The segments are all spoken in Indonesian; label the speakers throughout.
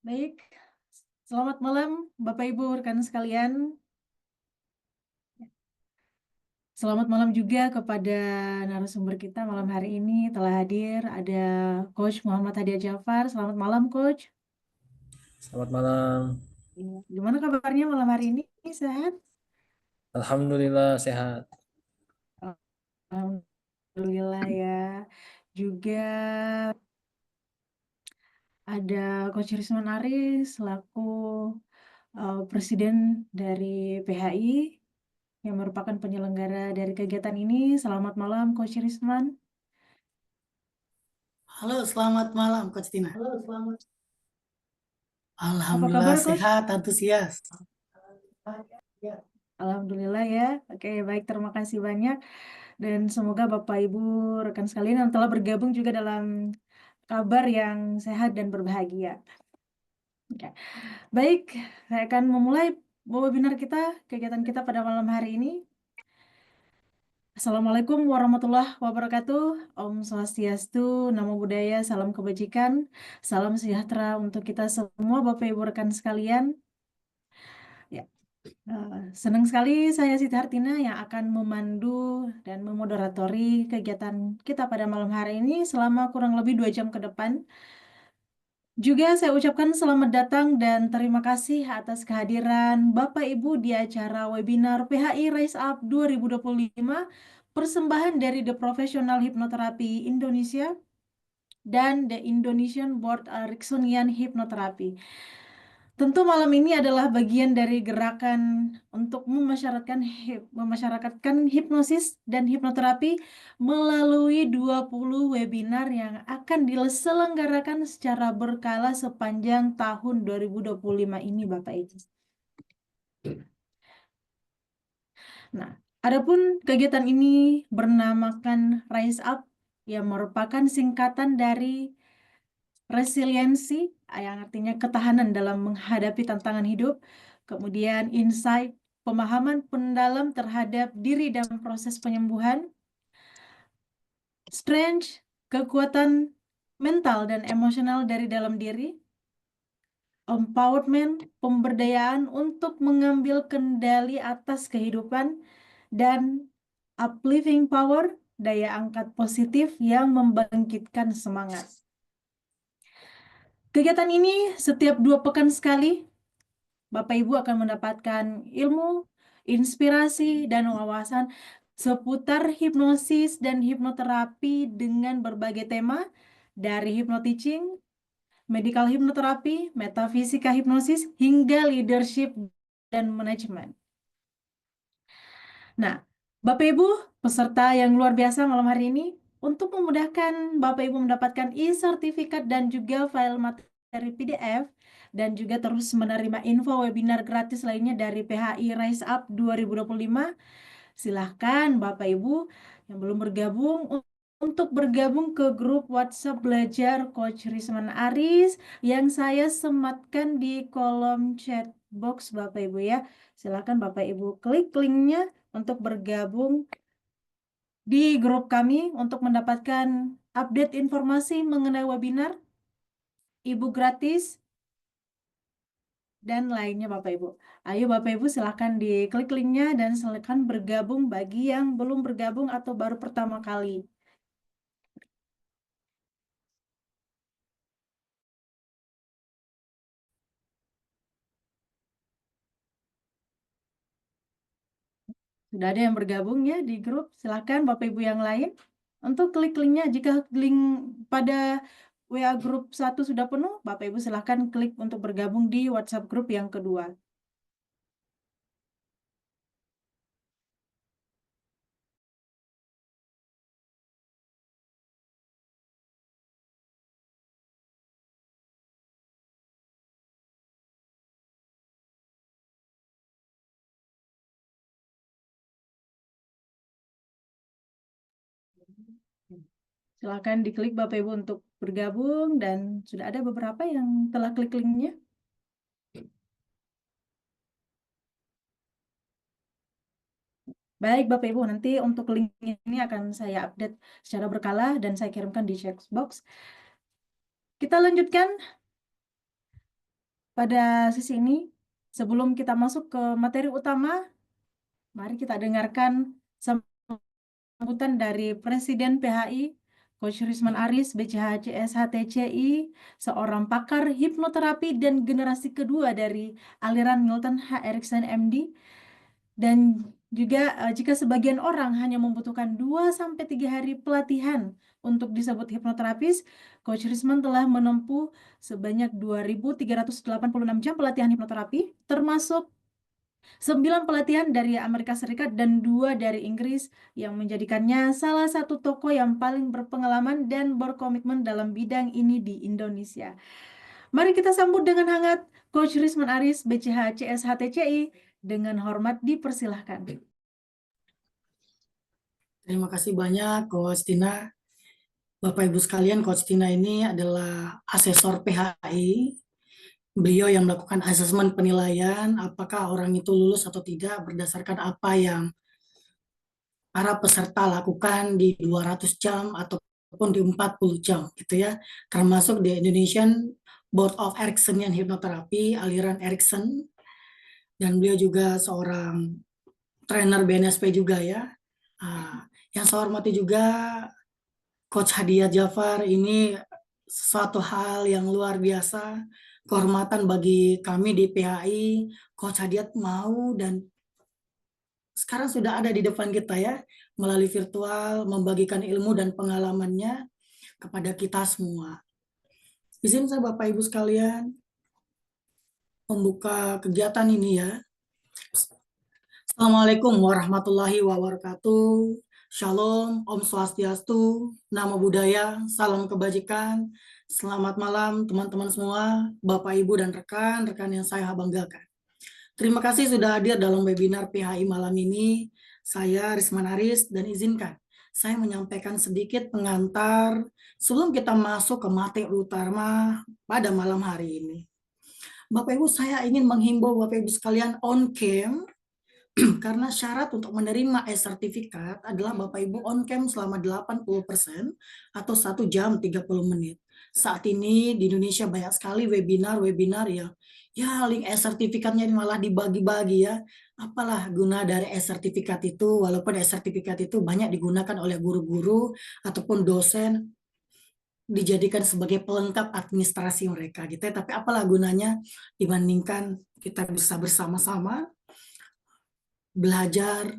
Speaker 1: Baik, selamat malam Bapak Ibu rekan sekalian. Selamat malam juga kepada narasumber kita malam hari ini telah hadir. Ada Coach Muhammad Hadiah Jafar. Selamat malam Coach.
Speaker 2: Selamat malam.
Speaker 1: Gimana kabarnya malam hari ini? Sehat?
Speaker 2: Alhamdulillah sehat.
Speaker 1: Alhamdulillah ya. Juga ada Coach Risman Aris selaku Presiden dari PHI yang merupakan penyelenggara dari kegiatan ini. Selamat malam Coach Risman.
Speaker 3: Halo, selamat malam Coach Tina.
Speaker 1: Halo, selamat. Apa
Speaker 3: Alhamdulillah
Speaker 1: kabar Coach?
Speaker 3: sehat, antusias.
Speaker 1: Alhamdulillah ya. Oke, baik, terima kasih banyak. Dan semoga Bapak Ibu rekan sekalian yang telah bergabung juga dalam kabar yang sehat dan berbahagia. Oke. Baik, saya akan memulai webinar kita, kegiatan kita pada malam hari ini. Assalamualaikum warahmatullahi wabarakatuh. Om Swastiastu, Namo Buddhaya, salam kebajikan, salam sejahtera untuk kita semua Bapak Ibu rekan sekalian. Ya, senang sekali saya Siti Hartina yang akan memandu dan memoderatori kegiatan kita pada malam hari ini selama kurang lebih 2 jam ke depan. Juga saya ucapkan selamat datang dan terima kasih atas kehadiran Bapak Ibu di acara webinar PHI Rise Up 2025, persembahan dari The Professional Hypnotherapy Indonesia dan The Indonesian Board Ericksonian Hypnotherapy. Tentu malam ini adalah bagian dari gerakan untuk memasyarakatkan hipnosis dan hipnoterapi melalui 20 webinar yang akan diselenggarakan secara berkala sepanjang tahun 2025 ini, Bapak Ibu. Nah, adapun kegiatan ini bernamakan Rise Up yang merupakan singkatan dari resiliensi, yang artinya ketahanan dalam menghadapi tantangan hidup, kemudian insight, pemahaman pendalam terhadap diri dan proses penyembuhan, strength, kekuatan mental dan emosional dari dalam diri, empowerment, pemberdayaan untuk mengambil kendali atas kehidupan, dan uplifting power, daya angkat positif yang membangkitkan semangat. Kegiatan ini setiap 2 pekan sekali Bapak Ibu akan mendapatkan ilmu, inspirasi, dan wawasan seputar hipnosis dan hipnoterapi dengan berbagai tema dari hypnoteaching, medical hipnoterapi, metafisika hipnosis, hingga leadership dan manajemen. Nah, Bapak Ibu peserta yang luar biasa malam hari ini, untuk memudahkan Bapak Ibu mendapatkan e-sertifikat dan juga file materi PDF, dan juga terus menerima info webinar gratis lainnya dari PHI Rise Up 2025, silahkan Bapak Ibu yang belum bergabung untuk bergabung ke grup WhatsApp Belajar Coach Risman Aris yang saya sematkan di kolom chat box Bapak Ibu ya. Silahkan Bapak Ibu klik linknya untuk bergabung di grup kami untuk mendapatkan update informasi mengenai webinar, e-book gratis, dan lainnya Bapak Ibu. Ayo Bapak Ibu silahkan diklik linknya dan silahkan bergabung bagi yang belum bergabung atau baru pertama kali. Sudah ada yang bergabung ya di grup, silahkan Bapak Ibu yang lain untuk klik linknya. Jika link pada WA grup 1 sudah penuh, Bapak Ibu silahkan klik untuk bergabung di WhatsApp grup yang kedua. Silakan diklik Bapak Ibu untuk bergabung dan sudah ada beberapa yang telah klik linknya. Baik Bapak Ibu, nanti untuk link ini akan saya update secara berkala dan saya kirimkan di chat box. Kita lanjutkan pada sesi ini. Sebelum kita masuk ke materi utama, mari kita dengarkan sambutan dari Presiden PHI, Coach Risman Aris, BCH HTCI, seorang pakar hipnoterapi dan generasi kedua dari aliran Milton H. Erickson MD. Dan juga jika sebagian orang hanya membutuhkan 2-3 hari pelatihan untuk disebut hipnoterapis, Coach Risman telah menempuh sebanyak 2.386 jam pelatihan hipnoterapi, termasuk 9 pelatihan dari Amerika Serikat dan 2 dari Inggris, yang menjadikannya salah satu tokoh yang paling berpengalaman dan berkomitmen dalam bidang ini di Indonesia. Mari kita sambut dengan hangat Coach Risman Aris, BCH CSHTCI. Dengan hormat dipersilahkan.
Speaker 3: Terima kasih banyak Coach Tina. Bapak Ibu sekalian, Coach Tina ini adalah asesor PHI. Beliau yang melakukan asesmen penilaian apakah orang itu lulus atau tidak berdasarkan apa yang para peserta lakukan di 200 jam ataupun di 40 jam gitu ya. Termasuk di Indonesian Board of Ericksonian Hypnotherapy, aliran Erickson. Dan beliau juga seorang trainer BNSP juga ya. Yang saya hormati juga Coach Hadiah Jafar, ini suatu hal yang luar biasa, kehormatan bagi kami di PHI. Coach Hadiah mau dan sekarang sudah ada di depan kita ya, melalui virtual, membagikan ilmu dan pengalamannya kepada kita semua. Izin saya Bapak Ibu sekalian, membuka kegiatan ini ya. Assalamualaikum warahmatullahi wabarakatuh. Shalom, Om Swastiastu, Namo Buddhaya, salam kebajikan. Selamat malam teman-teman semua, Bapak Ibu dan rekan-rekan yang saya banggakan. Terima kasih sudah hadir dalam webinar PHI malam ini. Saya Risman Aris dan izinkan saya menyampaikan sedikit pengantar sebelum kita masuk ke materi utama pada malam hari ini. Bapak Ibu, saya ingin menghimbau Bapak Ibu sekalian on cam, karena syarat untuk menerima e-sertifikat adalah Bapak Ibu on cam selama 80% atau 1 jam 30 menit. Saat ini di Indonesia banyak sekali webinar yang ya link e-sertifikatnya malah dibagi-bagi ya. Apalah guna dari e-sertifikat itu, walaupun e-sertifikat itu banyak digunakan oleh guru-guru ataupun dosen, dijadikan sebagai pelengkap administrasi mereka gitu ya. Tapi apalah gunanya dibandingkan kita bisa bersama-sama belajar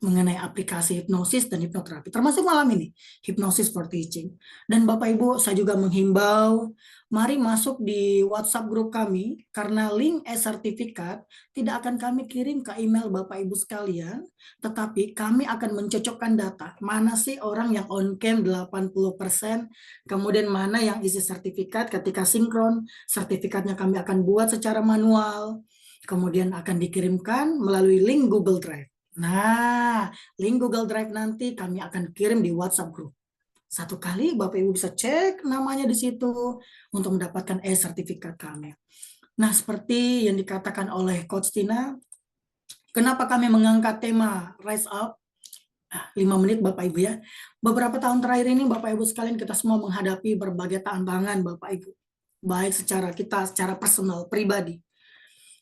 Speaker 3: mengenai aplikasi hipnosis dan hipnoterapi, termasuk malam ini, hipnosis for teaching. Dan Bapak Ibu, saya juga menghimbau, mari masuk di WhatsApp grup kami, karena link e-sertifikat tidak akan kami kirim ke email Bapak Ibu sekalian, tetapi kami akan mencocokkan data, mana sih orang yang on cam 80%, kemudian mana yang isi sertifikat ketika sinkron, sertifikatnya kami akan buat secara manual, kemudian akan dikirimkan melalui link Google Drive. Nah, link Google Drive nanti kami akan kirim di WhatsApp group. Satu kali Bapak Ibu bisa cek namanya di situ untuk mendapatkan e-sertifikat kami. Nah, seperti yang dikatakan oleh Coach Tina, kenapa kami mengangkat tema Rise Up? 5 menit Bapak Ibu ya. Beberapa tahun terakhir ini Bapak Ibu sekalian kita semua menghadapi berbagai tantangan Bapak Ibu. Baik secara personal, pribadi.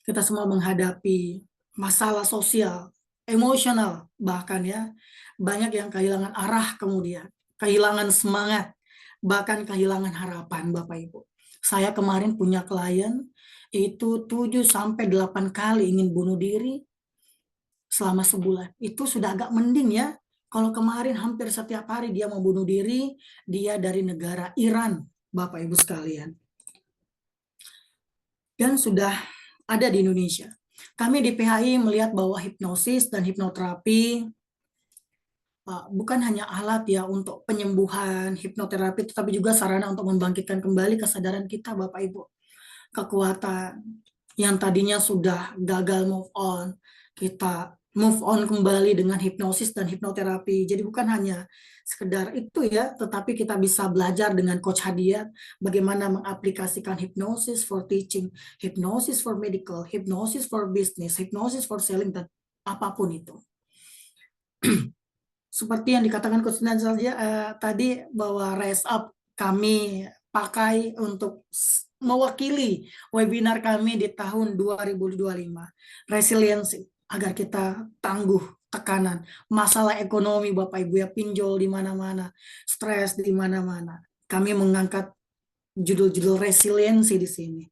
Speaker 3: Kita semua menghadapi masalah sosial, emosional, bahkan ya banyak yang kehilangan arah, kemudian kehilangan semangat, bahkan kehilangan harapan Bapak Ibu. Saya kemarin punya klien itu 7-8 kali ingin bunuh diri selama sebulan. Itu sudah agak mending ya. Kalau kemarin hampir setiap hari dia mau bunuh diri, dia dari negara Iran Bapak Ibu sekalian. Dan sudah ada di Indonesia. Kami di PHI melihat bahwa hipnosis dan hipnoterapi bukan hanya alat ya untuk penyembuhan, hipnoterapi, tetapi juga sarana untuk membangkitkan kembali kesadaran kita Bapak Ibu. Kekuatan yang tadinya sudah gagal move on, kita move on kembali dengan hipnosis dan hipnoterapi. Jadi bukan hanya sekedar itu ya, tetapi kita bisa belajar dengan Coach Hadiah bagaimana mengaplikasikan hipnosis for teaching, hipnosis for medical, hipnosis for business, hipnosis for selling, dan apapun itu. Seperti yang dikatakan Coach Tina saja tadi bahwa Rise Up kami pakai untuk mewakili webinar kami di tahun 2025. Resiliensi, agar kita tangguh tekanan, masalah ekonomi Bapak Ibu ya, pinjol di mana-mana, stres di mana-mana. Kami mengangkat judul-judul resiliensi di sini.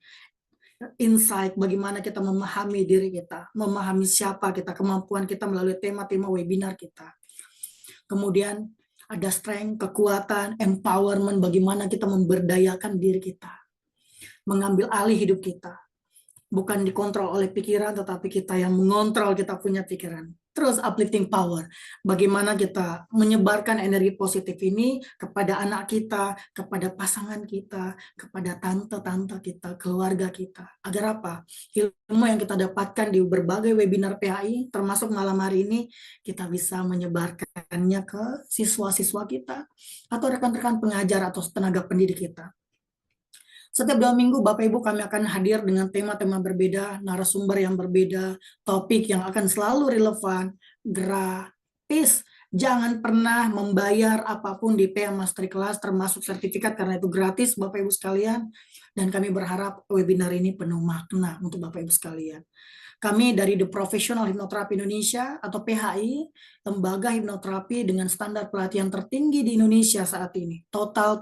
Speaker 3: Insight, bagaimana kita memahami diri kita, memahami siapa kita, kemampuan kita melalui tema-tema webinar kita. Kemudian ada strength, kekuatan, empowerment, bagaimana kita memberdayakan diri kita, mengambil alih hidup kita. Bukan dikontrol oleh pikiran, tetapi kita yang mengontrol kita punya pikiran. Terus uplifting power, bagaimana kita menyebarkan energi positif ini kepada anak kita, kepada pasangan kita, kepada tante-tante kita, keluarga kita. Agar apa? Ilmu yang kita dapatkan di berbagai webinar PHI, termasuk malam hari ini, kita bisa menyebarkannya ke siswa-siswa kita, atau rekan-rekan pengajar atau tenaga pendidik kita. Setiap 2 minggu Bapak Ibu kami akan hadir dengan tema-tema berbeda, narasumber yang berbeda, topik yang akan selalu relevan, gratis. Jangan pernah membayar apapun di PA Masterclass termasuk sertifikat karena itu gratis Bapak Ibu sekalian. Dan kami berharap webinar ini penuh makna untuk Bapak Ibu sekalian. Kami dari The Professional Hypnotherapy Indonesia atau PHI, lembaga hipnoterapi dengan standar pelatihan tertinggi di Indonesia saat ini. Total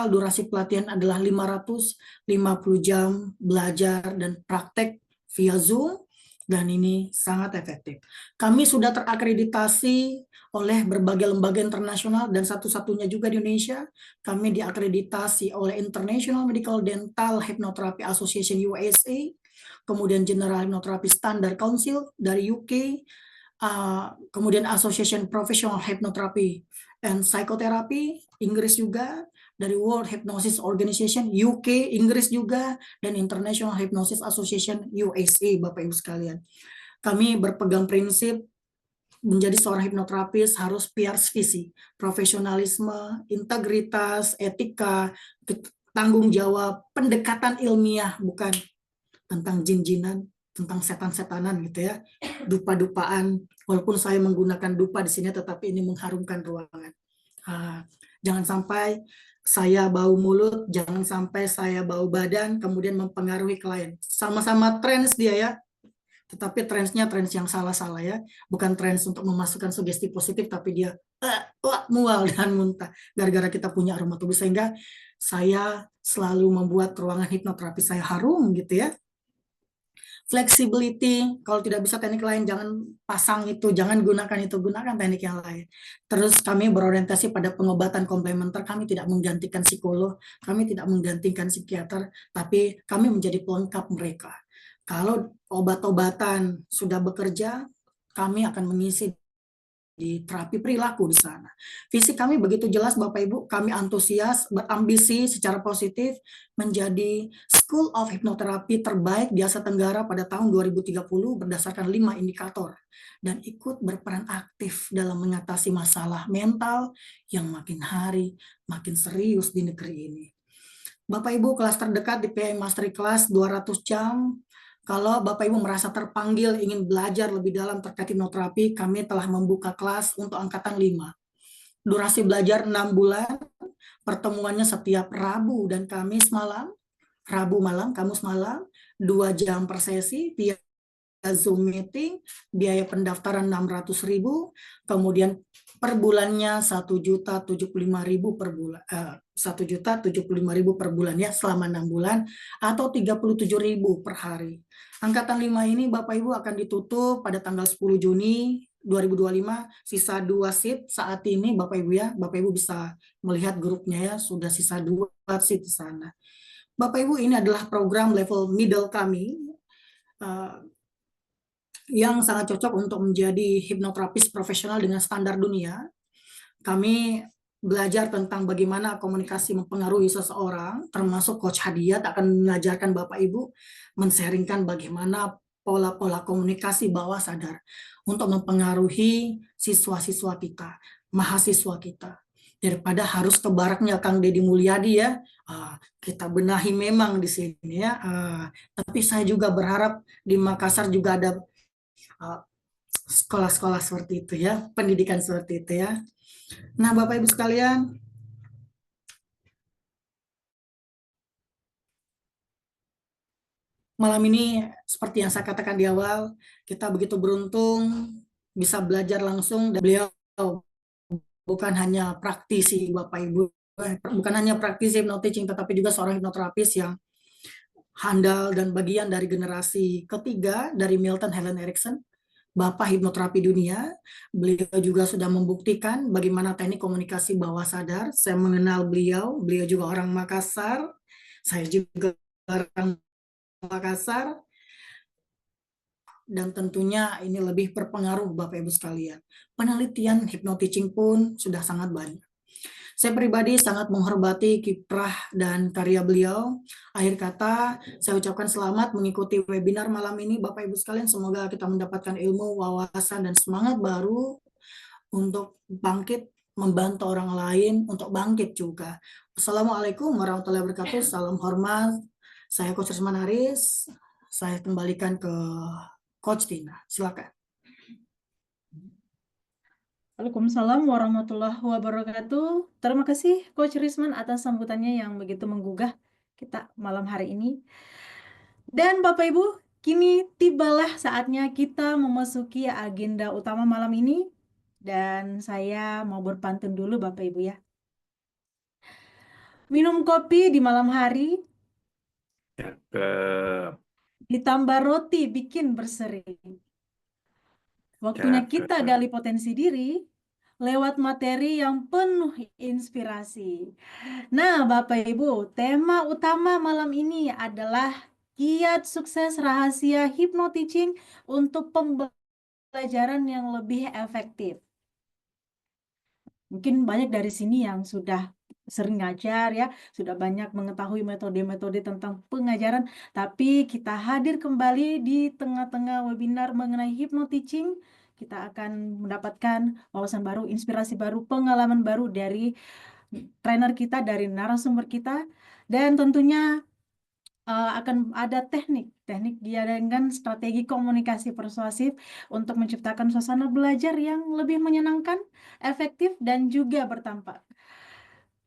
Speaker 3: durasi pelatihan adalah 550 jam belajar dan praktek via Zoom, dan ini sangat efektif. Kami sudah terakreditasi oleh berbagai lembaga internasional dan satu-satunya juga di Indonesia. Kami diakreditasi oleh International Medical Dental Hypnotherapy Association USA, kemudian General Hypnotherapy Standard Council dari UK, kemudian Association Professional Hypnotherapy and Psychotherapy, Inggris juga, dari World Hypnosis Organization, UK, Inggris juga, dan International Hypnosis Association USA, Bapak Ibu sekalian. Kami berpegang prinsip menjadi seorang hipnoterapis harus piars visi, profesionalisme, integritas, etika, tanggung jawab, pendekatan ilmiah, bukan tentang jin-jinan, tentang setan-setanan gitu ya, dupa-dupaan. Walaupun saya menggunakan dupa di sini, tetapi ini mengharumkan ruangan. Jangan sampai saya bau mulut, jangan sampai saya bau badan, kemudian mempengaruhi klien. Sama-sama trends dia ya, tetapi trendsnya trends yang salah-salah ya, bukan trends untuk memasukkan sugesti positif, tapi dia mual dan muntah gara-gara kita punya aroma tubuh, sehingga saya selalu membuat ruangan hipnoterapi saya harum gitu ya. Flexibility, kalau tidak bisa teknik lain jangan pasang itu, jangan gunakan itu, gunakan teknik yang lain. Terus kami berorientasi pada pengobatan komplementer, kami tidak menggantikan psikolog, kami tidak menggantikan psikiater, tapi kami menjadi pelengkap mereka. Kalau obat-obatan sudah bekerja, kami akan mengisi di terapi perilaku di sana. Visi kami begitu jelas Bapak Ibu, kami antusias, berambisi secara positif menjadi School of Hypnotherapy terbaik di Asia Tenggara pada tahun 2030 berdasarkan 5 indikator, dan ikut berperan aktif dalam mengatasi masalah mental yang makin hari makin serius di negeri ini. Bapak Ibu, kelas terdekat di PI Masterclass 200 jam. Kalau Bapak Ibu merasa terpanggil ingin belajar lebih dalam terkait hipnoterapi, kami telah membuka kelas untuk angkatan 5. Durasi belajar 6 bulan, pertemuannya setiap Rabu dan Kamis malam, Rabu malam, Kamis malam, 2 jam per sesi via Zoom meeting, biaya pendaftaran 600.000, kemudian per bulannya 1.075.000 per bulan, 1.075.000 per bulan ya selama 6 bulan, atau 37.000 per hari. Angkatan 5 ini Bapak Ibu akan ditutup pada tanggal 10 Juni 2025, sisa 2 seat saat ini Bapak Ibu ya, Bapak Ibu bisa melihat grupnya ya, sudah sisa 2 seat di sana. Bapak Ibu, ini adalah program level middle kami, yang sangat cocok untuk menjadi hipnoterapis profesional dengan standar dunia. Kami belajar tentang bagaimana komunikasi mempengaruhi seseorang, termasuk Coach Hadiat akan mengajarkan Bapak Ibu men-sharingkan bagaimana pola-pola komunikasi bawah sadar untuk mempengaruhi siswa-siswa kita, mahasiswa kita. Daripada harus ke baraknya Kang Deddy Mulyadi ya, kita benahi memang di sini ya. Tapi saya juga berharap di Makassar juga ada sekolah-sekolah seperti itu ya, pendidikan seperti itu ya. Nah, Bapak Ibu sekalian, malam ini seperti yang saya katakan di awal, kita begitu beruntung bisa belajar langsung dari beliau. Bukan hanya praktisi Bapak Ibu, bukan hanya praktisi hypnoteaching, tetapi juga seorang hipnoterapis yang handal dan bagian dari generasi ketiga dari Milton Helen Erickson, Bapak hipnoterapi dunia. Beliau juga sudah membuktikan bagaimana teknik komunikasi bawah sadar. Saya mengenal beliau juga orang Makassar, saya juga orang Makassar, dan tentunya ini lebih berpengaruh Bapak Ibu sekalian. Penelitian hypnoteaching pun sudah sangat banyak. Saya pribadi sangat menghormati kiprah dan karya beliau. Akhir kata, saya ucapkan selamat mengikuti webinar malam ini Bapak Ibu sekalian. Semoga kita mendapatkan ilmu, wawasan, dan semangat baru untuk bangkit, membantu orang lain untuk bangkit juga. Assalamualaikum warahmatullahi wabarakatuh. Salam hormat. Saya Coach Risman Haris. Saya kembalikan ke Coach Tina. Silakan.
Speaker 1: Waalaikumsalam warahmatullahi wabarakatuh. Terima kasih Coach Risman atas sambutannya yang begitu menggugah kita malam hari ini. Dan Bapak Ibu, kini tibalah saatnya kita memasuki agenda utama malam ini. Dan saya mau berpantun dulu Bapak Ibu ya. Minum kopi di malam hari,
Speaker 4: Cakep,
Speaker 1: ditambah roti bikin berseri. Waktunya kita
Speaker 4: cakep.
Speaker 1: gali potensi diri lewat materi yang penuh inspirasi. Nah, Bapak Ibu, tema utama malam ini adalah kiat sukses rahasia hypnoteaching untuk pembelajaran yang lebih efektif. Mungkin banyak dari sini yang sudah sering ngajar ya, sudah banyak mengetahui metode-metode tentang pengajaran, tapi kita hadir kembali di tengah-tengah webinar mengenai hypnoteaching. Kita akan mendapatkan wawasan baru, inspirasi baru, pengalaman baru dari trainer kita, dari narasumber kita, dan tentunya akan ada teknik dia dengan strategi komunikasi persuasif untuk menciptakan suasana belajar yang lebih menyenangkan, efektif, dan juga bertampak.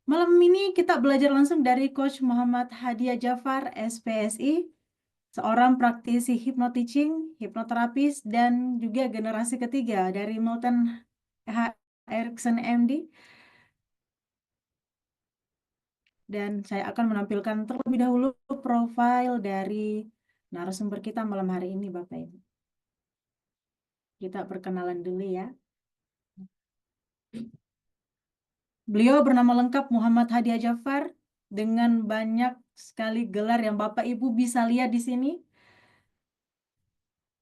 Speaker 1: Malam ini kita belajar langsung dari Coach Muhammad Hadia Jafar, SPSI, seorang praktisi hypnoteaching, hipnoterapis, dan juga generasi ketiga dari Milton Erickson MD. Dan saya akan menampilkan terlebih dahulu profil dari narasumber kita malam hari ini, Bapak Ibu. Kita perkenalan dulu ya. Beliau bernama lengkap Muhammad Hadia Jafar dengan banyak sekali gelar yang Bapak Ibu bisa lihat di sini.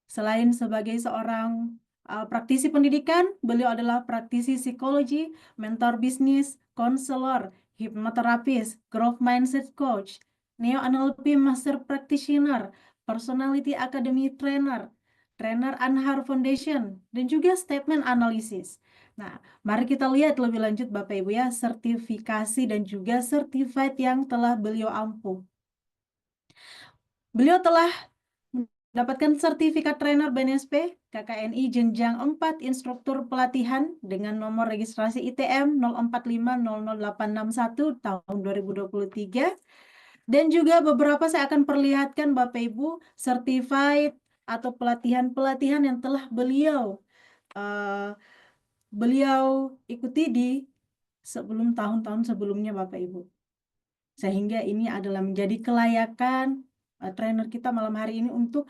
Speaker 1: Selain sebagai seorang praktisi pendidikan, beliau adalah praktisi psikologi, mentor bisnis, konselor, hipnoterapis, growth mindset coach, Neo NLP Master Practitioner, Personality Academy Trainer, Trainer Anhar Foundation, dan juga statement analisis. Nah, mari kita lihat lebih lanjut Bapak Ibu ya, sertifikasi dan juga certified yang telah beliau ampuh. Beliau telah mendapatkan sertifikat trainer BNSP, KKNI jenjang 4 instruktur pelatihan dengan nomor registrasi ITM 04500861 tahun 2023. Dan juga beberapa saya akan perlihatkan Bapak Ibu certified atau pelatihan-pelatihan yang telah beliau ikuti di sebelum tahun-tahun sebelumnya Bapak Ibu. Sehingga ini adalah menjadi kelayakan trainer kita malam hari ini untuk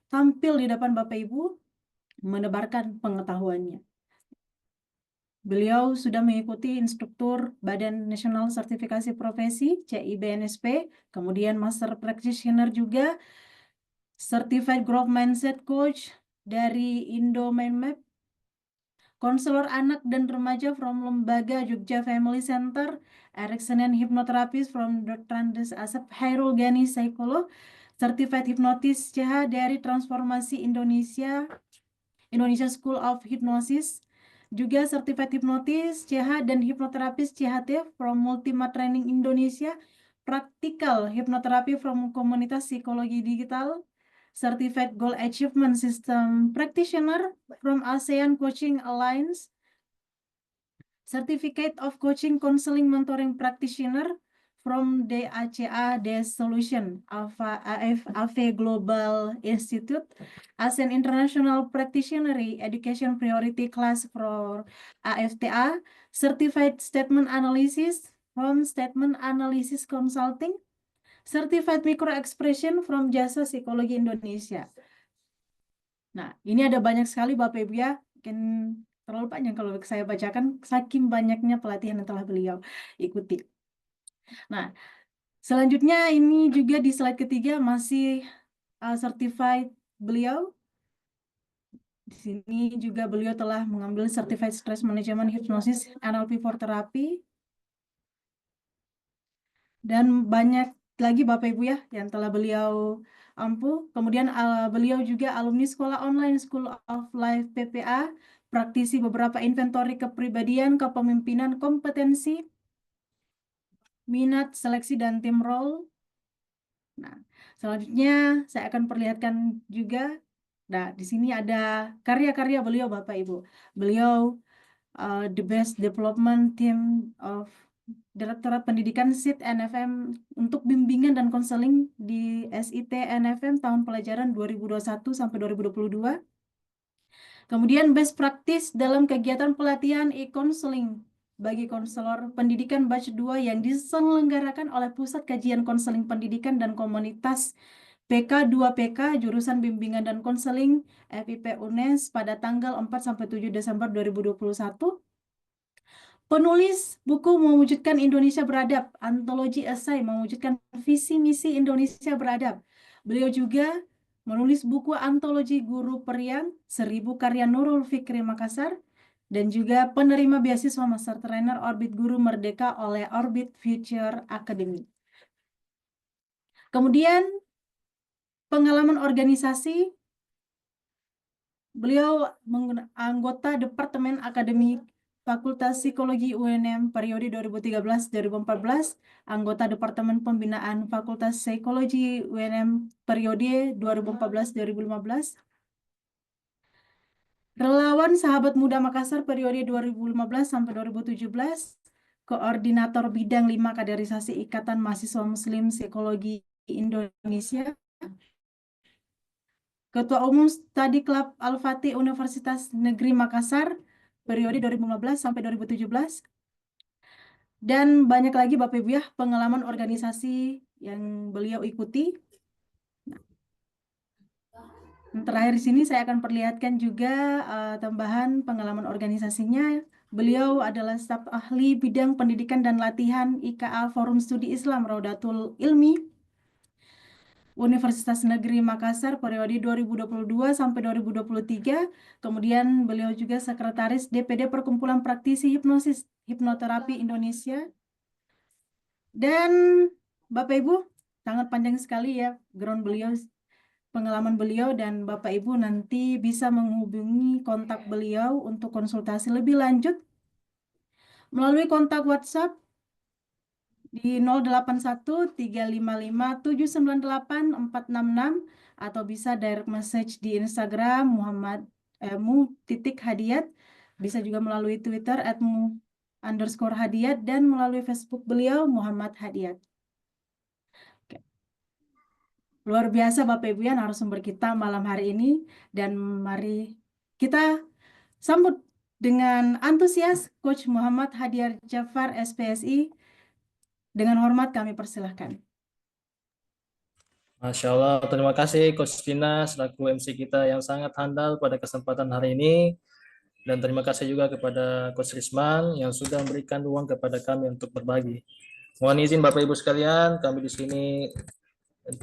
Speaker 1: tampil di depan Bapak Ibu menebarkan pengetahuannya. Beliau sudah mengikuti instruktur Badan Nasional Sertifikasi Profesi CIBNSP, kemudian Master Practitioner juga, Certified Growth Mindset Coach dari Indo Mind Map, konselor anak dan remaja from Lembaga Jogja Family Center, Erickson Hypnotherapist from Dr. Andes Asep Hairul Ghani Psikolog, Certified Hypnotist CH dari Transformasi Indonesia School of Hypnosis, juga Certified Hypnotist CH dan Hipnoterapis CHT from Multima Training Indonesia, Practical Hypnotherapy from Komunitas Psikologi Digital, Certified Goal Achievement System Practitioner from ASEAN Coaching Alliance, Certificate of Coaching Counseling Mentoring Practitioner from the ACA The Solution AF Global Institute as an international practitioner education priority class for AFTA certified statement analysis from Statement Analysis Consulting, certified micro expression from Jasa Psikologi Indonesia. Nah, ini ada banyak sekali Bapak Ibu ya, mungkin terlalu panjang kalau saya bacakan, saking banyaknya pelatihan yang telah beliau ikuti. Nah, selanjutnya ini juga di slide ketiga masih certified beliau. Di sini juga beliau telah mengambil certified stress management hypnosis NLP for therapy. Dan banyak lagi Bapak Ibu ya yang telah beliau ampuh. Kemudian beliau juga alumni sekolah online School of Life PPA, praktisi beberapa inventory kepribadian, kepemimpinan, kompetensi, minat, seleksi, dan tim role. Nah, selanjutnya saya akan perlihatkan juga. Nah, di sini ada karya-karya beliau Bapak Ibu. Beliau the best development team of Direktorat Pendidikan SIT NFM untuk bimbingan dan konseling di SIT NFM tahun pelajaran 2021 sampai 2022. Kemudian best practice dalam kegiatan pelatihan e-counseling bagi konselor pendidikan batch 2 yang diselenggarakan oleh Pusat Kajian Konseling Pendidikan dan Komunitas PK2PK jurusan bimbingan dan konseling FIP UNES pada tanggal 4 sampai 7 Desember 2021. Penulis buku Mewujudkan Indonesia Beradab, antologi esai mewujudkan visi misi Indonesia beradab. Beliau juga menulis buku antologi Guru Periang, 1000 karya Nurul Fikri Makassar, dan juga penerima beasiswa Master Trainer Orbit Guru Merdeka oleh Orbit Future Academy. Kemudian pengalaman organisasi, beliau anggota Departemen Akademik Fakultas Psikologi UNM periode 2013-2014, anggota Departemen Pembinaan Fakultas Psikologi UNM periode 2014-2015, relawan Sahabat Muda Makassar periode 2015 sampai 2017, koordinator bidang 5 kaderisasi Ikatan Mahasiswa Muslim Psikologi Indonesia, Ketua Umum Study Club Al-Fatih Universitas Negeri Makassar periode 2015 sampai 2017. Dan banyak lagi Bapak Ibu ya pengalaman organisasi yang beliau ikuti. Yang terakhir di sini saya akan perlihatkan juga tambahan pengalaman organisasinya. Beliau adalah staf ahli bidang pendidikan dan latihan IKA Forum Studi Islam Raudatul Ilmi Universitas Negeri Makassar periode 2022 sampai 2023. Kemudian beliau juga sekretaris DPD Perkumpulan Praktisi Hipnosis Hipnoterapi Indonesia. Dan Bapak Ibu, sangat panjang sekali ya background beliau, pengalaman beliau, dan Bapak Ibu nanti bisa menghubungi kontak beliau untuk konsultasi lebih lanjut melalui kontak WhatsApp di 081-355-798-466 atau bisa direct message di Instagram mu.hadiat, bisa juga melalui Twitter @mu_hadiat dan melalui Facebook beliau Muhammad Hadiat. Oke. Luar biasa Bapak Ibu ya narasumber kita malam hari ini, dan mari kita sambut dengan antusias Coach Muhammad Hadiat Jafar SPSI. Dengan hormat kami persilahkan.
Speaker 2: Masya Allah, terima kasih Coach Vina selaku MC kita yang sangat handal pada kesempatan hari ini. Dan terima kasih juga kepada Coach Risman yang sudah memberikan ruang kepada kami untuk berbagi. Mohon izin Bapak Ibu sekalian, kami di sini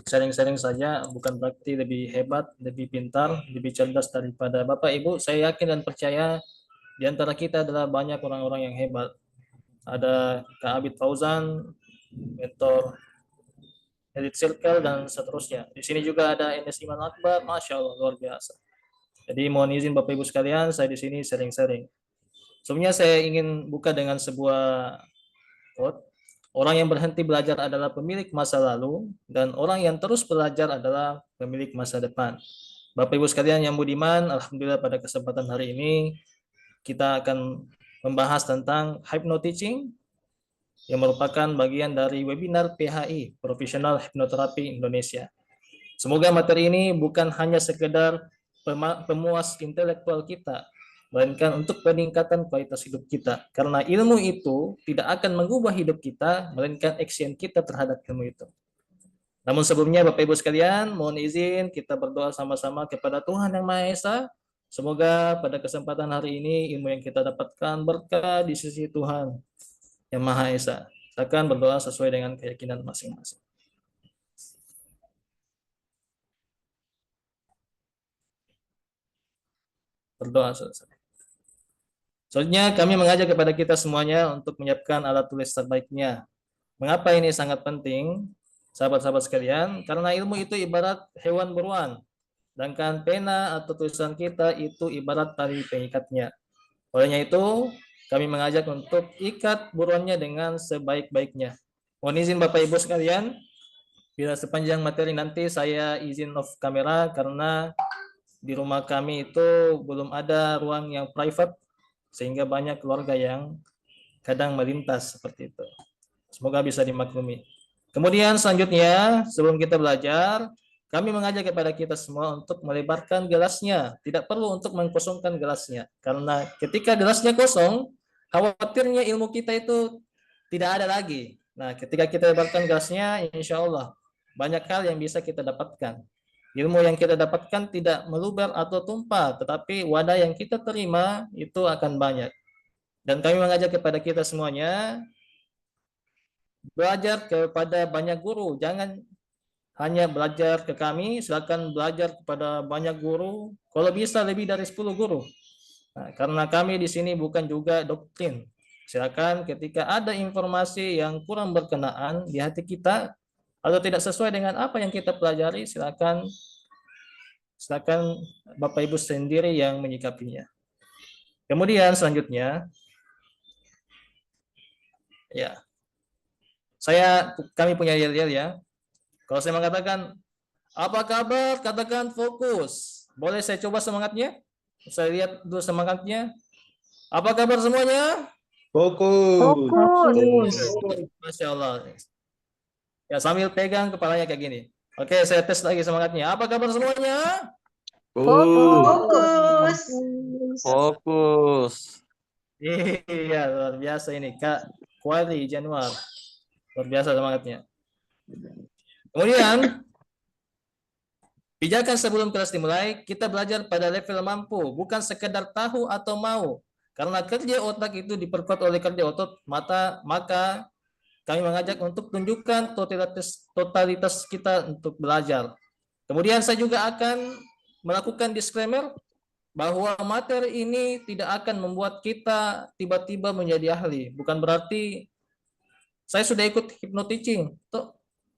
Speaker 2: sharing-sharing saja, bukan berarti lebih hebat, lebih pintar, lebih cerdas daripada Bapak Ibu. Saya yakin dan percaya di antara kita adalah banyak orang-orang yang hebat. Ada Kak Abid Fauzan, mentor Elite Circle, dan seterusnya. Di sini juga ada Enes Iman Akbar, Masya Allah, luar biasa. Jadi mohon izin Bapak Ibu sekalian, saya di sini sharing-sharing. Sebelumnya saya ingin buka dengan sebuah quote. Orang yang berhenti belajar adalah pemilik masa lalu, dan orang yang terus belajar adalah pemilik masa depan. Bapak Ibu sekalian yang budiman, alhamdulillah pada kesempatan hari ini kita akan membahas tentang hypno teaching, yang merupakan bagian dari webinar PHI, Professional Hipnoterapi Indonesia. Semoga materi ini bukan hanya sekedar pemuas intelektual kita, melainkan untuk peningkatan kualitas hidup kita. Karena ilmu itu tidak akan mengubah hidup kita, melainkan action kita terhadap ilmu itu. Namun sebelumnya Bapak Ibu sekalian, mohon izin kita berdoa sama-sama kepada Tuhan Yang Maha Esa. Semoga pada kesempatan hari ini ilmu yang kita dapatkan berkah di sisi Tuhan Yang Maha Esa. Silakan berdoa sesuai dengan keyakinan masing-masing. Berdoa selesai. Selanjutnya kami mengajak kepada kita semuanya untuk menyiapkan alat tulis terbaiknya. Mengapa ini sangat penting, sahabat-sahabat sekalian? Karena ilmu itu ibarat hewan buruan, sedangkan pena atau tulisan kita itu ibarat tali pengikatnya. Olehnya itu, kami mengajak untuk ikat buruannya dengan sebaik-baiknya. Mohon izin Bapak Ibu sekalian, bila sepanjang materi nanti saya izin off kamera karena di rumah kami itu belum ada ruang yang private, sehingga banyak keluarga yang kadang melintas seperti itu. Semoga bisa dimaklumi. Kemudian selanjutnya, sebelum kita belajar, kami mengajak kepada kita semua untuk melebarkan gelasnya. Tidak perlu untuk mengkosongkan gelasnya. Karena ketika gelasnya kosong, khawatirnya ilmu kita itu tidak ada lagi. Nah, ketika kita lebarkan gelasnya, insya Allah banyak hal yang bisa kita dapatkan. Ilmu yang kita dapatkan tidak meluber atau tumpah, tetapi wadah yang kita terima itu akan banyak. Dan kami mengajak kepada kita semuanya, belajar kepada banyak guru. Jangan hanya belajar ke kami, silakan belajar kepada banyak guru. Kalau bisa lebih dari 10 guru. Nah, karena kami di sini bukan juga doktrin. Silakan ketika ada informasi yang kurang berkenaan di hati kita, atau tidak sesuai dengan apa yang kita pelajari, silakan Bapak Ibu sendiri yang menyikapinya. Kemudian selanjutnya, ya, kami punya yel-yel ya. Kalau saya mengatakan, apa kabar? Katakan fokus. Boleh saya coba semangatnya? Saya lihat dulu semangatnya. Apa kabar semuanya?
Speaker 4: Fokus.
Speaker 2: Masya Allah. Ya, sambil pegang kepalanya kayak gini. Oke, saya tes lagi semangatnya. Apa kabar semuanya?
Speaker 4: Fokus.
Speaker 5: Fokus.
Speaker 2: Iya, luar biasa ini Kak Kuali Januar. Luar biasa semangatnya. Kemudian, pijakan sebelum kelas dimulai, kita belajar pada level mampu, bukan sekedar tahu atau mau. Karena kerja otak itu diperkuat oleh kerja otot, maka kami mengajak untuk tunjukkan totalitas kita untuk belajar. Kemudian saya juga akan melakukan disclaimer bahwa materi ini tidak akan membuat kita tiba-tiba menjadi ahli. Bukan berarti saya sudah ikut hypnoteaching,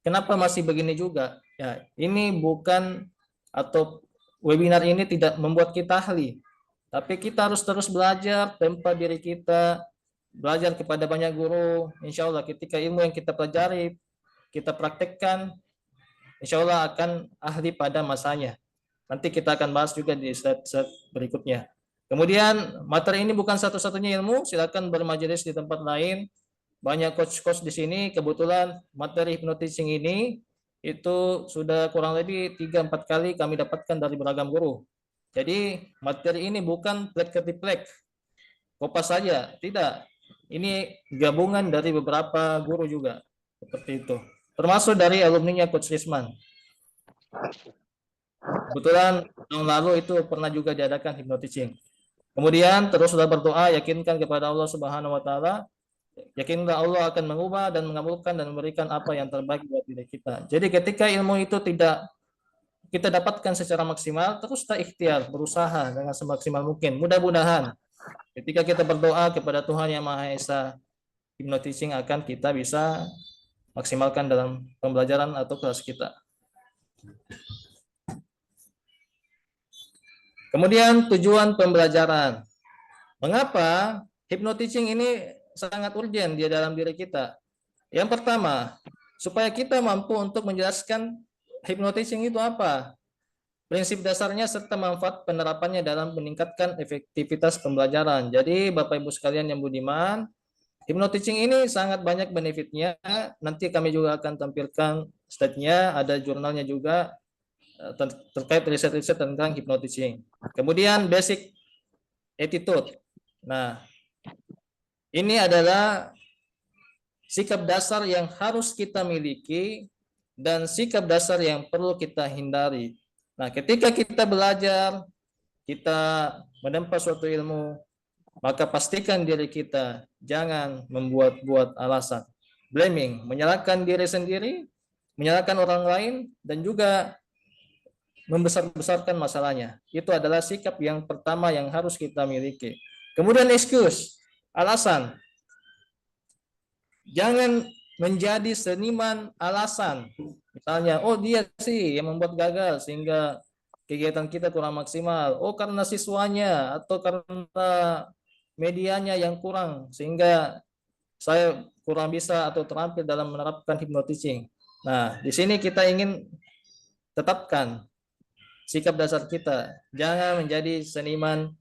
Speaker 2: kenapa masih begini juga? Ya, ini bukan, atau webinar ini tidak membuat kita ahli. Tapi kita harus terus belajar, tempa diri kita, belajar kepada banyak guru. Insya Allah ketika ilmu yang kita pelajari, kita praktekkan, insya Allah akan ahli pada masanya. Nanti kita akan bahas juga di slide berikutnya. Kemudian materi ini bukan satu-satunya ilmu, silakan bermajelis di tempat lain. Banyak coach-coach di sini, kebetulan materi hypnoteaching ini itu sudah kurang lebih 3-4 kali kami dapatkan dari beragam guru. Jadi materi ini bukan plek-ketiplek, kopas saja, tidak. Ini gabungan dari beberapa guru juga, seperti itu. Termasuk dari alumninya Coach Risman. Kebetulan tahun lalu itu pernah juga diadakan hypnoteaching. Kemudian teruslah berdoa, yakinkan kepada Allah Subhanahu wa taala. Yakinlah Allah akan mengubah dan mengabulkan dan memberikan apa yang terbaik buat diri kita. Jadi ketika ilmu itu tidak kita dapatkan secara maksimal, terus kita ikhtiar, berusaha dengan semaksimal mungkin. Mudah-mudahan ketika kita berdoa kepada Tuhan Yang Maha Esa, hypnoteaching akan kita bisa maksimalkan dalam pembelajaran atau kelas kita. Kemudian tujuan pembelajaran. Mengapa hypnoteaching ini sangat urgent di dalam diri kita? Yang pertama, supaya kita mampu untuk menjelaskan hypnoteaching itu apa, prinsip dasarnya serta manfaat penerapannya dalam meningkatkan efektivitas pembelajaran. Jadi Bapak Ibu sekalian yang budiman, Hypnoteaching ini sangat banyak benefitnya. Nanti kami juga akan tampilkan slide-nya, ada jurnalnya juga terkait riset-riset tentang hypnoteaching. Kemudian basic attitude. Nah, ini adalah sikap dasar yang harus kita miliki dan sikap dasar yang perlu kita hindari. Nah, ketika kita belajar, kita menempa suatu ilmu, maka pastikan diri kita jangan membuat-buat alasan, blaming, menyalahkan diri sendiri, menyalahkan orang lain, dan juga membesar-besarkan masalahnya. Itu adalah sikap yang pertama yang harus kita miliki. Kemudian excuse, alasan. Jangan menjadi seniman alasan. Misalnya, oh dia sih yang membuat gagal sehingga kegiatan kita kurang maksimal. Oh karena siswanya atau karena medianya yang kurang sehingga saya kurang bisa atau terampil dalam menerapkan hypnoteaching. Nah, di sini kita ingin tetapkan sikap dasar kita. Jangan menjadi seniman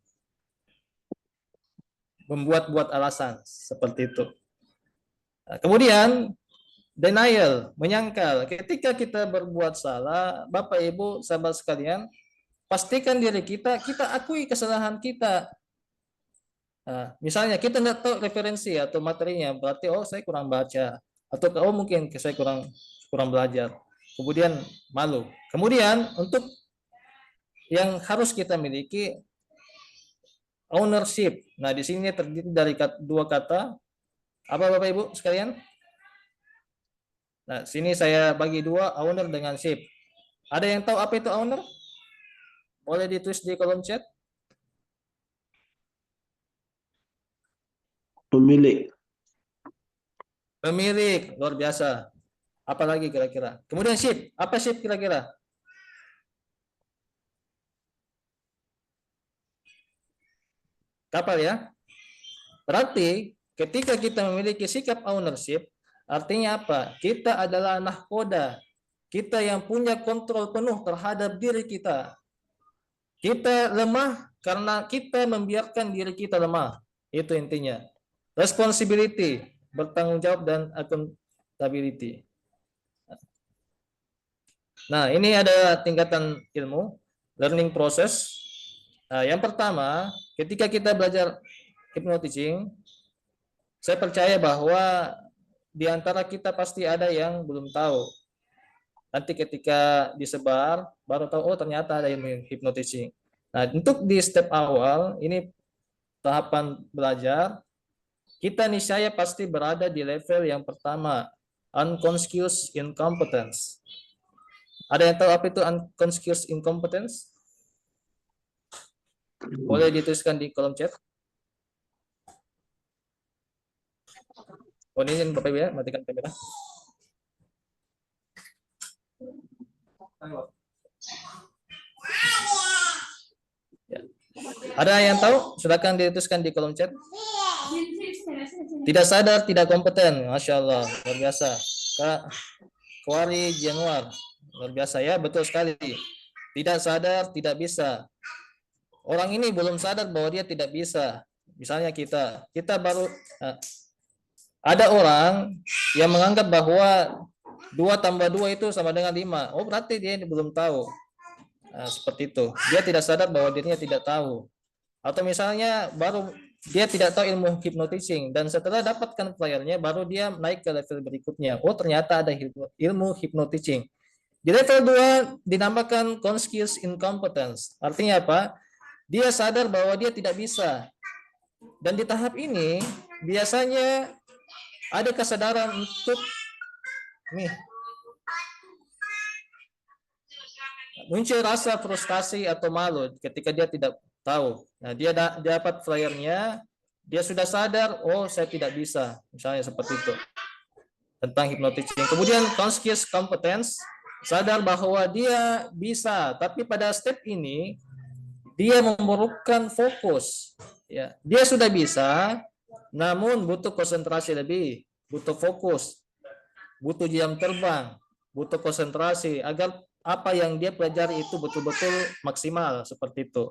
Speaker 2: membuat-buat alasan seperti itu. Nah, kemudian denial, menyangkal. Ketika kita berbuat salah, Bapak Ibu, sahabat sekalian, pastikan diri kita akui kesalahan kita. Nah, misalnya kita nggak tahu referensi atau materinya, berarti oh saya kurang baca, atau oh mungkin saya kurang belajar. Kemudian malu. Kemudian untuk yang harus kita miliki ownership. Nah, di sini terdiri dari dua kata. Apa Bapak Ibu sekalian? Nah, sini saya bagi dua, owner dengan ship. Ada yang tahu apa itu owner? Boleh ditulis di kolom chat.
Speaker 5: Pemilik.
Speaker 2: Pemilik, luar biasa. Apalagi kira-kira? Kemudian ship, apa ship kira-kira? Kapal ya. Berarti ketika kita memiliki sikap ownership, artinya apa? Kita adalah nahkoda. Kita yang punya kontrol penuh terhadap diri kita. Kita lemah karena kita membiarkan diri kita lemah. Itu intinya. Responsibility, bertanggung jawab dan accountability. Nah, ini ada tingkatan ilmu, learning process. Nah, yang pertama, ketika kita belajar hypnoteaching, saya percaya bahwa di antara kita pasti ada yang belum tahu. Nanti ketika disebar, baru tahu, oh ternyata ada ilmu hypnoteaching. Nah, untuk di step awal, ini tahapan belajar, kita niscaya pasti berada di level yang pertama, unconscious incompetence. Ada yang tahu apa itu unconscious incompetence? Boleh dituliskan di kolom chat. Oh, ini Bapak Ibu ya, matikan kamera. Ya. Ada yang tahu? Silakan dituliskan di kolom chat. Tidak sadar, tidak kompeten. Masya Allah, luar biasa. Kak Kwari Januar, luar biasa ya, betul sekali. Tidak sadar, tidak bisa. Orang ini belum sadar bahwa dia tidak bisa. Misalnya kita baru ada orang yang menganggap bahwa 2 tambah 2 itu sama dengan 5. Oh, berarti dia belum tahu. Nah, seperti itu. Dia tidak sadar bahwa dirinya tidak tahu. Atau misalnya baru dia tidak tahu ilmu hypnoteaching dan setelah dapatkan flyernya baru dia naik ke level berikutnya. Oh, ternyata ada ilmu hypnoteaching. Di level 2 dinamakan conscious incompetence. Artinya apa? Dia sadar bahwa dia tidak bisa. Dan di tahap ini biasanya ada kesadaran untuk muncul rasa frustasi atau malu ketika dia tidak tahu. Nah, dia dapat flyernya, dia sudah sadar, oh saya tidak bisa, misalnya seperti itu tentang hypnoteaching. Kemudian conscious competence, sadar bahwa dia bisa, tapi pada step ini dia memerlukan fokus. Ya, dia sudah bisa, namun butuh konsentrasi lebih, butuh fokus, butuh jam terbang, butuh konsentrasi agar apa yang dia pelajari itu betul-betul maksimal seperti itu.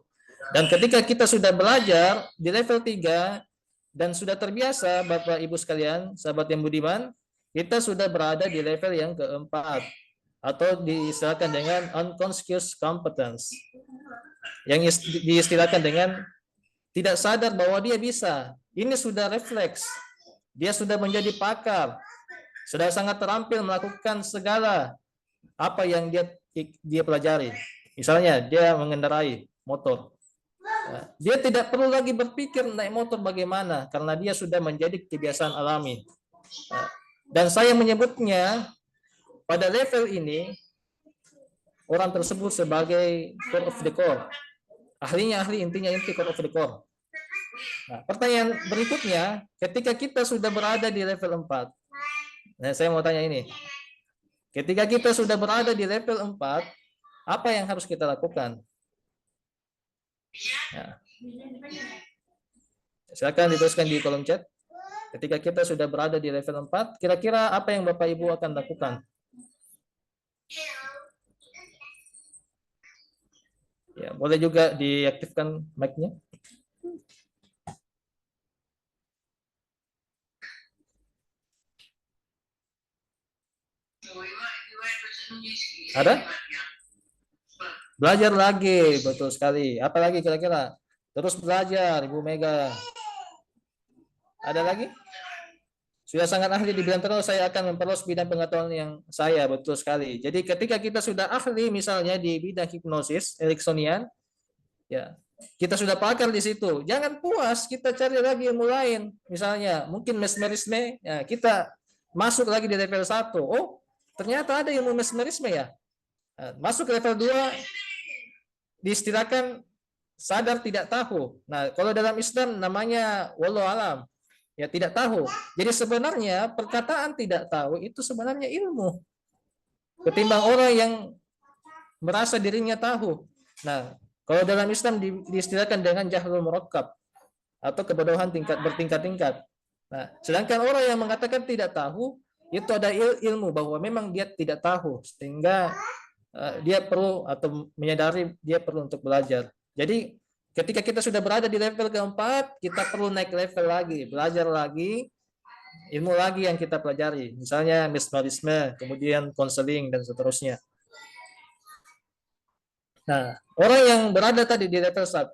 Speaker 2: Dan ketika kita sudah belajar di level 3, dan sudah terbiasa Bapak Ibu sekalian, sahabat yang budiman, kita sudah berada di level yang keempat atau diistilahkan dengan unconscious competence. Yang diistilahkan dengan tidak sadar bahwa dia bisa. Ini sudah refleks. Dia sudah menjadi pakar. Sudah sangat terampil melakukan segala apa yang dia pelajari. Misalnya dia mengendarai motor. Dia tidak perlu lagi berpikir naik motor bagaimana karena dia sudah menjadi kebiasaan alami. Dan saya menyebutnya pada level ini orang tersebut sebagai core of the core. Ahlinya ahli, intinya inti core of the core. Nah, pertanyaan berikutnya, ketika kita sudah berada di level 4. Nah, saya mau tanya ini. Ketika kita sudah berada di level 4, apa yang harus kita lakukan? Nah, silakan dituliskan di kolom chat. Ketika kita sudah berada di level 4, kira-kira apa yang Bapak Ibu akan lakukan? Ya, boleh juga diaktifkan mic-nya. Ada? Belajar lagi, betul sekali. Apa lagi kira-kira? Terus belajar, Ibu Mega. Ada lagi? Sudah sangat ahli di bidang terus, saya akan memperluas bidang pengetahuan yang saya, betul sekali. Jadi ketika kita sudah ahli misalnya di bidang hipnosis Ericksonian, ya, kita sudah pakar di situ. Jangan puas, kita cari lagi ilmu lain. Misalnya, mungkin mesmerisme, ya, kita masuk lagi di level 1. Oh, ternyata ada ilmu mesmerisme ya. Masuk ke level 2, diistilahkan sadar tidak tahu. Nah, kalau dalam Islam namanya wallahu alam, ya tidak tahu. Jadi sebenarnya perkataan tidak tahu itu sebenarnya ilmu. Ketimbang orang yang merasa dirinya tahu. Nah, kalau dalam Islam diistilahkan dengan jahlul murakkab atau kebodohan bertingkat-tingkat. Nah, sedangkan orang yang mengatakan tidak tahu itu ada ilmu bahwa memang dia tidak tahu sehingga dia perlu atau menyadari dia perlu untuk belajar. Jadi ketika kita sudah berada di level keempat, kita perlu naik level lagi, belajar lagi, ilmu lagi yang kita pelajari. Misalnya mesmerisme, kemudian konseling dan seterusnya. Nah, orang yang berada tadi di level 1,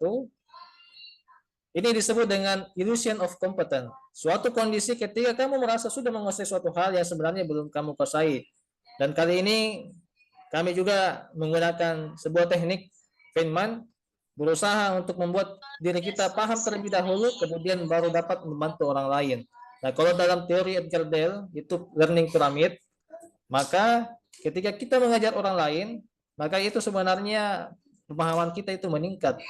Speaker 2: ini disebut dengan illusion of competence. Suatu kondisi ketika kamu merasa sudah menguasai suatu hal yang sebenarnya belum kamu kuasai. Dan kali ini kami juga menggunakan sebuah teknik Feynman, berusaha untuk membuat diri kita paham terlebih dahulu, kemudian baru dapat membantu orang lain. Nah, kalau dalam teori Edgar Dale, itu learning pyramid, maka ketika kita mengajar orang lain, maka itu sebenarnya pemahaman kita itu meningkat.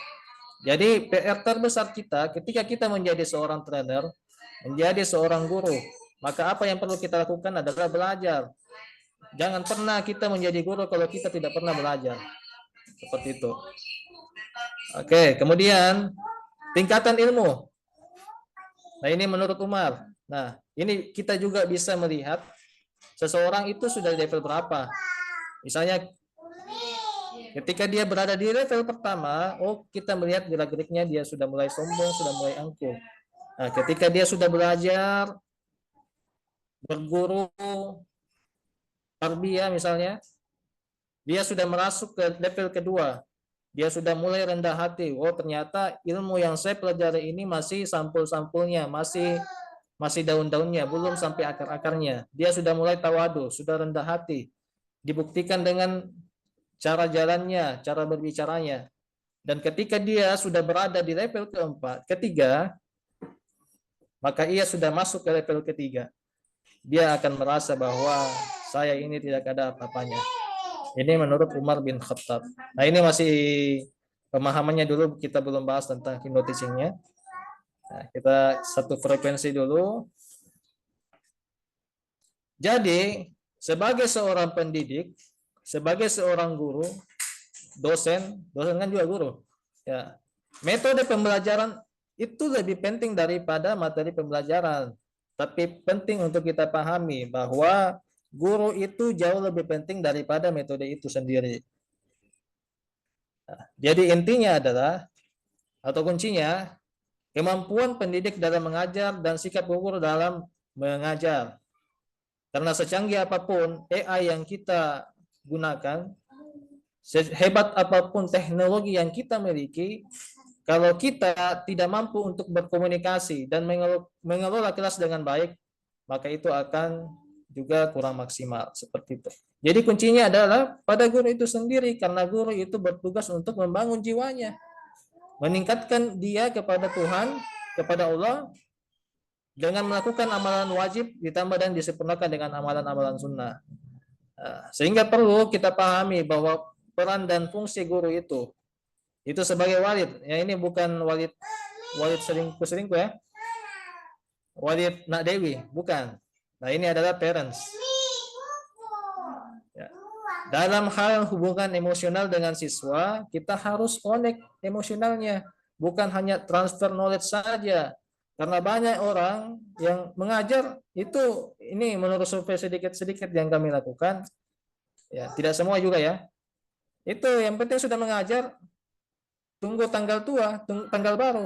Speaker 2: Jadi PR terbesar kita ketika kita menjadi seorang trainer, menjadi seorang guru, maka apa yang perlu kita lakukan adalah belajar. Jangan pernah kita menjadi guru kalau kita tidak pernah belajar. Seperti itu. Oke, kemudian tingkatan ilmu. Nah, ini menurut Umar. Nah, ini kita juga bisa melihat seseorang itu sudah di level berapa. Misalnya ketika dia berada di level pertama, oh kita melihat gerak-geriknya dia sudah mulai sombong, sudah mulai angkuh. Nah, ketika dia sudah belajar, berguru, tarbiyah misalnya, dia sudah masuk ke level kedua. Dia sudah mulai rendah hati. Oh, ternyata ilmu yang saya pelajari ini masih sampul-sampulnya, masih daun-daunnya, belum sampai akar-akarnya. Dia sudah mulai tawadu, sudah rendah hati. Dibuktikan dengan cara jalannya, cara berbicaranya. Dan ketika dia sudah berada di level ketiga, maka ia sudah masuk ke level ketiga. Dia akan merasa bahwa saya ini tidak ada apa-apanya. Ini menurut Umar bin Khattab. Nah, ini masih pemahamannya dulu, kita belum bahas tentang hypnotisingnya. Nah, kita satu frekuensi dulu. Jadi, sebagai seorang pendidik, sebagai seorang guru, dosen kan juga guru. Ya, metode pembelajaran itu lebih penting daripada materi pembelajaran. Tapi penting untuk kita pahami bahwa guru itu jauh lebih penting daripada metode itu sendiri. Nah, jadi intinya adalah, atau kuncinya, kemampuan pendidik dalam mengajar, dan sikap guru dalam mengajar. Karena secanggih apapun AI yang kita gunakan, sehebat apapun teknologi yang kita miliki, kalau kita tidak mampu untuk berkomunikasi dan mengelola kelas dengan baik, maka itu akan juga kurang maksimal, seperti itu. Jadi kuncinya adalah pada guru itu sendiri, karena guru itu bertugas untuk membangun jiwanya, meningkatkan dia kepada Tuhan, kepada Allah, dengan melakukan amalan wajib ditambah dan disempurnakan dengan amalan-amalan sunnah. Sehingga perlu kita pahami bahwa peran dan fungsi guru itu sebagai walid. Ya, ini bukan walid selingkuh ya. Walid nak Dewi, bukan. Nah, ini adalah parents. Ya. Dalam hal hubungan emosional dengan siswa, kita harus connect emosionalnya, bukan hanya transfer knowledge saja. Karena banyak orang yang mengajar itu, ini menurut survei sedikit-sedikit yang kami lakukan, ya tidak semua juga ya. Itu yang penting sudah mengajar, tunggu tanggal tua, tunggu tanggal baru.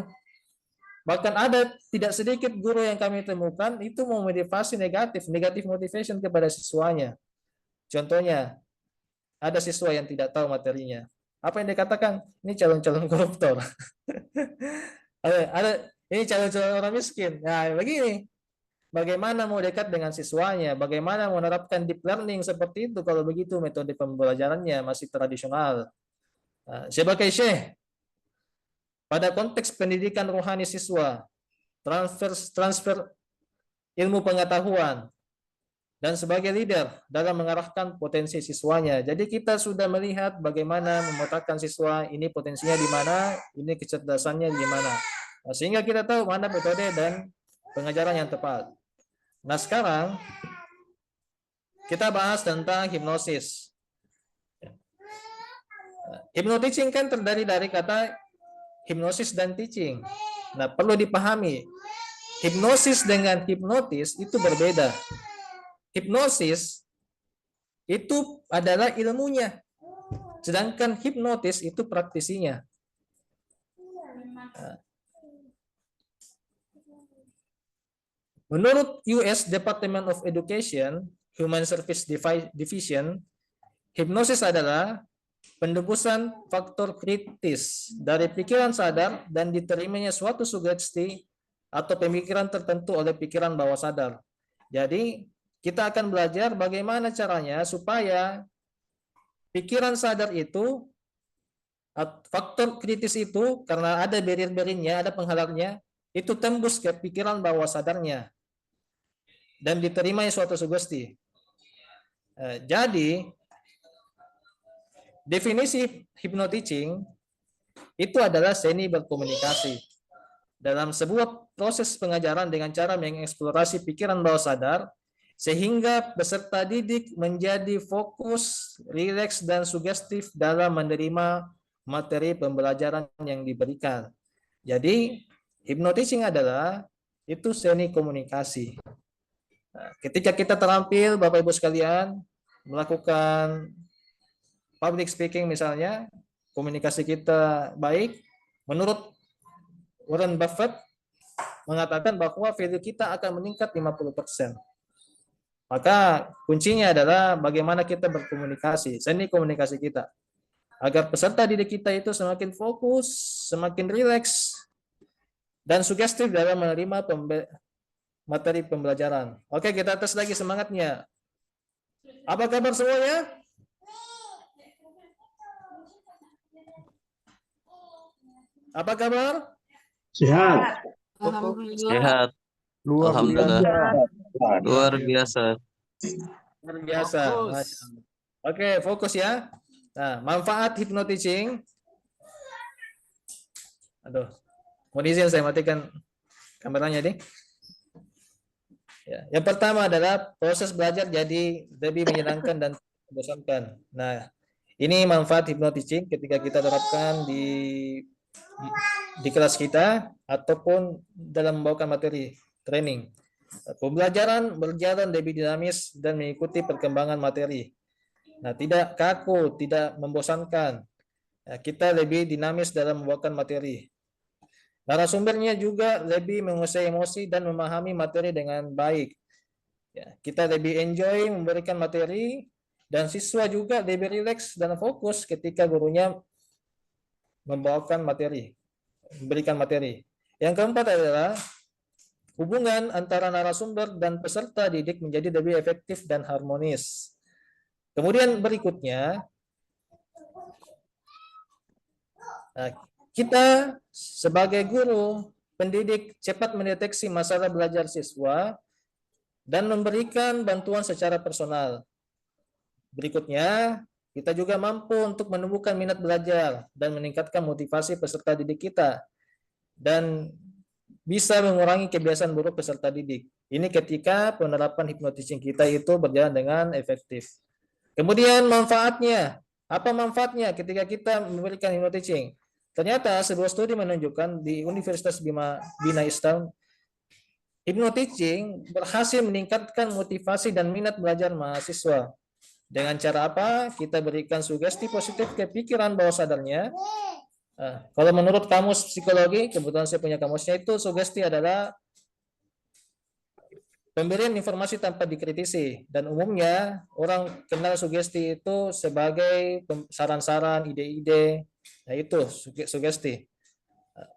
Speaker 2: Bahkan ada tidak sedikit guru yang kami temukan itu memotivasi negatif motivation kepada siswanya. Contohnya, ada siswa yang tidak tahu materinya. Apa yang dikatakan? Ini calon-calon koruptor. Ini calon-calon orang miskin. Nah, begini. Bagaimana mau dekat dengan siswanya? Bagaimana menerapkan deep learning seperti itu kalau begitu metode pembelajarannya masih tradisional? Sebagai syekh, pada konteks pendidikan rohani siswa, transfer ilmu pengetahuan, dan sebagai leader dalam mengarahkan potensi siswanya. Jadi kita sudah melihat bagaimana memetakan siswa, ini potensinya di mana, ini kecerdasannya di mana. Nah, sehingga kita tahu mana metode dan pengajaran yang tepat. Nah, sekarang kita bahas tentang hipnosis. Hypnoteaching kan terdiri dari kata hipnosis dan teaching. Nah, perlu dipahami, hipnosis dengan hipnotis itu berbeda. Hipnosis itu adalah ilmunya, sedangkan hipnotis itu praktisinya. Menurut US Department of Education, Human Service Division, hipnosis adalah penembusan faktor kritis dari pikiran sadar dan diterimanya suatu sugesti atau pemikiran tertentu oleh pikiran bawah sadar. Jadi, kita akan belajar bagaimana caranya supaya pikiran sadar itu, faktor kritis itu, karena ada barrier-barriernya, ada penghalangnya, itu tembus ke pikiran bawah sadarnya dan diterimanya suatu sugesti. Jadi, definisi hypnoteaching itu adalah seni berkomunikasi dalam sebuah proses pengajaran dengan cara mengeksplorasi pikiran bawah sadar sehingga peserta didik menjadi fokus, rileks, dan sugestif dalam menerima materi pembelajaran yang diberikan. Jadi, hypnoteaching adalah itu seni komunikasi. Nah, ketika kita terampil, Bapak Ibu sekalian, melakukan public speaking misalnya, komunikasi kita baik, menurut Warren Buffett mengatakan bahwa value kita akan meningkat 50%. Maka kuncinya adalah bagaimana kita berkomunikasi, seni komunikasi kita. Agar peserta didik kita itu semakin fokus, semakin rileks, dan sugestif dalam menerima materi pembelajaran. Oke, kita tes lagi semangatnya. Apa kabar semuanya? Apa kabar?
Speaker 4: Sehat.
Speaker 5: Sehat. Alhamdulillah. Luar biasa.
Speaker 2: Luar biasa. Oke, fokus ya. Nah, manfaat hypnoteaching. Aduh, mohon izin saya matikan kameranya nih. Ya, yang pertama adalah proses belajar jadi lebih menyenangkan dan membosankan. Nah, ini manfaat hypnoteaching ketika kita terapkan di kelas kita ataupun dalam membawakan materi training. Pembelajaran berjalan lebih dinamis dan mengikuti perkembangan materi. Nah, tidak kaku, tidak membosankan. Kita lebih dinamis dalam membawakan materi. narasumbernya juga lebih menguasai emosi dan memahami materi dengan baik. Ya, kita lebih enjoy memberikan materi, dan siswa juga lebih rileks dan fokus ketika gurunya membawakan materi, memberikan materi. Yang keempat adalah hubungan antara narasumber dan peserta didik menjadi lebih efektif dan harmonis. Kemudian berikutnya, kita sebagai guru pendidik cepat mendeteksi masalah belajar siswa dan memberikan bantuan secara personal. Berikutnya, kita juga mampu untuk menumbuhkan minat belajar dan meningkatkan motivasi peserta didik kita, dan bisa mengurangi kebiasaan buruk peserta didik. Ini ketika penerapan hypnoteaching kita itu berjalan dengan efektif. Kemudian manfaatnya. Apa manfaatnya ketika kita memberikan hypnoteaching? Ternyata sebuah studi menunjukkan di Universitas Bina Islam, hypnoteaching berhasil meningkatkan motivasi dan minat belajar mahasiswa. Dengan cara apa? Kita berikan sugesti positif ke pikiran bawah sadarnya. Kalau menurut kamus psikologi, kebetulan saya punya kamusnya, itu sugesti adalah pemberian informasi tanpa dikritisi, dan umumnya orang kenal sugesti itu sebagai saran-saran, ide-ide. Nah, itu sugesti.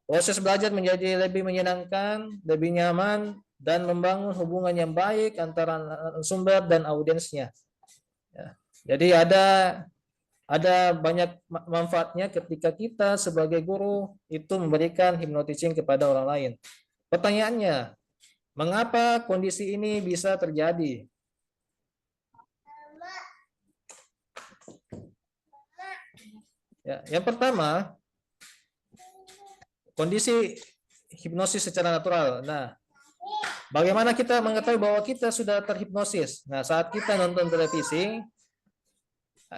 Speaker 2: Proses belajar menjadi lebih menyenangkan, lebih nyaman, dan membangun hubungan yang baik antara sumber dan audiensnya. Ya. Jadi ada banyak manfaatnya ketika kita sebagai guru itu memberikan hypnoteaching kepada orang lain. Pertanyaannya, mengapa kondisi ini bisa terjadi? Ya, yang pertama, kondisi hipnosis secara natural. Nah, bagaimana kita mengetahui bahwa kita sudah terhipnosis? Nah, saat kita nonton televisi,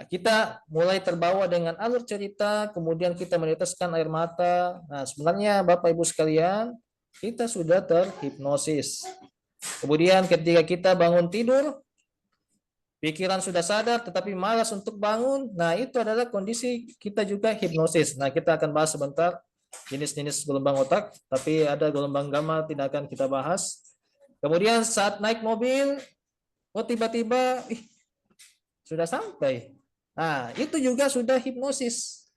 Speaker 2: kita mulai terbawa dengan alur cerita, kemudian kita meneteskan air mata. Nah, sebenarnya Bapak Ibu sekalian, kita sudah terhipnosis. Kemudian ketika kita bangun tidur, pikiran sudah sadar tetapi malas untuk bangun. Nah, itu adalah kondisi kita juga hipnosis. Nah, kita akan bahas sebentar jenis-jenis gelombang otak, tapi ada gelombang gamma tidak akan kita bahas. Kemudian saat naik mobil, tiba-tiba sudah sampai. Nah, itu juga sudah hipnosis.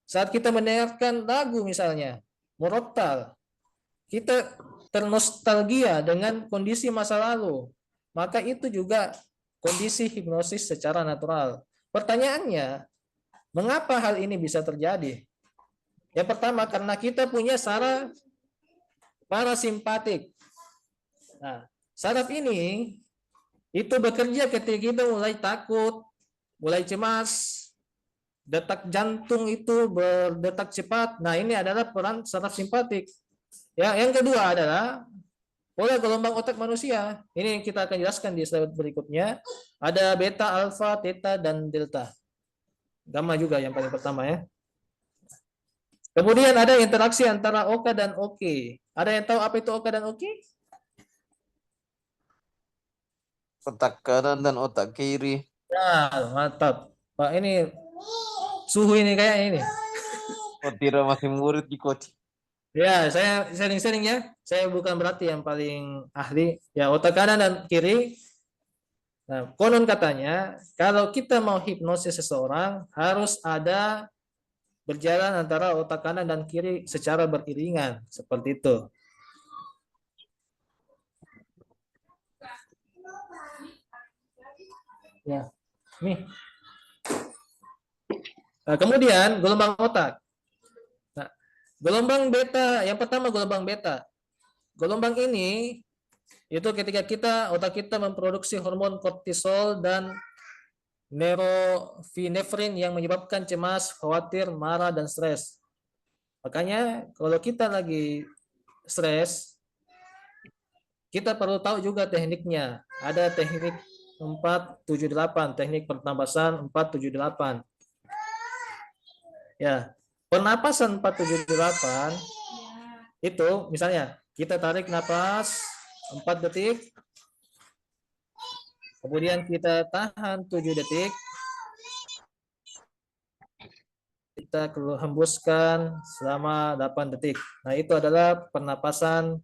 Speaker 2: Saat kita mendengarkan lagu misalnya, murotal, kita ternostalgia dengan kondisi masa lalu, maka itu juga kondisi hipnosis secara natural. Pertanyaannya, mengapa hal ini bisa terjadi? Yang pertama, karena kita punya saraf parasimpatik. Nah, saraf ini itu bekerja ketika kita mulai takut, mulai cemas, detak jantung itu berdetak cepat. Nah, ini adalah peran saraf simpatik. Ya, yang kedua adalah pola gelombang otak manusia. Ini kita akan jelaskan di slide berikutnya. Ada beta, alfa, theta, dan delta. Gamma juga yang paling pertama ya. Kemudian ada interaksi antara oka dan oke. Ada yang tahu apa itu oka dan oke?
Speaker 5: Otak kanan dan otak kiri.
Speaker 2: Ya, mantap. Pak, ini suhu ini kayak ini.
Speaker 5: Oh, tidak, masih murid di coach.
Speaker 2: Ya, saya sering-sering ya. Saya bukan berarti yang paling ahli. Ya, otak kanan dan kiri. Nah, konon katanya, kalau kita mau hipnosis seseorang, harus ada berjalan antara otak kanan dan kiri secara beriringan. Seperti itu. Ya, nih. Nah, kemudian gelombang otak. Nah, gelombang beta, yang pertama gelombang beta. Gelombang ini itu ketika otak kita memproduksi hormon kortisol dan neurovinefrin yang menyebabkan cemas, khawatir, marah, dan stres. Makanya kalau kita lagi stres, kita perlu tahu juga tekniknya. Ada teknik 478, teknik pernapasan 478. Ya, pernapasan 478 itu misalnya kita tarik napas 4 detik, kemudian kita tahan 7 detik, kita hembuskan selama 8 detik. Nah, itu adalah pernapasan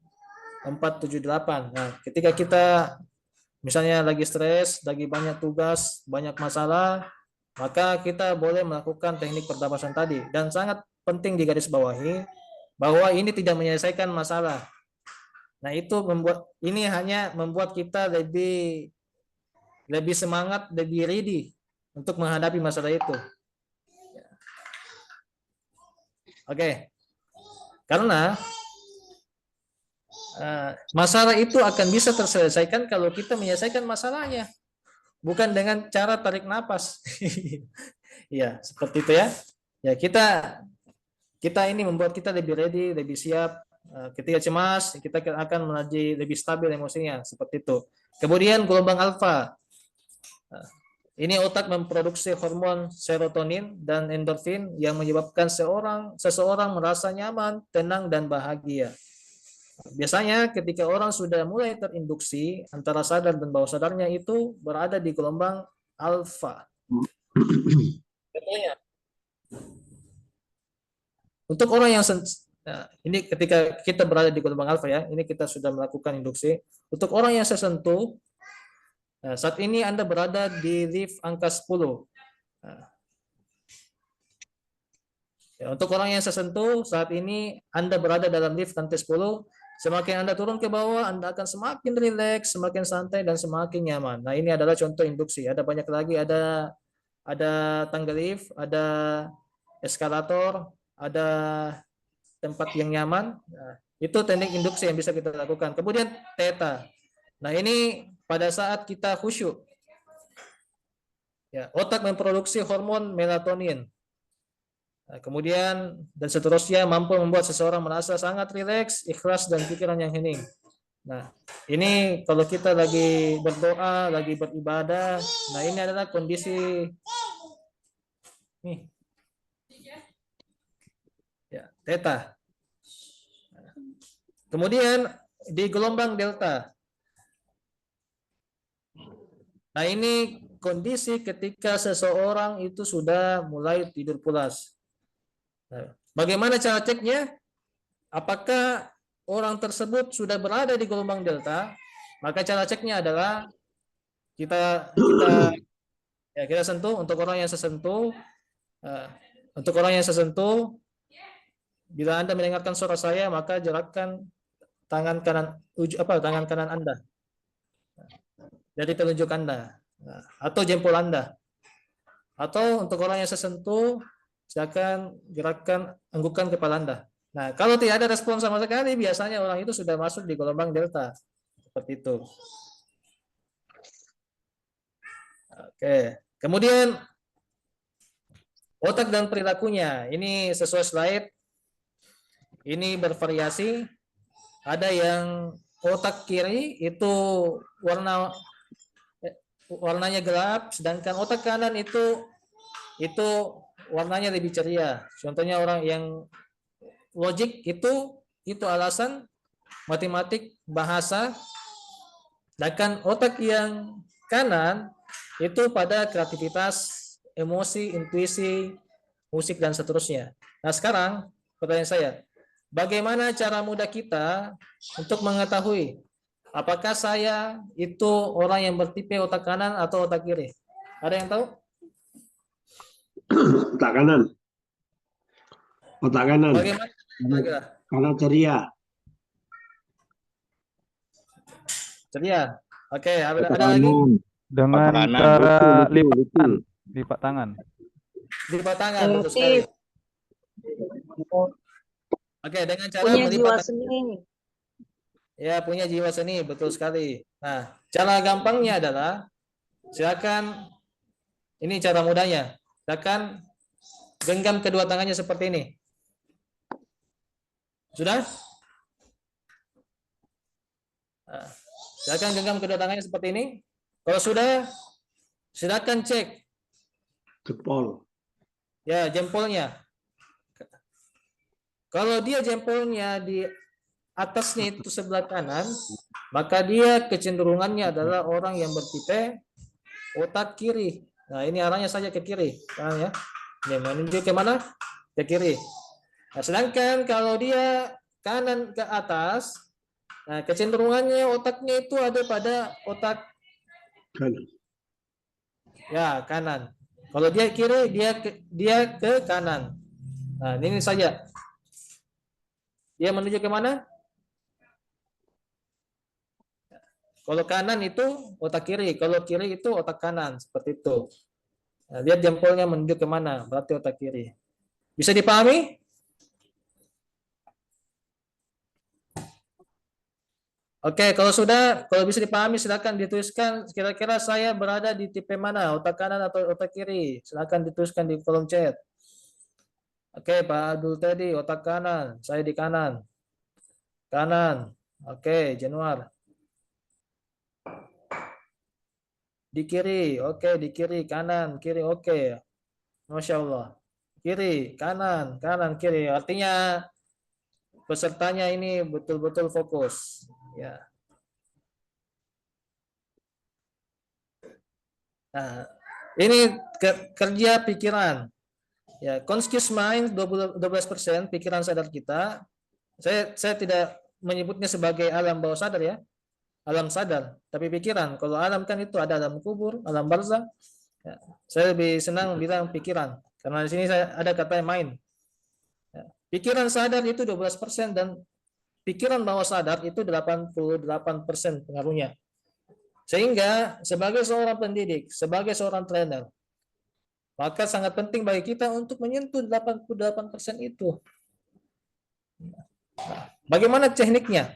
Speaker 2: 478. Nah, ketika kita misalnya lagi stres, lagi banyak tugas, banyak masalah, maka kita boleh melakukan teknik pernapasan tadi. Dan sangat penting digarisbawahi bahwa ini tidak menyelesaikan masalah. Nah, itu hanya membuat kita lebih semangat, lebih ready untuk menghadapi masalah itu. Oke. Karena masalah itu akan bisa terselesaikan kalau kita menyelesaikan masalahnya, bukan dengan cara tarik napas. Ya, seperti itu ya. Ya, kita ini membuat kita lebih ready, lebih siap. Ketika cemas, kita akan menjadi lebih stabil emosinya, seperti itu. Kemudian gelombang alfa. Ini otak memproduksi hormon serotonin dan endorfin yang menyebabkan seseorang merasa nyaman, tenang, dan bahagia. Biasanya ketika orang sudah mulai terinduksi, antara sadar dan bawah sadarnya itu berada di gelombang alfa. Contohnya, untuk orang yang ini ketika kita berada di gelombang alfa ya, ini kita sudah melakukan induksi. Untuk orang yang sesentuh, saat ini Anda berada di lift angka 10. Untuk orang yang sesentuh, saat ini Anda berada dalam lift lantai 10. Semakin Anda turun ke bawah, Anda akan semakin rileks, semakin santai, dan semakin nyaman. Nah, ini adalah contoh induksi. Ada banyak lagi, ada tangga lift, ada eskalator, ada tempat yang nyaman. Nah, itu teknik induksi yang bisa kita lakukan. Kemudian theta. Nah, ini pada saat kita khusyuk, ya, otak memproduksi hormon melatonin. Nah, kemudian dan seterusnya mampu membuat seseorang merasa sangat rileks, ikhlas, dan pikiran yang hening. Nah, ini kalau kita lagi berdoa, lagi beribadah, nah ini adalah kondisi nih, ya, theta. Kemudian di gelombang delta. Nah, ini kondisi ketika seseorang itu sudah mulai tidur pulas. Nah, bagaimana cara ceknya? Apakah orang tersebut sudah berada di gelombang delta? Maka cara ceknya adalah kita sentuh. Untuk orang yang sesentuh, bila Anda mendengarkan suara saya, maka gerakkan tangan kanan Anda dari telunjuk Anda, atau jempol Anda. Atau untuk orang yang sesentuh, silakan anggukkan kepala Anda. Nah, kalau tidak ada respon sama sekali, biasanya orang itu sudah masuk di gelombang delta. Seperti itu. Oke. Kemudian otak dan perilakunya. Ini sesuai slide. Ini bervariasi. Ada yang otak kiri itu warnanya gelap, sedangkan otak kanan itu warnanya lebih ceria. Contohnya orang yang logik itu alasan, matematik, bahasa. Sedangkan otak yang kanan itu pada kreativitas, emosi, intuisi, musik, dan seterusnya. Nah, sekarang pertanyaan saya, bagaimana cara mudah kita untuk mengetahui apakah saya itu orang yang bertipe otak kanan atau otak kiri? Ada yang tahu?
Speaker 4: Otak kanan. Otak kanan.
Speaker 2: Bagaimana?
Speaker 4: Karena ceria.
Speaker 2: Ceria. Oke, ada
Speaker 4: Otak
Speaker 2: lagi?
Speaker 4: kanan.
Speaker 6: Dengan
Speaker 4: Otak kanan.
Speaker 6: cara
Speaker 4: Betul.
Speaker 6: lipat tangan.
Speaker 2: Lipat tangan, betul sekali. Oke, dengan cara
Speaker 7: Punya
Speaker 2: melipat
Speaker 7: jiwa
Speaker 2: tangan.
Speaker 7: seni.
Speaker 2: Ya, punya jiwa seni, betul sekali. Nah, cara gampangnya adalah silakan, ini cara mudahnya. Silakan genggam kedua tangannya seperti ini. Sudah? Nah, silakan genggam kedua tangannya seperti ini. Kalau sudah, silakan cek
Speaker 4: Jempol.
Speaker 2: ya jempolnya. Kalau dia jempolnya di atasnya itu sebelah kanan, maka dia kecenderungannya adalah orang yang bertipe otak kiri. Nah, ini arahnya saja ke kiri, ya. Ini menunjuk ke mana? ke kiri. Nah, sedangkan kalau dia kanan ke atas, nah kecenderungannya otaknya itu ada pada otak
Speaker 4: Kanan.
Speaker 2: ya kanan. Kalau dia kiri, dia ke kanan. Nah, ini saja. Dia menuju ke mana? Kalau kanan itu otak kiri, kalau kiri itu otak kanan, seperti itu. Nah, lihat jempolnya menuju ke mana, berarti otak kiri. Bisa dipahami? Oke, kalau bisa dipahami, silakan dituliskan kira-kira saya berada di tipe mana, otak kanan atau otak kiri. Silakan dituliskan di kolom chat. Oke, Pak Abdul tadi otak kanan, saya di kanan. Kanan. Oke, Januar. Di kiri, oke, di kiri, kanan, kiri, oke. Masya Allah. Kiri, kanan, kanan, kiri. Artinya pesertanya ini betul-betul fokus. Ya. Nah, ini kerja pikiran. Ya, conscious mind 12% pikiran sadar kita. Saya tidak menyebutnya sebagai alam bawah sadar ya. Alam sadar, tapi pikiran. Kalau alam kan itu ada alam kubur, alam barzah. Ya, saya lebih senang bilang pikiran karena di sini saya ada kata mind. Ya, pikiran sadar itu 12% dan pikiran bawah sadar itu 88% pengaruhnya. Sehingga sebagai seorang pendidik, sebagai seorang trainer, maka sangat penting bagi kita untuk menyentuh 88% itu. Bagaimana tekniknya?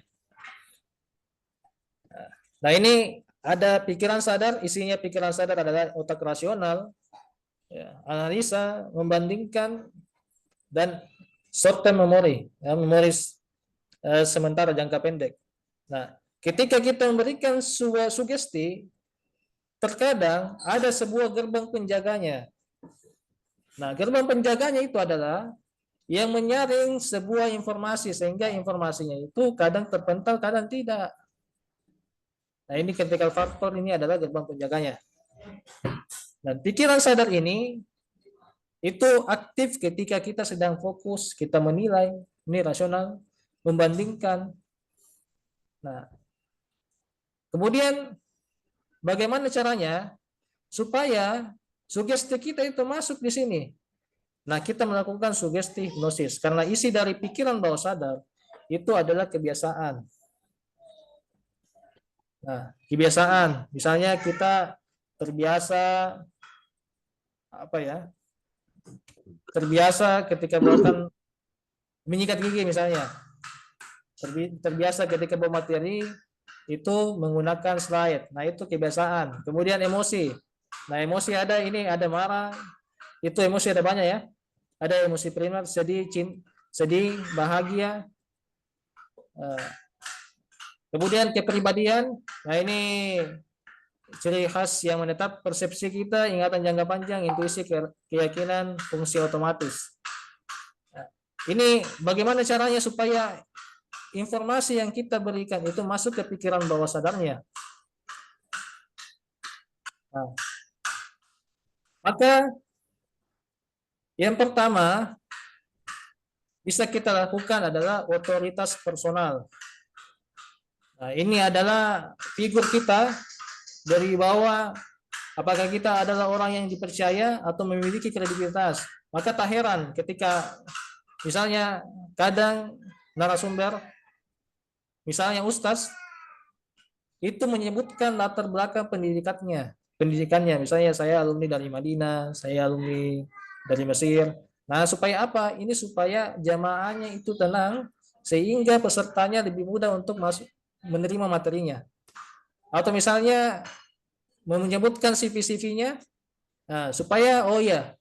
Speaker 2: Nah, ini ada pikiran sadar, isinya pikiran sadar adalah otak rasional, ya, analisa, membandingkan, dan short term memory, ya, memori sementara jangka pendek. Nah, ketika kita memberikan sebuah sugesti, terkadang ada sebuah gerbang penjaganya. Nah, gerbang penjaganya itu adalah yang menyaring sebuah informasi sehingga informasinya itu kadang terpental, kadang tidak. Nah, ini critical factor ini adalah gerbang penjaganya. Dan pikiran sadar ini itu aktif ketika kita sedang fokus, kita menilai, ini rasional, membandingkan. Nah, kemudian bagaimana caranya supaya sugesti kita itu masuk di sini? Nah, kita melakukan sugesti hipnosis karena isi dari pikiran bawah sadar itu adalah kebiasaan. Nah, kebiasaan, misalnya kita terbiasa apa ya? Terbiasa ketika melakukan menyikat gigi misalnya. Terbiasa ketika bawa materi itu menggunakan slide. Nah, itu kebiasaan. Kemudian emosi. Nah, emosi ada ini, ada marah. Itu emosi ada banyak ya. Ada emosi primer, sedih, bahagia. Kemudian kepribadian, nah ini ciri khas yang menetap persepsi kita, ingatan jangka panjang, intuisi, keyakinan, fungsi otomatis. Nah, ini bagaimana caranya supaya informasi yang kita berikan itu masuk ke pikiran bawah sadarnya. Nah, maka yang pertama bisa kita lakukan adalah otoritas personal. Nah, ini adalah figur kita dari bawah, apakah kita adalah orang yang dipercaya atau memiliki kredibilitas. Maka tak heran ketika misalnya kadang narasumber, misalnya ustaz, itu menyebutkan latar belakang pendidikannya. Misalnya saya alumni dari Madinah, saya alumni dari Mesir. Nah, supaya apa? Ini supaya jamaahnya itu tenang, sehingga pesertanya lebih mudah untuk masuk menerima materinya. Atau misalnya menyebutkan CV-CV-nya, nah, supaya oh ya,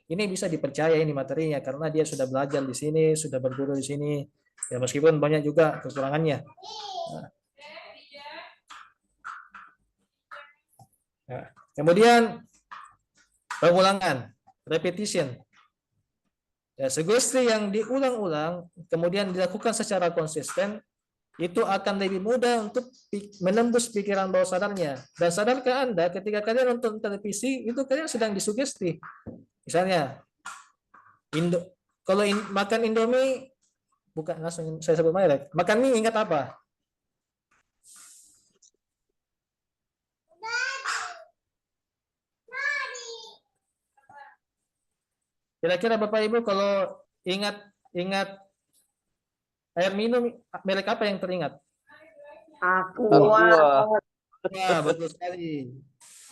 Speaker 2: ini bisa dipercaya ini materinya karena dia sudah belajar di sini, sudah berguru di sini. Ya meskipun banyak juga kekurangannya. Nah, kemudian pengulangan, repetition. Ya, sugesti yang diulang-ulang kemudian dilakukan secara konsisten itu akan lebih mudah untuk menembus pikiran bawah sadarnya. Dan sadarkah Anda ketika kalian nonton televisi itu kalian sedang disugesti. Misalnya Kalau makan Indomie, bukan langsung saya sebut merek. Makan mie ingat apa? Kira-kira Bapak Ibu kalau ingat air minum merek apa yang teringat?
Speaker 5: Aqua.
Speaker 2: Wah, betul sekali.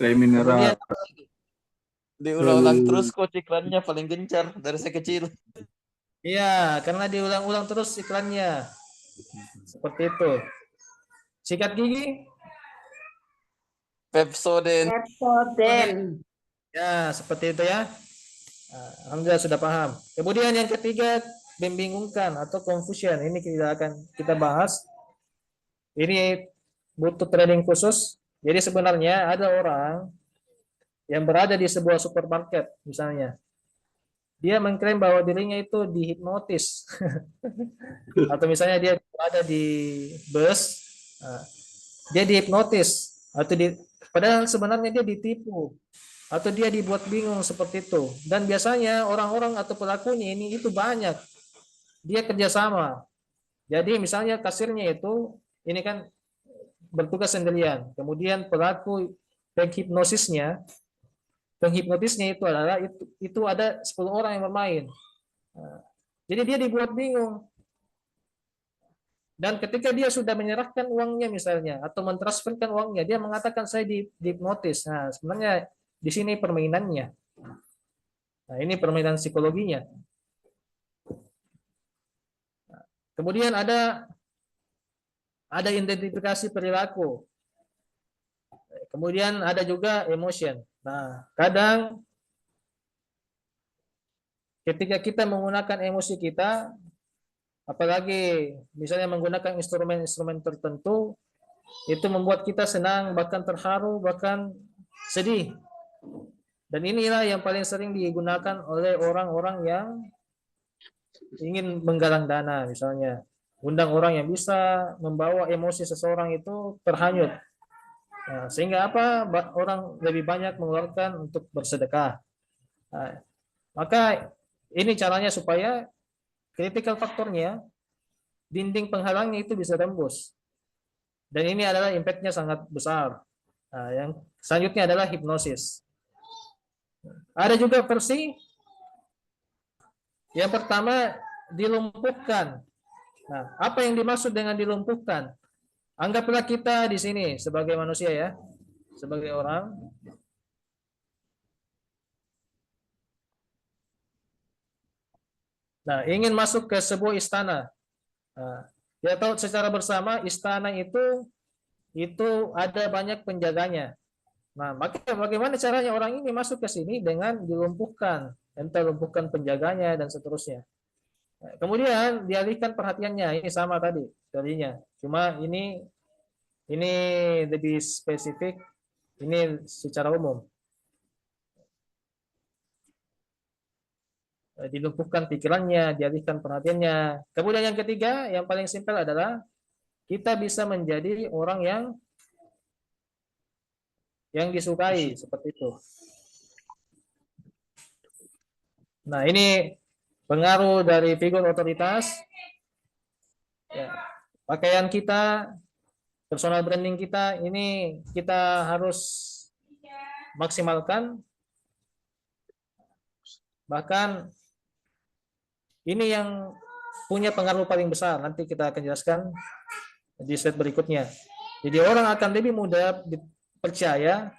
Speaker 6: Air mineral.
Speaker 2: Kemudian
Speaker 5: Diulang-ulang terus kok iklannya paling gencar dari saya kecil.
Speaker 2: iya, karena diulang-ulang terus iklannya. Seperti itu. Sikat gigi?
Speaker 5: Pepsodent.
Speaker 2: Ya, seperti itu ya. Nah, Alhamdulillah sudah paham. Kemudian yang ketiga, membingungkan atau confusion. Ini kita bahas. Ini butuh training khusus. Jadi sebenarnya ada orang yang berada di sebuah supermarket misalnya. Dia mengklaim bahwa dirinya itu dihipnotis. Atau misalnya dia ada di bus, dia dihipnotis padahal sebenarnya dia ditipu atau dia dibuat bingung seperti itu. Dan biasanya orang-orang atau pelakunya itu banyak. Dia kerjasama. Jadi misalnya kasirnya ini kan bertugas sendirian. Kemudian pelaku penghipnotisnya itu adalah itu ada 10 orang yang bermain. Jadi dia dibuat bingung. Dan ketika dia sudah menyerahkan uangnya misalnya atau mentransferkan uangnya, dia mengatakan saya dihipnotis. Nah, sebenarnya di sini permainannya. Nah, ini permainan psikologinya. Kemudian ada identifikasi perilaku. Kemudian ada juga emotion. Nah, kadang ketika kita menggunakan emosi kita, apalagi misalnya menggunakan instrumen-instrumen tertentu, itu membuat kita senang, bahkan terharu, bahkan sedih. Dan inilah yang paling sering digunakan oleh orang-orang yang ingin menggalang dana misalnya. Undang orang yang bisa membawa emosi seseorang itu terhanyut. Nah, sehingga orang lebih banyak mengeluarkan untuk bersedekah. Nah, maka ini caranya supaya critical faktornya, dinding penghalangnya itu bisa tembus. Dan ini adalah impact-nya sangat besar. Nah, yang selanjutnya adalah hipnosis. Ada juga versi yang pertama dilumpuhkan. Nah, apa yang dimaksud dengan dilumpuhkan? Anggaplah kita di sini sebagai manusia ya, sebagai orang. Nah, ingin masuk ke sebuah istana. Nah, ya tahu secara bersama istana itu ada banyak penjaganya. Nah, maka bagaimana caranya orang ini masuk ke sini dengan dilumpuhkan, entah lumpuhkan penjaganya dan seterusnya. Nah, kemudian dialihkan perhatiannya, ini sama tadinya. Cuma ini lebih spesifik, ini secara umum. Dilumpuhkan pikirannya, dialihkan perhatiannya. Kemudian yang ketiga, yang paling simpel adalah kita bisa menjadi orang yang disukai seperti itu. Nah, ini pengaruh dari figur otoritas. Ya, pakaian kita, personal branding kita, ini kita harus maksimalkan. Bahkan ini yang punya pengaruh paling besar. Nanti kita akan jelaskan di slide berikutnya. Jadi orang akan lebih mudah percaya,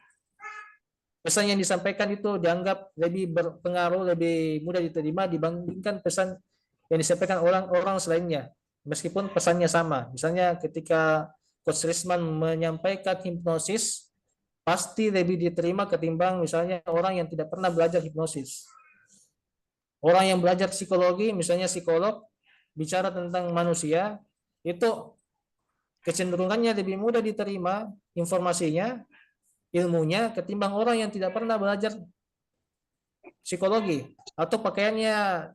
Speaker 2: pesan yang disampaikan itu dianggap lebih berpengaruh, lebih mudah diterima dibandingkan pesan yang disampaikan orang-orang selainnya, meskipun pesannya sama. Misalnya ketika Coach Risman menyampaikan hipnosis, pasti lebih diterima ketimbang misalnya orang yang tidak pernah belajar hipnosis. Orang yang belajar psikologi, misalnya psikolog, bicara tentang manusia, itu kecenderungannya lebih mudah diterima informasinya, ilmunya, ketimbang orang yang tidak pernah belajar psikologi atau pakaiannya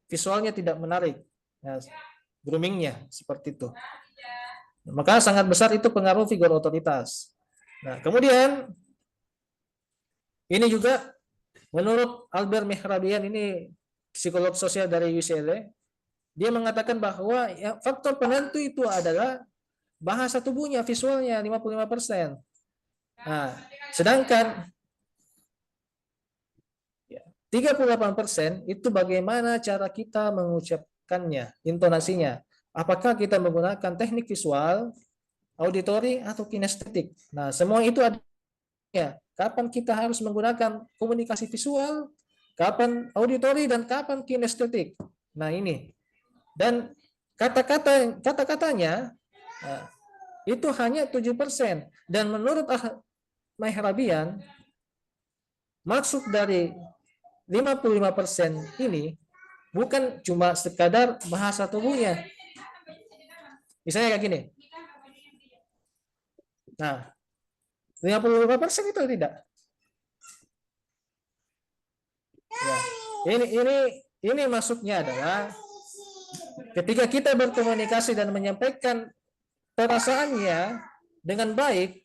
Speaker 2: visualnya tidak menarik, ya, groomingnya seperti itu. Maka sangat besar itu pengaruh figur otoritas. Nah, kemudian ini juga menurut Albert Mehrabian, ini psikolog sosial dari UCLA, dia mengatakan bahwa faktor penentu itu adalah bahasa tubuhnya, visualnya 55%. Nah, sedangkan 38% itu bagaimana cara kita mengucapkannya, intonasinya. Apakah kita menggunakan teknik visual, auditori, atau kinestetik. Nah, semua itu ada. Kapan kita harus menggunakan komunikasi visual, kapan auditori, dan kapan kinestetik. Nah, ini. Dan kata-katanya itu hanya 7%. Dan menurut Mehrabian, maksud dari 55% ini bukan cuma sekadar bahasa tubuhnya. Misalnya kayak gini. Nah, 55% itu tidak. Ya, ini maksudnya adalah ketika kita berkomunikasi dan menyampaikan perasaannya dengan baik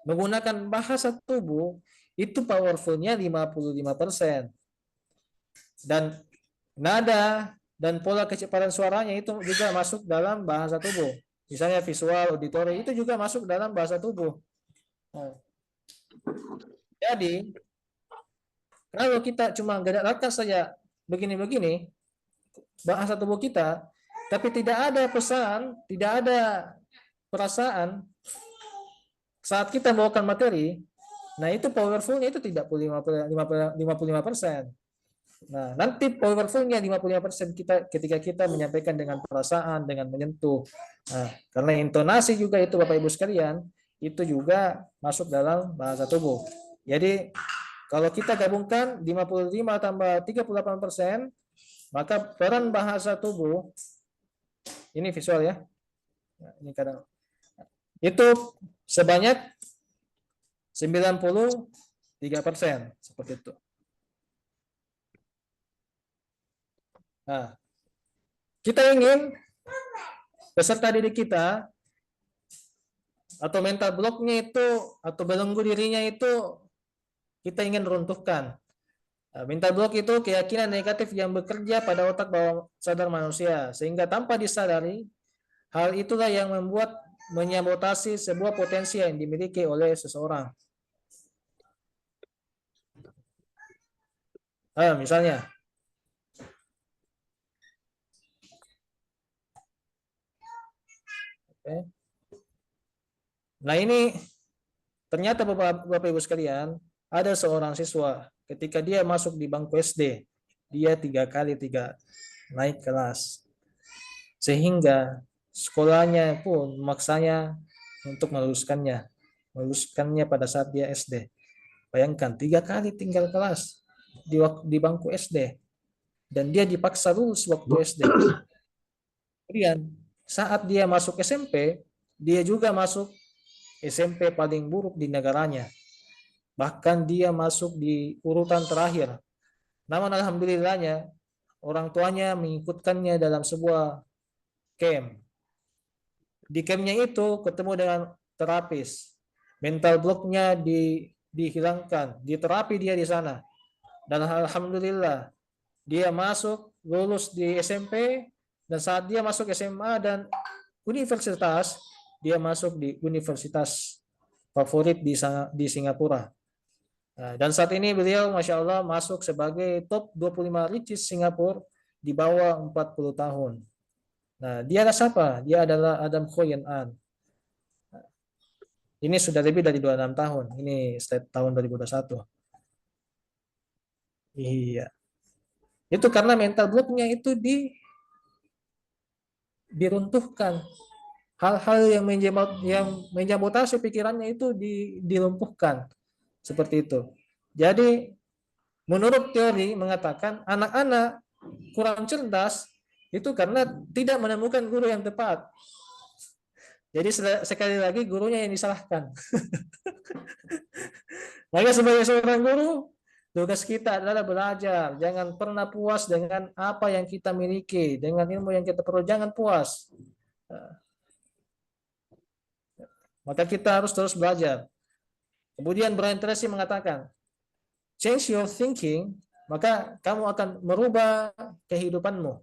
Speaker 2: menggunakan bahasa tubuh, itu powerfulnya 55%. Dan nada dan pola kecepatan suaranya itu juga masuk dalam bahasa tubuh. Misalnya visual, auditory itu juga masuk dalam bahasa tubuh. Nah, jadi kalau kita cuma gerakan saja begini-begini bahasa tubuh kita, tapi tidak ada pesan, tidak ada perasaan saat kita membawakan materi, nah itu powerfulnya itu tidak 55%. Nah, nanti powerfulnya 55% kita ketika kita menyampaikan dengan perasaan, dengan menyentuh. Nah, karena intonasi juga itu Bapak Ibu sekalian, itu juga masuk dalam bahasa tubuh. Jadi kalau kita gabungkan 55 tambah 38%, maka peran bahasa tubuh ini visual ya. Nah, ini kadang itu sebanyak 93%, seperti itu. Nah, kita ingin peserta didik kita atau mental blocknya itu atau belenggu dirinya itu kita ingin runtuhkan. Nah, mental block itu keyakinan negatif yang bekerja pada otak bawah sadar manusia sehingga tanpa disadari hal itulah yang membuat menyabotasi sebuah potensi yang dimiliki oleh seseorang. Misalnya nah ini ternyata Bapak Ibu sekalian, ada seorang siswa ketika dia masuk di bangku SD, dia 3 kali naik kelas. Sehingga sekolahnya pun memaksanya untuk meluluskannya pada saat dia SD. Bayangkan 3 kali tinggal kelas di bangku SD dan dia dipaksa lulus waktu SD. Kemudian saat dia masuk SMP, dia juga masuk SMP paling buruk di negaranya. Bahkan dia masuk di urutan terakhir. Namun alhamdulillahnya orang tuanya mengikutkannya dalam sebuah camp. Di campnya itu ketemu dengan terapis. Mental blocknya dihilangkan, diterapi dia di sana. Dan alhamdulillah dia masuk lulus di SMP dan saat dia masuk SMA dan universitas, dia masuk di universitas favorit di Singapura. Nah, dan saat ini beliau Masya Allah masuk sebagai top 25 richest Singapura di bawah 40 tahun. Nah, dia adalah siapa? Dia adalah Adam Khoyen An. Ini sudah lebih dari 26 tahun. Ini tahun 2021. Iya. Itu karena mental blocknya itu diruntuhkan. Hal-hal yang menjabotasi pikirannya itu dilumpuhkan. Seperti itu. Jadi menurut teori mengatakan anak-anak kurang cerdas itu karena tidak menemukan guru yang tepat. Jadi sekali lagi gurunya yang disalahkan. Maka sebagai seorang guru, tugas kita adalah belajar. Jangan pernah puas dengan apa yang kita miliki, dengan ilmu yang kita perlu. Jangan puas. Maka kita harus terus belajar. Kemudian Brian Tracy mengatakan, change your thinking, maka kamu akan merubah kehidupanmu.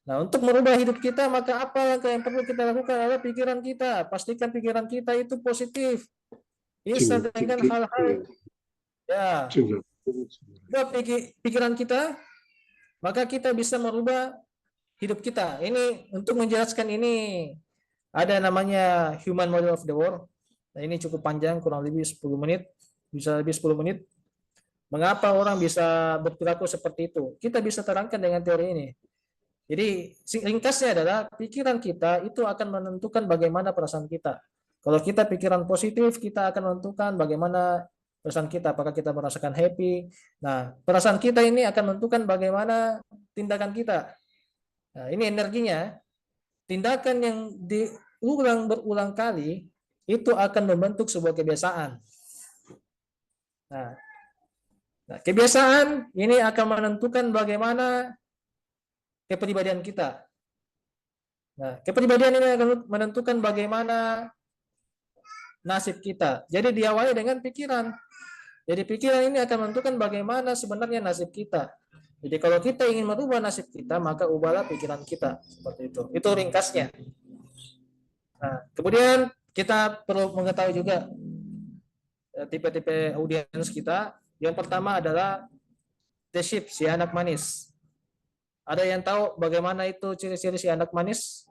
Speaker 2: Nah, untuk merubah hidup kita, maka apa yang perlu kita lakukan adalah pikiran kita. Pastikan pikiran kita itu positif. Bisa dengan hal-hal ya, ubah pikiran kita, maka kita bisa merubah hidup kita. Ini untuk menjelaskan ini ada namanya Human Model of the World. Nah, ini cukup panjang, kurang lebih 10 menit, bisa lebih 10 menit. Mengapa orang bisa berperilaku seperti itu? Kita bisa terangkan dengan teori ini. Jadi ringkasnya adalah pikiran kita itu akan menentukan bagaimana perasaan kita. Kalau kita pikiran positif, kita akan menentukan bagaimana perasaan kita, apakah kita merasakan happy. Nah, perasaan kita ini akan menentukan bagaimana tindakan kita. Nah, ini energinya. Tindakan yang diulang berulang kali itu akan membentuk sebuah kebiasaan. Nah, kebiasaan ini akan menentukan bagaimana kepribadian kita. Nah, kepribadian ini akan menentukan bagaimana nasib kita. Jadi diawali dengan pikiran. Jadi pikiran ini akan menentukan bagaimana sebenarnya nasib kita. Jadi kalau kita ingin merubah nasib kita, maka ubahlah pikiran kita. Seperti itu. Itu ringkasnya. Nah, kemudian kita perlu mengetahui juga tipe-tipe audiens kita. Yang pertama adalah the sheep, si anak manis. Ada yang tahu bagaimana itu ciri-ciri si anak manis?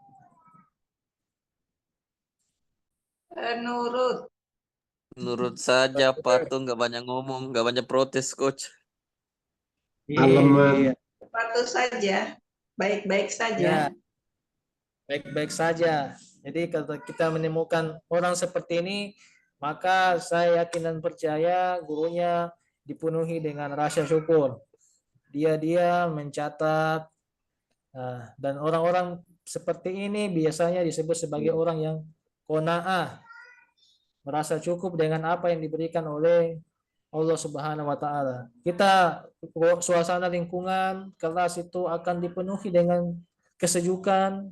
Speaker 5: Menurut saja patuh, nggak banyak ngomong, nggak banyak protes, coach.
Speaker 4: Alamat.
Speaker 7: Patuh saja, baik-baik
Speaker 2: Ya,
Speaker 7: saja.
Speaker 2: baik-baik saja. Jadi kalau kita menemukan orang seperti ini, maka saya yakin dan percaya gurunya dipenuhi dengan rasa syukur. Dia mencatat, dan orang-orang seperti ini biasanya disebut sebagai orang yang qanaah, merasa cukup dengan apa yang diberikan oleh Allah Subhanahu wa taala. Kita suasana lingkungan kelas itu akan dipenuhi dengan kesejukan,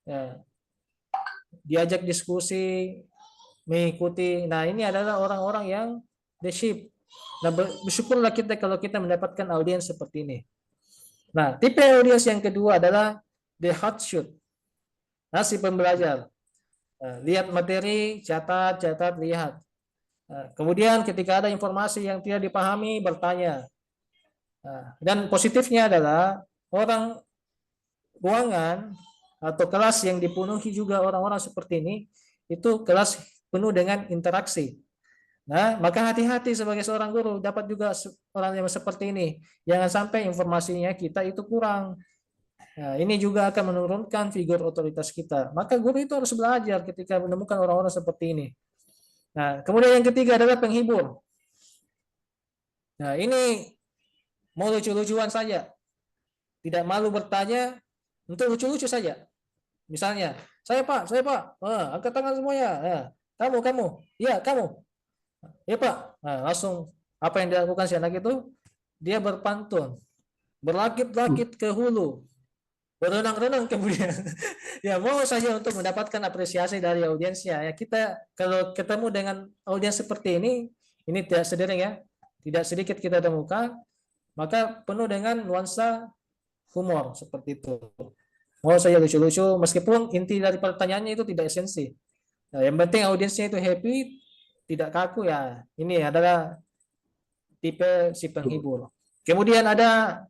Speaker 2: ya, diajak diskusi, mengikuti. Nah, ini adalah orang-orang yang the sheep. Nah, bersyukurlah kita kalau kita mendapatkan audiens seperti ini. Nah, tipe audiens yang kedua adalah the hot shoot. Nah, si pembelajar. Lihat materi, catat, lihat. Kemudian ketika ada informasi yang tidak dipahami, bertanya. Dan positifnya adalah orang ruangan atau kelas yang dipenuhi juga orang-orang seperti ini, itu kelas penuh dengan interaksi. Nah, maka hati-hati sebagai seorang guru, dapat juga orang yang seperti ini. Jangan sampai informasinya kita itu kurang. Nah, ini juga akan menurunkan figur otoritas kita. Maka guru itu harus belajar ketika menemukan orang-orang seperti ini. Nah, kemudian yang ketiga adalah penghibur. Nah, ini mau lucu-lucuan saja. Tidak malu bertanya, untuk lucu-lucu saja. Misalnya, saya Pak, angkat tangan semuanya. Kamu, ya kamu. Ya Pak, langsung apa yang dilakukan si anak itu? Dia berpantun, berlakit-lakit ke hulu, berenang-renang kemudian. Ya, mau saja untuk mendapatkan apresiasi dari audiensnya. Ya, kita kalau ketemu dengan audiens seperti ini tidak sering ya, tidak sedikit kita temukan, maka penuh dengan nuansa humor seperti itu. Mau saja lucu-lucu, meskipun inti dari pertanyaannya itu tidak esensi. Nah, yang penting audiensnya itu happy, tidak kaku ya. Ini adalah tipe si penghibur. Kemudian ada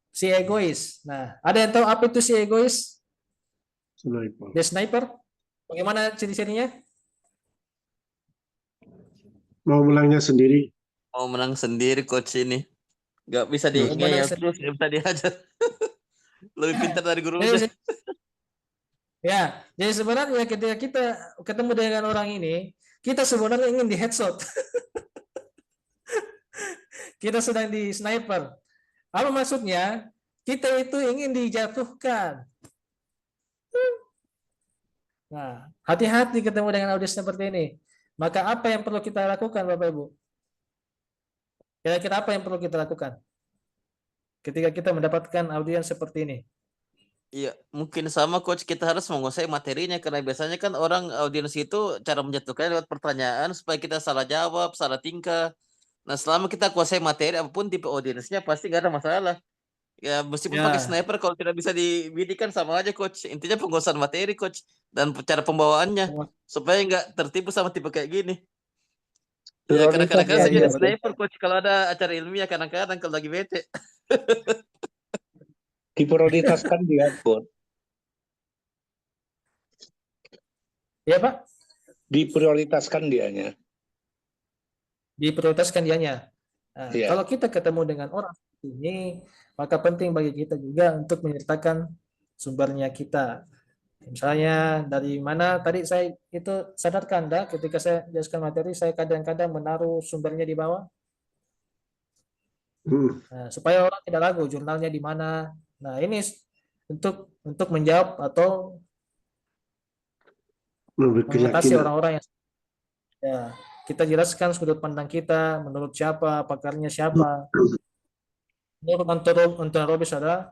Speaker 2: si egois. Nah, ada yang tahu apa itu si egois?
Speaker 4: Sniper.
Speaker 2: The sniper. Bagaimana ciri-cirinya?
Speaker 4: Mau menangnya sendiri.
Speaker 5: Mau menang sendiri, coach ini. Nggak bisa ngeyel terus, nggak bisa diajar. Lebih pintar dari gurunya.
Speaker 2: Ya, jadi sebenarnya ketika kita ketemu dengan orang ini, kita sebenarnya ingin di headshot. Kita sedang di sniper. Apa maksudnya? Kita itu ingin dijatuhkan. Nah, hati-hati ketemu dengan audiens seperti ini. Maka apa yang perlu kita lakukan, Bapak Ibu? Kira-kira apa yang perlu kita lakukan ketika kita mendapatkan audiens seperti ini?
Speaker 5: Iya, mungkin sama coach, kita harus menguasai materinya, karena biasanya kan orang audiens itu cara menjatuhkan lewat pertanyaan supaya kita salah jawab, salah tingkah. Nah, selama kita kuasai materi apapun tipe audiensnya pasti nggak ada masalah. Ya, meskipun
Speaker 2: Ya.
Speaker 5: pakai sniper kalau tidak bisa dibidikan sama aja coach. Intinya penguasaan materi coach dan cara pembawaannya supaya nggak tertipu sama tipe kayak gini. Ya kadang-kadang
Speaker 2: Iya,
Speaker 5: saya
Speaker 2: iya,
Speaker 5: jadi
Speaker 2: betul.
Speaker 5: sniper coach kalau ada acara ilmiah kadang-kadang kalau lagi bete.
Speaker 8: Diprioritaskan dia, Bot.
Speaker 2: Iya Pak,
Speaker 8: Diprioritaskan dianya.
Speaker 2: diprioritaskan dianya. Nah,
Speaker 8: Iya.
Speaker 2: kalau kita ketemu dengan orang seperti ini, maka penting bagi kita juga untuk menyertakan sumbernya kita. Misalnya dari mana tadi saya itu sadarkan dah ketika saya jelaskan materi, saya kadang-kadang menaruh sumbernya di bawah. Nah, supaya orang tidak ragu jurnalnya di mana. Nah, ini untuk menjawab atau mengatasi orang-orang yang ya, kita jelaskan sudut pandang kita menurut siapa, pakarnya siapa. Menurut Anthony Robbins adalah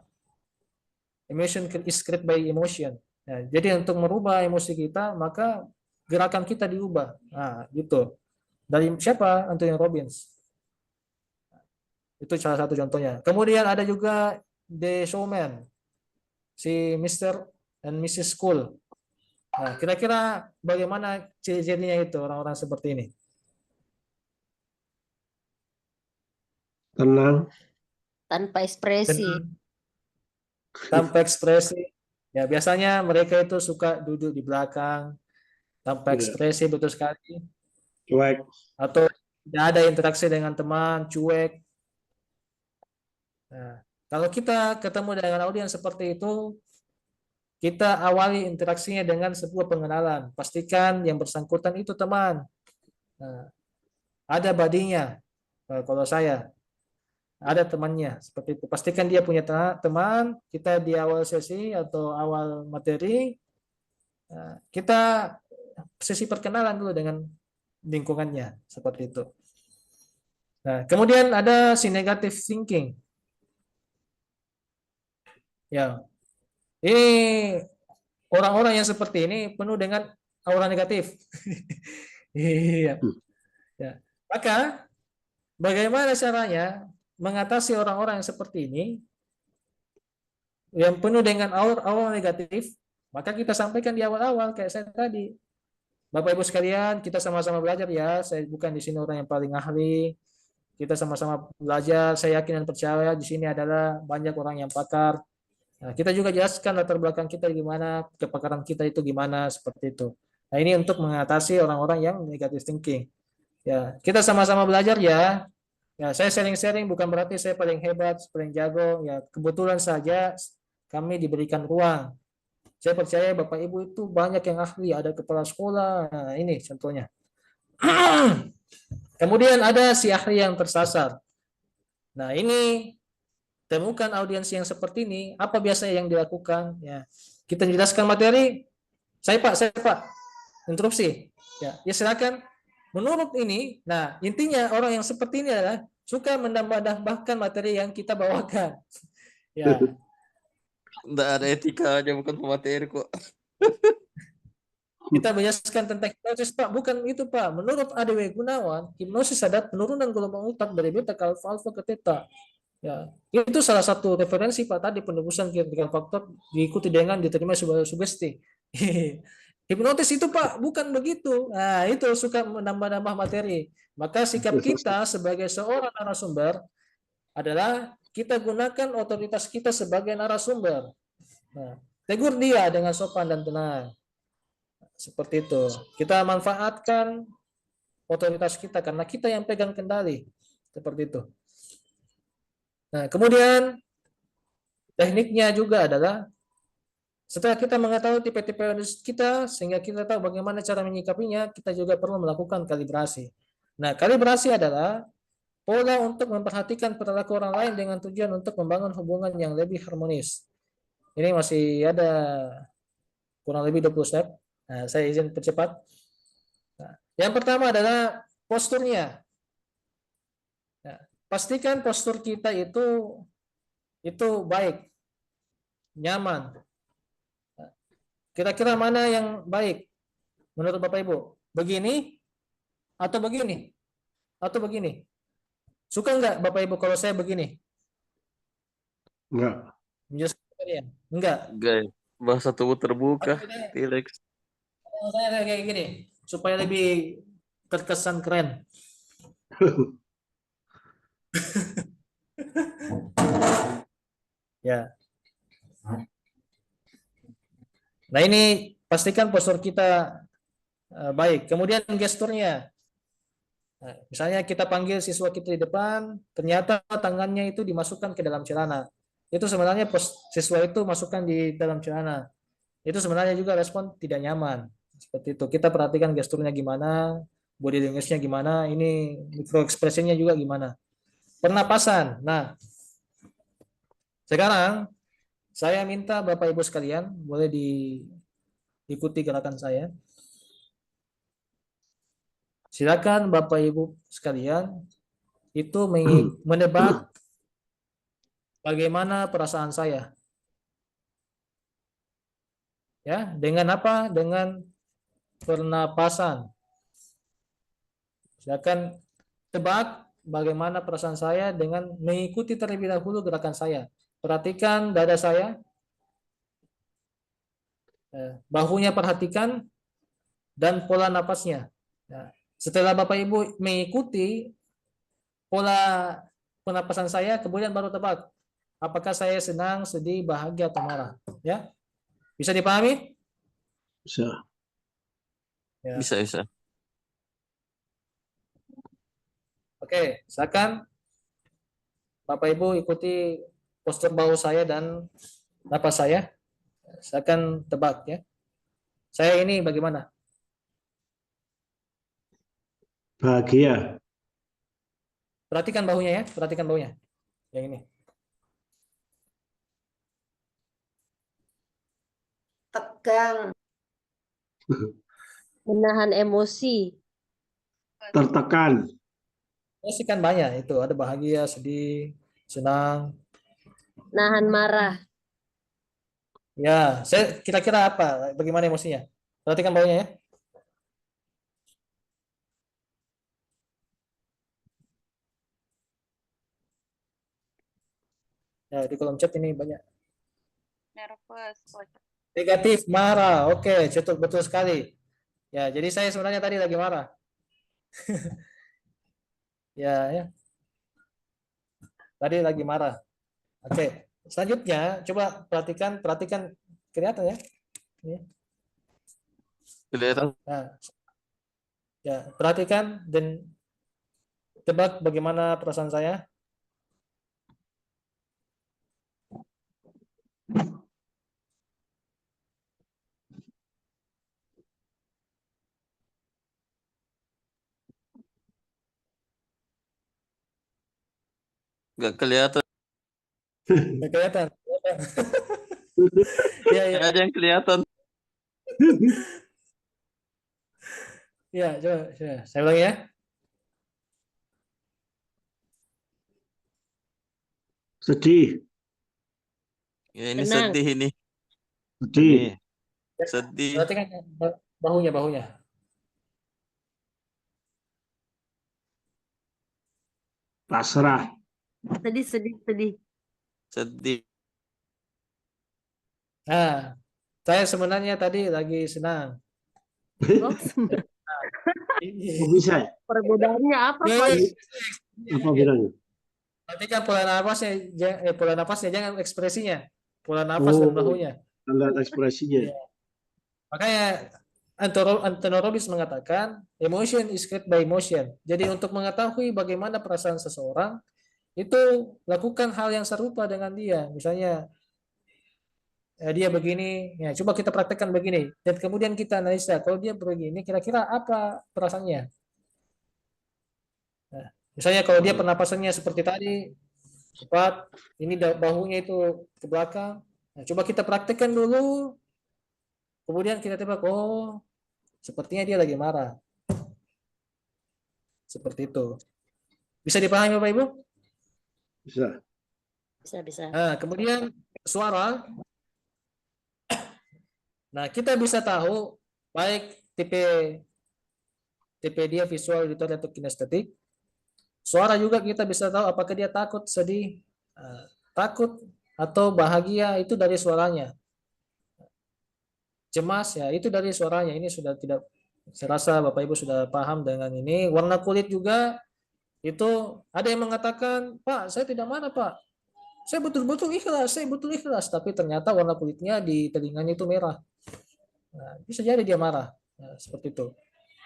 Speaker 2: emotion is created by emotion. Nah, jadi untuk merubah emosi kita, maka gerakan kita diubah. Nah, gitu. Dari siapa? Anthony Robbins. Itu salah satu contohnya. Kemudian ada juga The Showman, si Mr. and Mrs. School. Nah, kira-kira bagaimana ciri-cirinya itu orang-orang seperti ini?
Speaker 4: Tenang.
Speaker 9: Tanpa ekspresi.
Speaker 2: Tanpa ekspresi. Ya, biasanya mereka itu suka duduk di belakang, tanpa ekspresi, betul sekali.
Speaker 4: Cuek.
Speaker 2: Atau tidak ada interaksi dengan teman, cuek. Nah, kalau kita ketemu dengan audiens seperti itu, kita awali interaksinya dengan sebuah pengenalan. Pastikan yang bersangkutan itu teman. Nah, ada badinya. Kalau saya, ada temannya. Seperti itu. Pastikan dia punya teman. Kita di awal sesi atau awal materi, kita sesi perkenalan dulu dengan lingkungannya. Seperti itu. Nah, kemudian ada si negative thinking. Ya, ini orang-orang yang seperti ini penuh dengan aura negatif. Iya. Ya. Maka bagaimana caranya mengatasi orang-orang yang seperti ini yang penuh dengan aura negatif? Maka kita sampaikan di awal-awal kayak saya tadi. Bapak Ibu sekalian, kita sama-sama belajar ya. Saya bukan di sini orang yang paling ahli. Kita sama-sama belajar. Saya yakin dan percaya di sini adalah banyak orang yang pakar. Nah, kita juga jelaskan latar belakang kita gimana, kepakaran kita itu gimana, seperti itu. Nah, ini untuk mengatasi orang-orang yang negative thinking. Ya, kita sama-sama belajar ya. Ya, saya sharing-sharing bukan berarti saya paling hebat, paling jago. Ya, kebetulan saja kami diberikan ruang. Saya percaya Bapak Ibu itu banyak yang ahli, ada kepala sekolah. Nah, ini contohnya. Kemudian ada si ahli yang tersasar. Nah, ini temukan audiens yang seperti ini, apa biasanya yang dilakukan? Ya, kita jelaskan materi. Saya Pak, interupsi. Ya, silakan. Menurut ini, nah intinya orang yang seperti ini adalah suka menambah-nambahkan materi yang kita bawakan. Ya.
Speaker 5: Nggak ada etika aja bukan pemateri kok.
Speaker 2: Kita menjelaskan tentang hipnosis Pak, bukan itu Pak. Menurut ADW Gunawan, hipnosis adalah penurunan gelombang otak dari beta ke alfa ke theta. Ya, itu salah satu referensi Pak tadi penebusan kritikal faktor diikuti dengan diterima sebuah sugesti. Hipnotis itu Pak bukan begitu. Nah, itu suka menambah-nambah materi. Maka sikap kita sebagai seorang narasumber adalah kita gunakan otoritas kita sebagai narasumber. Nah, tegur dia dengan sopan dan tenang. Seperti itu. Kita manfaatkan otoritas kita karena kita yang pegang kendali. Seperti itu. Nah, kemudian tekniknya juga adalah setelah kita mengetahui tipe-tipe audiens kita sehingga kita tahu bagaimana cara menyikapinya, kita juga perlu melakukan kalibrasi. Nah, kalibrasi adalah pola untuk memperhatikan perilaku orang lain dengan tujuan untuk membangun hubungan yang lebih harmonis. Ini masih ada kurang lebih 20 step. Nah, saya izin percepat. Nah, yang pertama adalah posturnya. Nah, pastikan postur kita itu baik, nyaman. Kira-kira mana yang baik menurut Bapak Ibu? Begini atau begini? Atau begini? Suka nggak Bapak Ibu kalau saya begini?
Speaker 4: Enggak.
Speaker 2: Menjelaskan kalian? Enggak.
Speaker 5: Gay. Bahasa tubuh terbuka.
Speaker 2: Oke deh.
Speaker 5: T-Rex.
Speaker 2: Saya kayak gini supaya lebih terkesan keren. Ya. Nah ini pastikan postur kita baik. Kemudian gesturnya. Nah, misalnya kita panggil siswa kita di depan, ternyata tangannya itu dimasukkan ke dalam celana. Itu sebenarnya siswa itu masukkan di dalam celana. Itu sebenarnya juga respon tidak nyaman. Seperti itu. Kita perhatikan gesturnya gimana, body language-nya gimana, ini mikro ekspresinya juga gimana. Pernapasan. Nah, sekarang saya minta Bapak Ibu sekalian boleh diikuti gerakan saya. Silakan Bapak Ibu sekalian itu menebak bagaimana perasaan saya. Ya, dengan apa? Dengan pernapasan. Silakan tebak bagaimana perasaan saya dengan mengikuti terlebih dahulu gerakan saya. Perhatikan dada saya. Bahunya perhatikan dan pola napasnya. Nah, setelah Bapak Ibu mengikuti pola pernapasan saya, kemudian baru tebak apakah saya senang, sedih, bahagia atau marah. Ya, bisa dipahami?
Speaker 4: Bisa.
Speaker 2: Ya.
Speaker 5: Bisa.
Speaker 2: Oke, silakan Bapak Ibu ikuti postur bahu saya dan napas saya. Silakan tebak ya. Saya ini bagaimana?
Speaker 4: Bahagia.
Speaker 2: Perhatikan bahunya ya, perhatikan bahunya. Yang ini.
Speaker 9: Tegang. Menahan emosi.
Speaker 4: Tertekan.
Speaker 2: Emosi kan banyak itu, ada bahagia, sedih, senang.
Speaker 9: Nahan marah.
Speaker 2: Ya, saya kira-kira apa? Bagaimana emosinya? Perhatikan bahunya ya. Ya, di kolom chat ini banyak.
Speaker 7: Nervous, Coach.
Speaker 2: Negatif, marah. Oke, betul sekali. Ya, jadi saya sebenarnya tadi lagi marah. Ya. Tadi lagi marah. Oke. Selanjutnya, coba perhatikan kelihatan ya. Ini.
Speaker 5: Kelihatan.
Speaker 2: Nah, ya, perhatikan dan tebak bagaimana perasaan saya.
Speaker 5: Nggak kelihatan.
Speaker 2: Nggak kelihatan. Ya.
Speaker 5: Nggak ada yang kelihatan.
Speaker 2: Ya, coba. Saya ulang ya.
Speaker 4: Sedih.
Speaker 5: Ya, ini
Speaker 9: Tenang.
Speaker 5: sedih ini.
Speaker 4: Sedih.
Speaker 5: Sedih.
Speaker 2: Perhatikan bahunya.
Speaker 4: Pasrah.
Speaker 9: Sedih.
Speaker 5: Sedih.
Speaker 2: Nah, saya sebenarnya tadi lagi senang.
Speaker 9: Oh,
Speaker 4: Kok bisa ya?
Speaker 9: perbedaannya apa,
Speaker 2: Nih,
Speaker 9: Coach?
Speaker 4: Apa bilangnya?
Speaker 2: perhatikan pola napasnya, jangan ekspresinya. Pola napas dan bahunya.
Speaker 4: Tanda ekspresinya.
Speaker 2: Ya. Makanya Anthony Robbins mengatakan emotion is created by emotion. Jadi untuk mengetahui bagaimana perasaan seseorang itu lakukan hal yang serupa dengan dia. Misalnya dia begini, ya coba kita praktekkan begini dan kemudian kita analisa kalau dia begini kira-kira apa perasaannya. Nah, misalnya kalau dia pernapasannya seperti tadi cepat, ini bahunya itu ke belakang. Nah, coba kita praktekkan dulu. Kemudian kita tebak, oh sepertinya dia lagi marah. Seperti itu. Bisa dipahami Bapak Ibu?
Speaker 4: Bisa.
Speaker 9: Bisa.
Speaker 2: Nah, kemudian suara. Nah, kita bisa tahu baik tipe dia visual, auditory atau kinestetik. Suara juga kita bisa tahu apakah dia takut, sedih, takut atau bahagia, itu dari suaranya. Cemas ya, itu dari suaranya. Ini sudah tidak, saya rasa Bapak Ibu sudah paham dengan ini. Warna kulit juga itu ada yang mengatakan, Pak, saya tidak marah, Pak. Saya betul-betul ikhlas, saya betul ikhlas. Tapi ternyata warna kulitnya di telinganya itu merah. Nah, bisa jadi dia marah. Nah, seperti itu.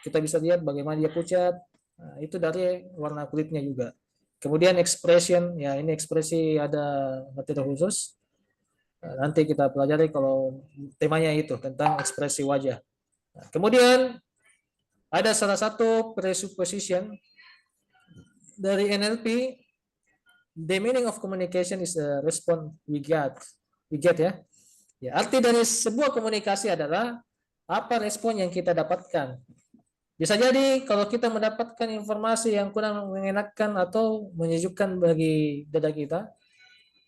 Speaker 2: Kita bisa lihat bagaimana dia pucat. Nah, itu dari warna kulitnya juga. Kemudian expression, ya ini ekspresi ada materi khusus. Nah, nanti kita pelajari kalau temanya itu tentang ekspresi wajah. Nah, kemudian ada salah satu presupposition dari NLP, the meaning of communication is a response we get ya. Ya, arti dari sebuah komunikasi adalah apa respon yang kita dapatkan. Bisa jadi kalau kita mendapatkan informasi yang kurang mengenakan atau menyejukkan bagi dada kita,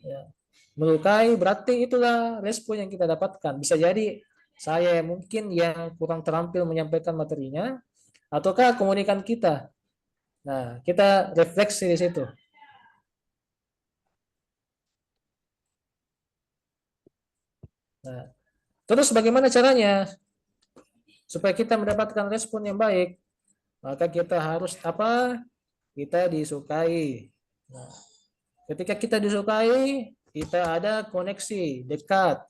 Speaker 2: ya, melukai, berarti itulah respon yang kita dapatkan. Bisa jadi saya mungkin yang kurang terampil menyampaikan materinya, ataukah komunikan kita. Nah, kita refleksi di situ. Nah, terus bagaimana caranya supaya kita mendapatkan respon yang baik? Maka kita harus apa? Kita disukai. Nah, ketika kita disukai, kita ada koneksi dekat,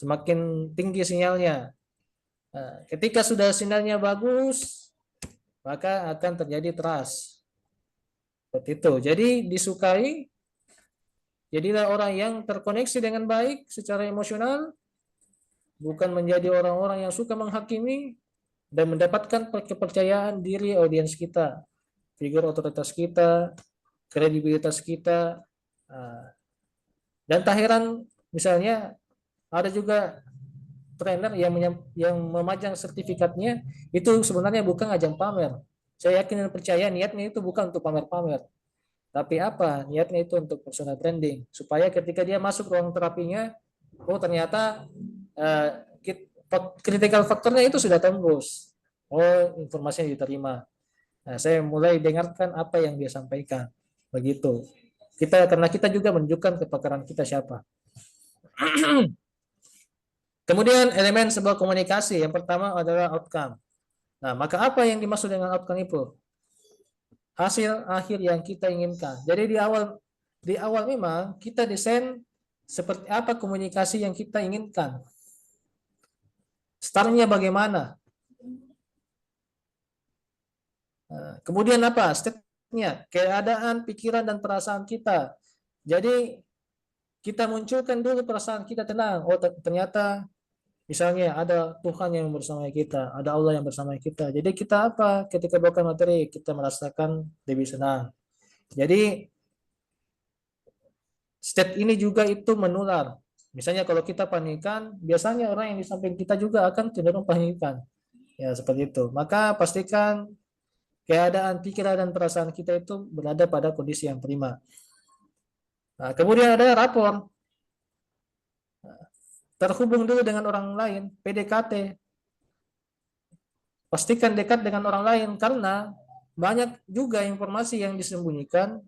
Speaker 2: semakin tinggi sinyalnya. Nah, ketika sudah sinyalnya bagus, maka akan terjadi trust. Seperti itu. Jadi disukai, jadilah orang yang terkoneksi dengan baik secara emosional, bukan menjadi orang-orang yang suka menghakimi dan mendapatkan kepercayaan diri audiens kita, figur otoritas kita, kredibilitas kita. Dan tak heran misalnya ada juga trainer yang memajang sertifikatnya itu sebenarnya bukan ajang pamer. Saya yakin dan percaya niatnya itu bukan untuk pamer-pamer. Tapi apa? Niatnya itu untuk personal branding. Supaya ketika dia masuk ruang terapinya, oh ternyata critical faktornya itu sudah tembus. Oh, informasinya diterima. Nah, saya mulai dengarkan apa yang dia sampaikan. Begitu. Karena kita juga menunjukkan kepakaran kita siapa. Kemudian elemen sebuah komunikasi yang pertama adalah outcome. Nah, maka apa yang dimaksud dengan outcome itu? Hasil akhir yang kita inginkan. Jadi di awal memang kita desain seperti apa komunikasi yang kita inginkan. Startnya bagaimana? Nah, kemudian apa? Stepnya, keadaan, pikiran, dan perasaan kita. Jadi kita munculkan dulu perasaan kita tenang. Oh ternyata misalnya ada Tuhan yang bersama kita, ada Allah yang bersama kita. Jadi kita apa? Ketika bawakan materi, kita merasakan lebih senang. Jadi step ini juga itu menular. Misalnya kalau kita panikan, biasanya orang yang di samping kita juga akan cenderung panikan. Ya seperti itu. Maka pastikan keadaan, pikiran, dan perasaan kita itu berada pada kondisi yang prima. Nah, kemudian ada rapor. Terhubung dulu dengan orang lain, PDKT. Pastikan dekat dengan orang lain karena banyak juga informasi yang disembunyikan,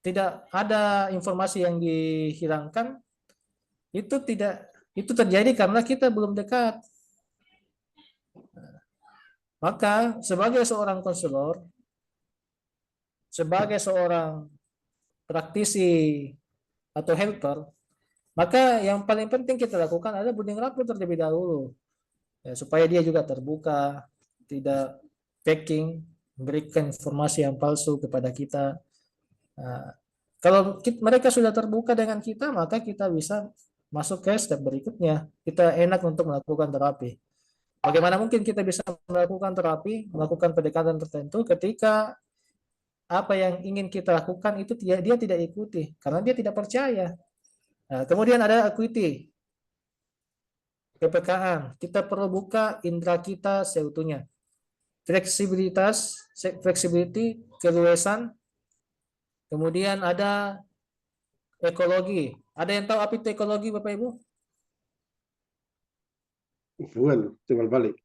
Speaker 2: tidak ada informasi yang dihilangkan. Itu terjadi karena kita belum dekat. Maka sebagai seorang konselor, sebagai seorang praktisi atau helper, maka yang paling penting kita lakukan adalah building rapport terlebih dahulu. Ya, supaya dia juga terbuka, tidak faking, memberikan informasi yang palsu kepada kita. Nah, kalau mereka sudah terbuka dengan kita, maka kita bisa masuk ke step berikutnya. Kita enak untuk melakukan terapi. Bagaimana mungkin kita bisa melakukan terapi, melakukan pendekatan tertentu ketika apa yang ingin kita lakukan itu dia tidak ikuti, karena dia tidak percaya. Nah, kemudian ada acuity. PPKM, kita perlu buka indera kita seutuhnya. Flexibility, keluasan. Kemudian ada ekologi. Ada yang tahu apa itu ekologi, Bapak Ibu?
Speaker 4: Bueno, timbal balik.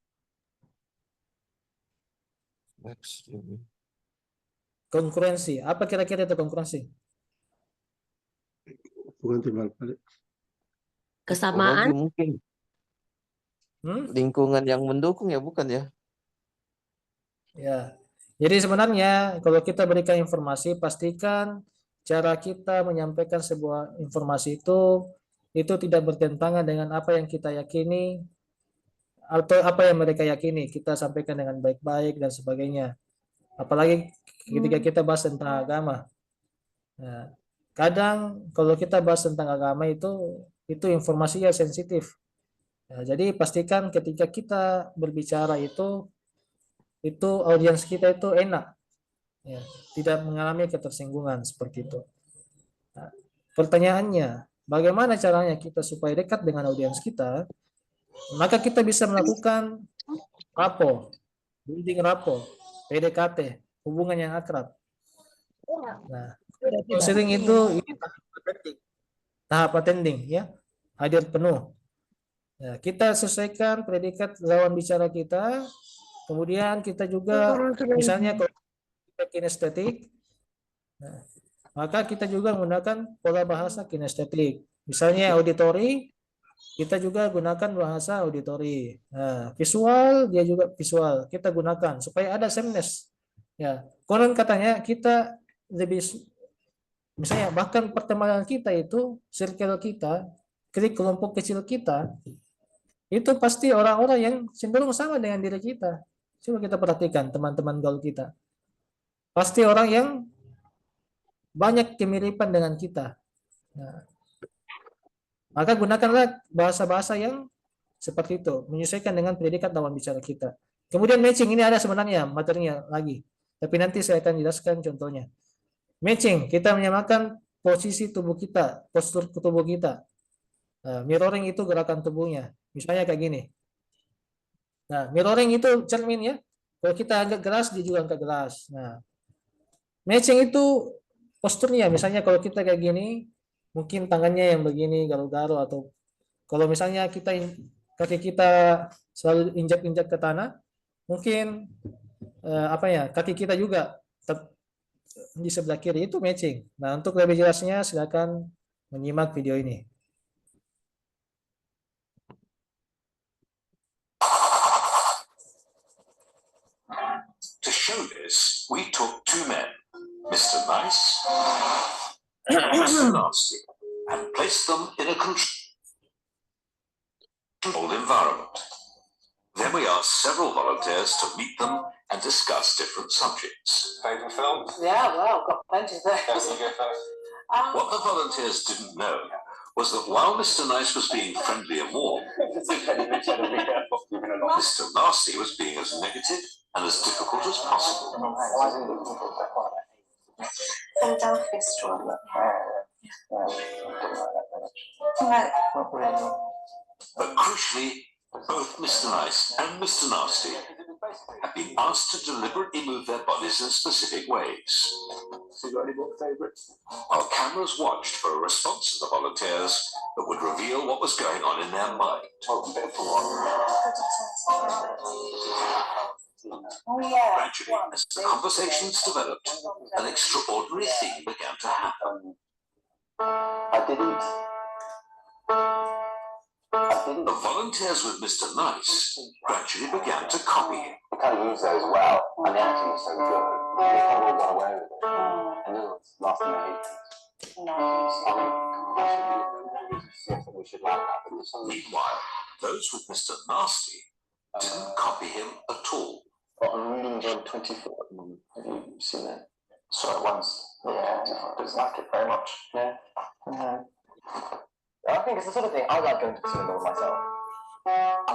Speaker 2: Konkurensi. Apa kira-kira itu konkurensi?
Speaker 4: Hubungan timbal balik.
Speaker 9: Kesamaan.
Speaker 5: Tipologi mungkin. Lingkungan yang mendukung ya, bukan ya?
Speaker 2: Ya. Jadi sebenarnya kalau kita berikan informasi, pastikan cara kita menyampaikan sebuah informasi itu tidak bertentangan dengan apa yang kita yakini atau apa yang mereka yakini. Kita sampaikan dengan baik-baik dan sebagainya. Apalagi ketika kita bahas tentang agama. Nah, kadang kalau kita bahas tentang agama itu informasinya sensitif. Nah, jadi pastikan ketika kita berbicara itu audiens kita itu enak, ya, tidak mengalami ketersinggungan seperti itu. Nah, pertanyaannya, bagaimana caranya kita supaya dekat dengan audiens kita? Maka kita bisa melakukan rapport, building rapport, PDKT, hubungan yang akrab. Nah, sering itu ini tahap attending, ya, hadir penuh. Nah, kita sesuaikan predikat lawan bicara kita. Kemudian kita juga misalnya kalau kita kinestetik, nah, maka kita juga menggunakan pola bahasa kinestetik. Misalnya auditori, kita juga gunakan bahasa auditori. Nah, visual dia juga visual kita gunakan supaya ada sameness. Ya, konon katanya kita lebih, misalnya bahkan pertemanan kita itu, circle kita, kelompok kecil kita, itu pasti orang-orang yang cenderung sama dengan diri kita. Coba kita perhatikan teman-teman gaul kita. Pasti orang yang banyak kemiripan dengan kita. Nah, maka gunakanlah bahasa-bahasa yang seperti itu, menyesuaikan dengan predikat lawan bicara kita. Kemudian matching, ini ada sebenarnya materinya lagi. Tapi nanti saya akan jelaskan contohnya. Matching, kita menyamakan posisi tubuh kita, postur tubuh kita. Nah, mirroring itu gerakan tubuhnya. Misalnya kayak gini. Nah, mirroring itu cermin ya. Kalau kita angkat gelas, dia juga angkat gelas. Nah, matching itu posturnya. Misalnya kalau kita kayak gini, mungkin tangannya yang begini, garu-garu, atau kalau misalnya kaki kita selalu injak-injak ke tanah, mungkin kaki kita juga di sebelah kiri, itu matching. Nah, untuk lebih jelasnya silakan menyimak video ini.
Speaker 10: To show this, we took two men, Mr. Nice and Mr. Nasty, and placed them in a controlled environment. Then we asked several volunteers to meet them and discuss different subjects.
Speaker 11: Favourite films?
Speaker 12: Yeah, well, got plenty there.
Speaker 11: You go first.
Speaker 10: What the volunteers didn't know was that while Mr. Nice was being friendly and warm, Mr. Nasty was being as negative and as difficult as possible.
Speaker 12: Philadelphia strawberry.
Speaker 10: But crucially, both Mr. Nice and Mr. Nasty have been asked to deliberately move their bodies in specific ways. While cameras watched for a response to the volunteers that would reveal what was going on in their mind. Gradually, as the conversations developed, an extraordinary thing began to happen. The volunteers with Mr. Nice gradually began to copy him.
Speaker 11: He kind of used those well, and the acting was so good. They kind of all got away with it. And then it's last minute we should like that.
Speaker 10: Meanwhile, those with Mr. Nasty didn't copy him at all.
Speaker 11: I'm reading John 24. Have you seen that? Saw it once. Yeah, just like it very much. Yeah. I think it's the sort of thing I like going to the cinema with myself.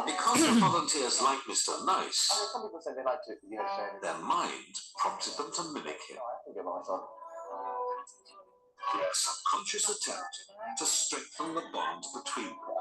Speaker 10: Because the volunteers like Mr. Nice,
Speaker 11: Some people say they like to, show
Speaker 10: their mind prompted them to mimic him.
Speaker 11: I think of myself.
Speaker 10: A subconscious attempt to strengthen the bond between them.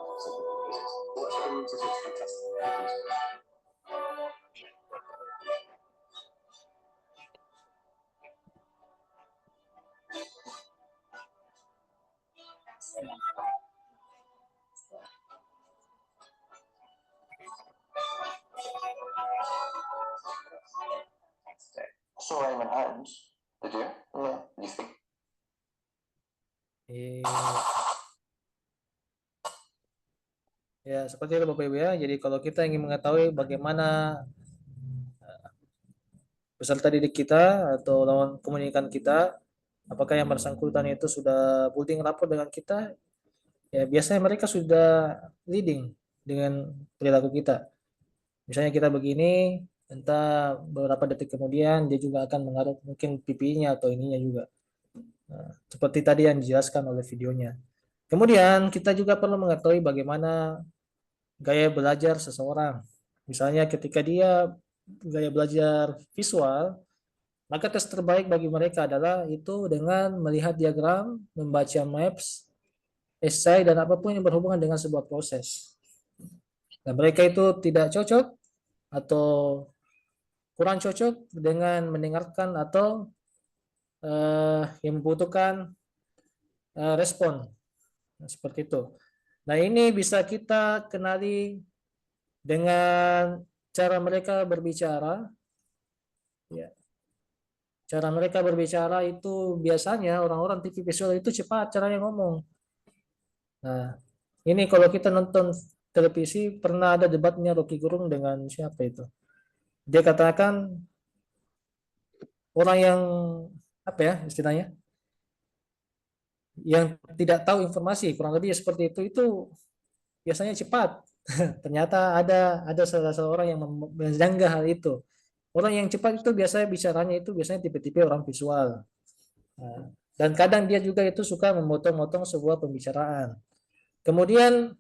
Speaker 11: I saw Raymond Holmes. Did you? Yeah. You think?
Speaker 2: Ya, seperti itu Bapak Ibu ya. Jadi kalau kita ingin mengetahui bagaimana peserta didik kita atau lawan komunikan kita, apakah yang bersangkutan itu sudah building rapport dengan kita, ya biasanya mereka sudah leading dengan perilaku kita. Misalnya kita begini, entah beberapa detik kemudian dia juga akan mengarah mungkin pipinya atau ininya juga. Nah, seperti tadi yang dijelaskan oleh videonya. Kemudian kita juga perlu mengetahui bagaimana gaya belajar seseorang. Misalnya ketika dia gaya belajar visual, maka tes terbaik bagi mereka adalah itu dengan melihat diagram, membaca maps, esai, dan apapun yang berhubungan dengan sebuah proses. Dan mereka itu tidak cocok atau kurang cocok dengan mendengarkan atau yang membutuhkan respon. Nah, seperti itu. Nah, ini bisa kita kenali dengan cara mereka berbicara. Ya. Cara mereka berbicara itu biasanya orang-orang TV visual itu cepat caranya ngomong. Nah, ini kalau kita nonton televisi pernah ada debatnya Rocky Gerung dengan siapa itu. Dia katakan orang yang apa ya istilahnya, yang tidak tahu informasi kurang lebih seperti itu biasanya cepat. Ternyata ada salah seorang yang menjanggah hal itu. Orang yang cepat itu biasanya bicaranya itu biasanya tipe-tipe orang visual. Nah, dan kadang dia juga itu suka memotong-motong sebuah pembicaraan. Kemudian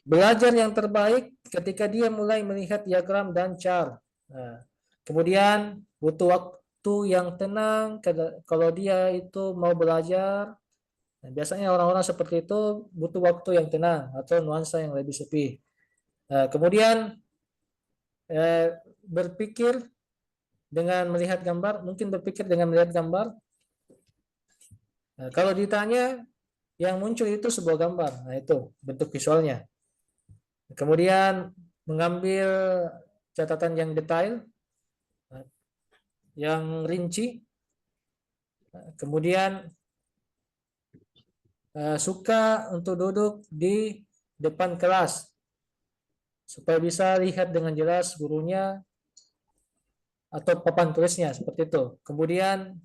Speaker 2: belajar yang terbaik ketika dia mulai melihat diagram dan chart. Nah, kemudian butuh waktu yang tenang kalau dia itu mau belajar. Nah, biasanya orang-orang seperti itu butuh waktu yang tenang atau nuansa yang lebih sepi. Nah, kemudian berpikir dengan melihat gambar, mungkin berpikir dengan melihat gambar. Nah, kalau ditanya yang muncul itu sebuah gambar, nah itu bentuk visualnya. Kemudian mengambil catatan yang detail, yang rinci. Kemudian suka untuk duduk di depan kelas supaya bisa lihat dengan jelas gurunya atau papan tulisnya seperti itu. Kemudian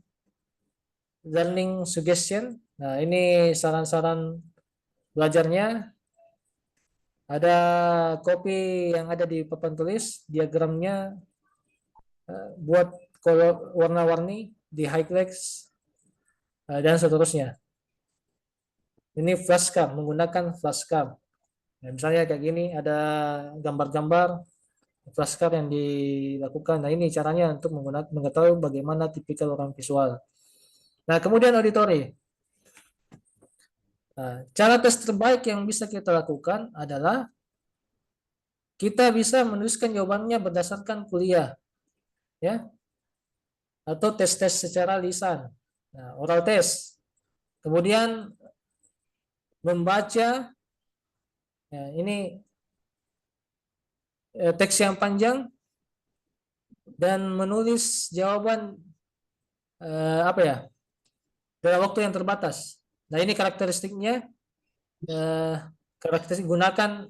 Speaker 2: learning suggestion. Nah, ini saran-saran belajarnya. Ada copy yang ada di papan tulis, diagramnya buat color warna-warni, di highlights dan seterusnya. Ini flashcard, menggunakan flashcard. Nah, misalnya kayak gini ada gambar-gambar flashcard yang dilakukan. Nah, ini caranya untuk mengetahui bagaimana tipikal orang visual. Nah, kemudian auditori. Nah, cara tes terbaik yang bisa kita lakukan adalah kita bisa menuliskan jawabannya berdasarkan kuliah, ya, atau tes-tes secara lisan. Nah, oral test. Kemudian membaca, ya, ini teks yang panjang dan menulis jawaban apa ya dalam waktu yang terbatas. Nah, ini karakteristiknya, karakteristik gunakan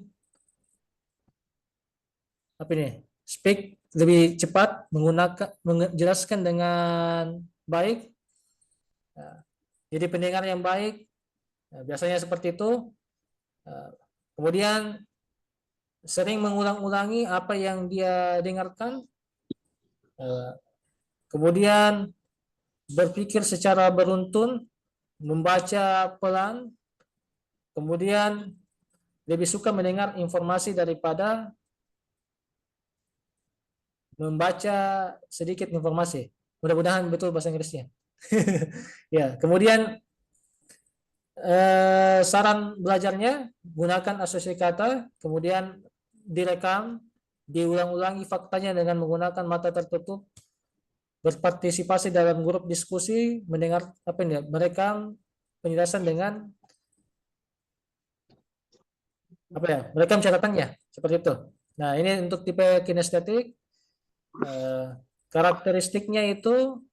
Speaker 2: apa ini, speak lebih cepat, menjelaskan dengan baik. Nah, jadi pendengar yang baik, nah, biasanya seperti itu. Kemudian sering mengulang-ulangi apa yang dia dengarkan. Kemudian berpikir secara beruntun, membaca pelan. Kemudian lebih suka mendengar informasi daripada membaca sedikit informasi. Mudah-mudahan betul bahasa Inggrisnya. Ya, kemudian saran belajarnya gunakan asosiasi kata, kemudian direkam, diulang-ulangi faktanya dengan menggunakan mata tertutup, berpartisipasi dalam grup diskusi, mendengar apa ini, merekam penjelasan dengan apa ya, merekam catatannya seperti itu. Nah, ini untuk tipe kinestetik. Karakteristiknya itu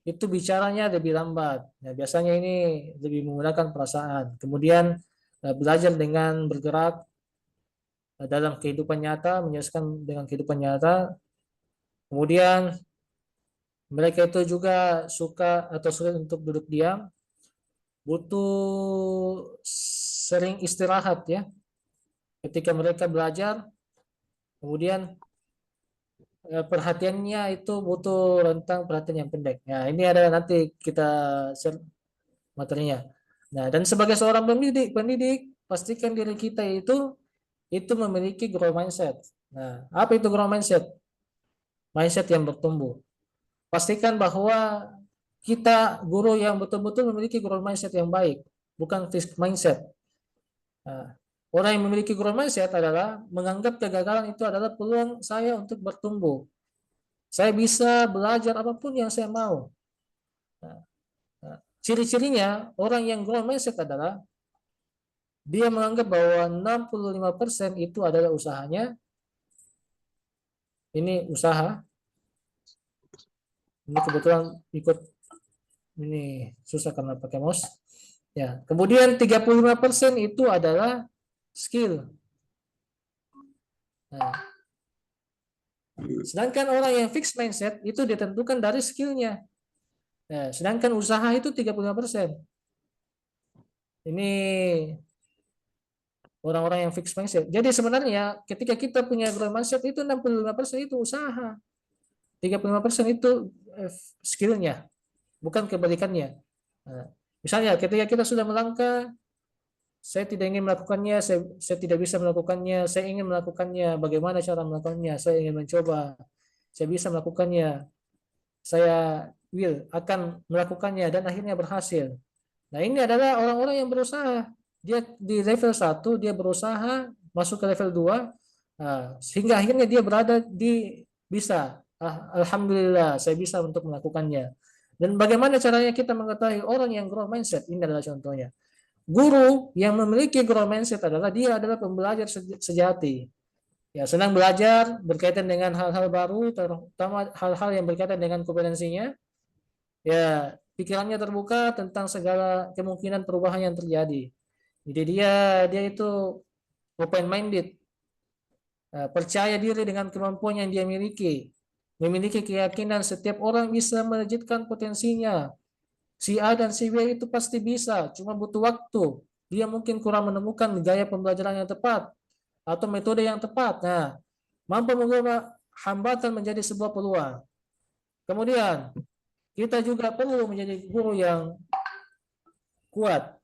Speaker 2: itu bicaranya lebih lambat. Nah, biasanya ini lebih menggunakan perasaan. Kemudian belajar dengan bergerak dalam kehidupan nyata, menyesuaikan dengan kehidupan nyata. Kemudian mereka itu juga suka atau sulit untuk duduk diam, butuh sering istirahat ya. Ketika mereka belajar, kemudian perhatiannya itu butuh rentang perhatian yang pendek. Nah, ini adalah nanti kita share materinya. Nah, dan sebagai seorang pendidik, pastikan diri kita itu memiliki growth mindset. Nah, apa itu growth mindset? Mindset yang bertumbuh. Pastikan bahwa kita guru yang betul-betul memiliki growth mindset yang baik, bukan fixed mindset. Nah, orang yang memiliki growth mindset adalah menganggap kegagalan itu adalah peluang saya untuk bertumbuh. Saya bisa belajar apapun yang saya mau. Ciri-cirinya orang yang growth mindset adalah dia menganggap bahwa 65% itu adalah usahanya. Ini usaha. Ini kebetulan ikut ini susah karena pakai mouse. Ya, kemudian 35% itu adalah skill. Nah, sedangkan orang yang fixed mindset itu ditentukan dari skillnya. Nah, sedangkan usaha itu 35%. Ini orang-orang yang fixed mindset. Jadi sebenarnya ketika kita punya growth mindset itu 65% itu usaha. 35% itu skillnya, bukan kebalikannya. Nah, misalnya ketika kita sudah melangkah, saya tidak ingin melakukannya, saya tidak bisa melakukannya, saya ingin melakukannya, bagaimana cara melakukannya, saya ingin mencoba, saya bisa melakukannya, saya akan melakukannya dan akhirnya berhasil. Nah, ini adalah orang-orang yang berusaha. Dia di level 1, dia berusaha masuk ke level 2, sehingga akhirnya dia berada di bisa. Alhamdulillah, saya bisa untuk melakukannya. Dan bagaimana caranya kita mengetahui orang yang growth mindset? Ini adalah contohnya. Guru yang memiliki growth mindset adalah dia adalah pembelajar sejati. Ya, senang belajar berkaitan dengan hal-hal baru, terutama hal-hal yang berkaitan dengan kompetensinya. Ya, pikirannya terbuka tentang segala kemungkinan perubahan yang terjadi. Jadi dia itu open minded, percaya diri dengan kemampuan yang dia miliki, memiliki keyakinan setiap orang bisa melejitkan potensinya. Si A dan si B itu pasti bisa, cuma butuh waktu. Dia mungkin kurang menemukan gaya pembelajaran yang tepat atau metode yang tepat. Nah, mampu mengubah hambatan menjadi sebuah peluang. Kemudian kita juga perlu menjadi guru yang kuat.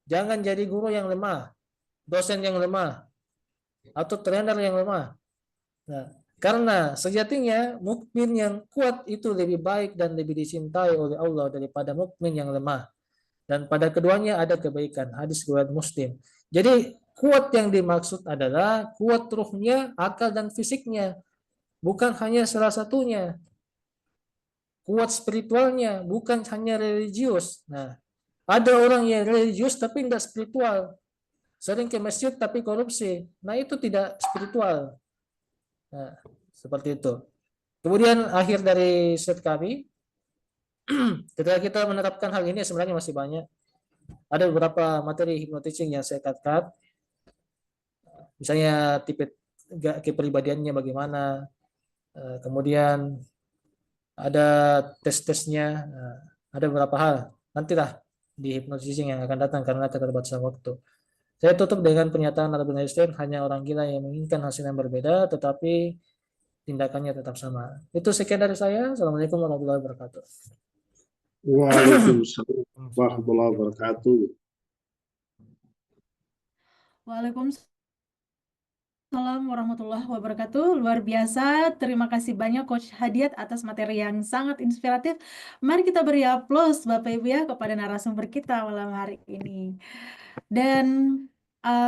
Speaker 2: Jangan jadi guru yang lemah, dosen yang lemah, atau trainer yang lemah. Nah, karena sejatinya mukmin yang kuat itu lebih baik dan lebih dicintai oleh Allah daripada mukmin yang lemah. Dan pada keduanya ada kebaikan. Hadis riwayat Muslim. Jadi kuat yang dimaksud adalah kuat ruhnya, akal dan fisiknya, bukan hanya salah satunya. Kuat spiritualnya, bukan hanya religius. Nah, ada orang yang religius tapi tidak spiritual. Sering ke masjid tapi korupsi. Nah, itu tidak spiritual. Nah, seperti itu. Kemudian akhir dari set kami, ketika kita menerapkan hal ini sebenarnya masih banyak. Ada beberapa materi hypnoteaching yang saya cut. Misalnya tipe kepribadiannya bagaimana. Kemudian ada tes-tesnya. Ada beberapa hal. Nantilah di hypnoteaching yang akan datang karena keterbatasan waktu. Saya tutup dengan pernyataan Albert Einstein, hanya orang gila yang menginginkan hasil yang berbeda, tetapi tindakannya tetap sama. Itu sekian dari saya. Assalamualaikum warahmatullahi wabarakatuh.
Speaker 4: Waalaikumsalam warahmatullahi wabarakatuh.
Speaker 1: Waalaikumsalam warahmatullahi wabarakatuh. Luar biasa. Terima kasih banyak Coach Hadiat atas materi yang sangat inspiratif. Mari kita beri aplaus Bapak Ibu ya kepada narasumber kita malam hari ini. Dan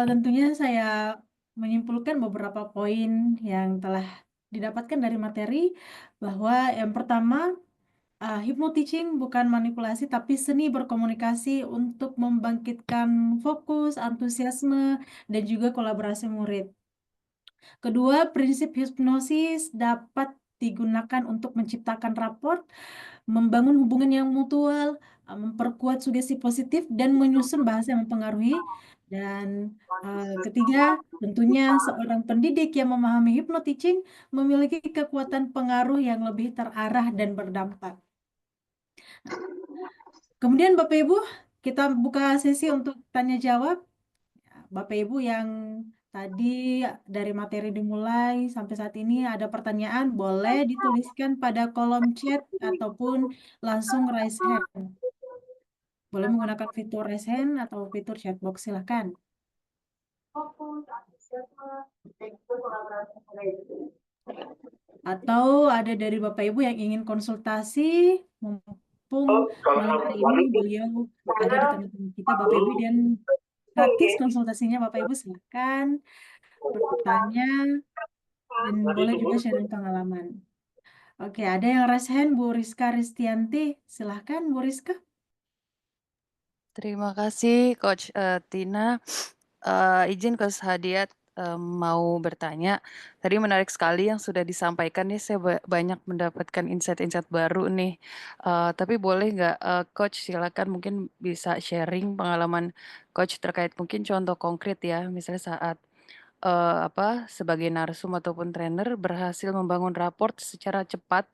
Speaker 1: tentunya saya menyimpulkan beberapa poin yang telah didapatkan dari materi, bahwa yang pertama, hypnoteaching bukan manipulasi tapi seni berkomunikasi untuk membangkitkan fokus, antusiasme, dan juga kolaborasi murid. Kedua, prinsip hipnosis dapat digunakan untuk menciptakan raport, membangun hubungan yang mutual, memperkuat sugesti positif, dan menyusun bahasa yang mempengaruhi. Dan ketiga, tentunya seorang pendidik yang memahami hypnoteaching memiliki kekuatan pengaruh yang lebih terarah dan berdampak. Kemudian Bapak Ibu, kita buka sesi untuk tanya jawab. Bapak Ibu yang tadi dari materi dimulai sampai saat ini ada pertanyaan, boleh dituliskan pada kolom chat ataupun langsung raise hand. Boleh menggunakan fitur raise hand atau fitur chat box, silakan. Atau ada dari Bapak Ibu yang ingin konsultasi, mumpung malam hari ini beliau ada di tengah-tengah kita, Bapak Ibu, dan gratis konsultasinya. Bapak Ibu silakan bertanya dan boleh juga sharing pengalaman. Oke, ada yang raise hand, Bu Rizka Ristianti. Silahkan, Bu Rizka.
Speaker 7: Terima kasih Coach Tina. Izin Coach Hadiat mau bertanya. Tadi menarik sekali yang sudah disampaikan nih. Saya banyak mendapatkan insight-insight baru nih. Tapi boleh nggak Coach silakan mungkin bisa sharing pengalaman Coach terkait mungkin contoh konkret ya. Misalnya saat sebagai narsum ataupun trainer berhasil membangun raport secara cepat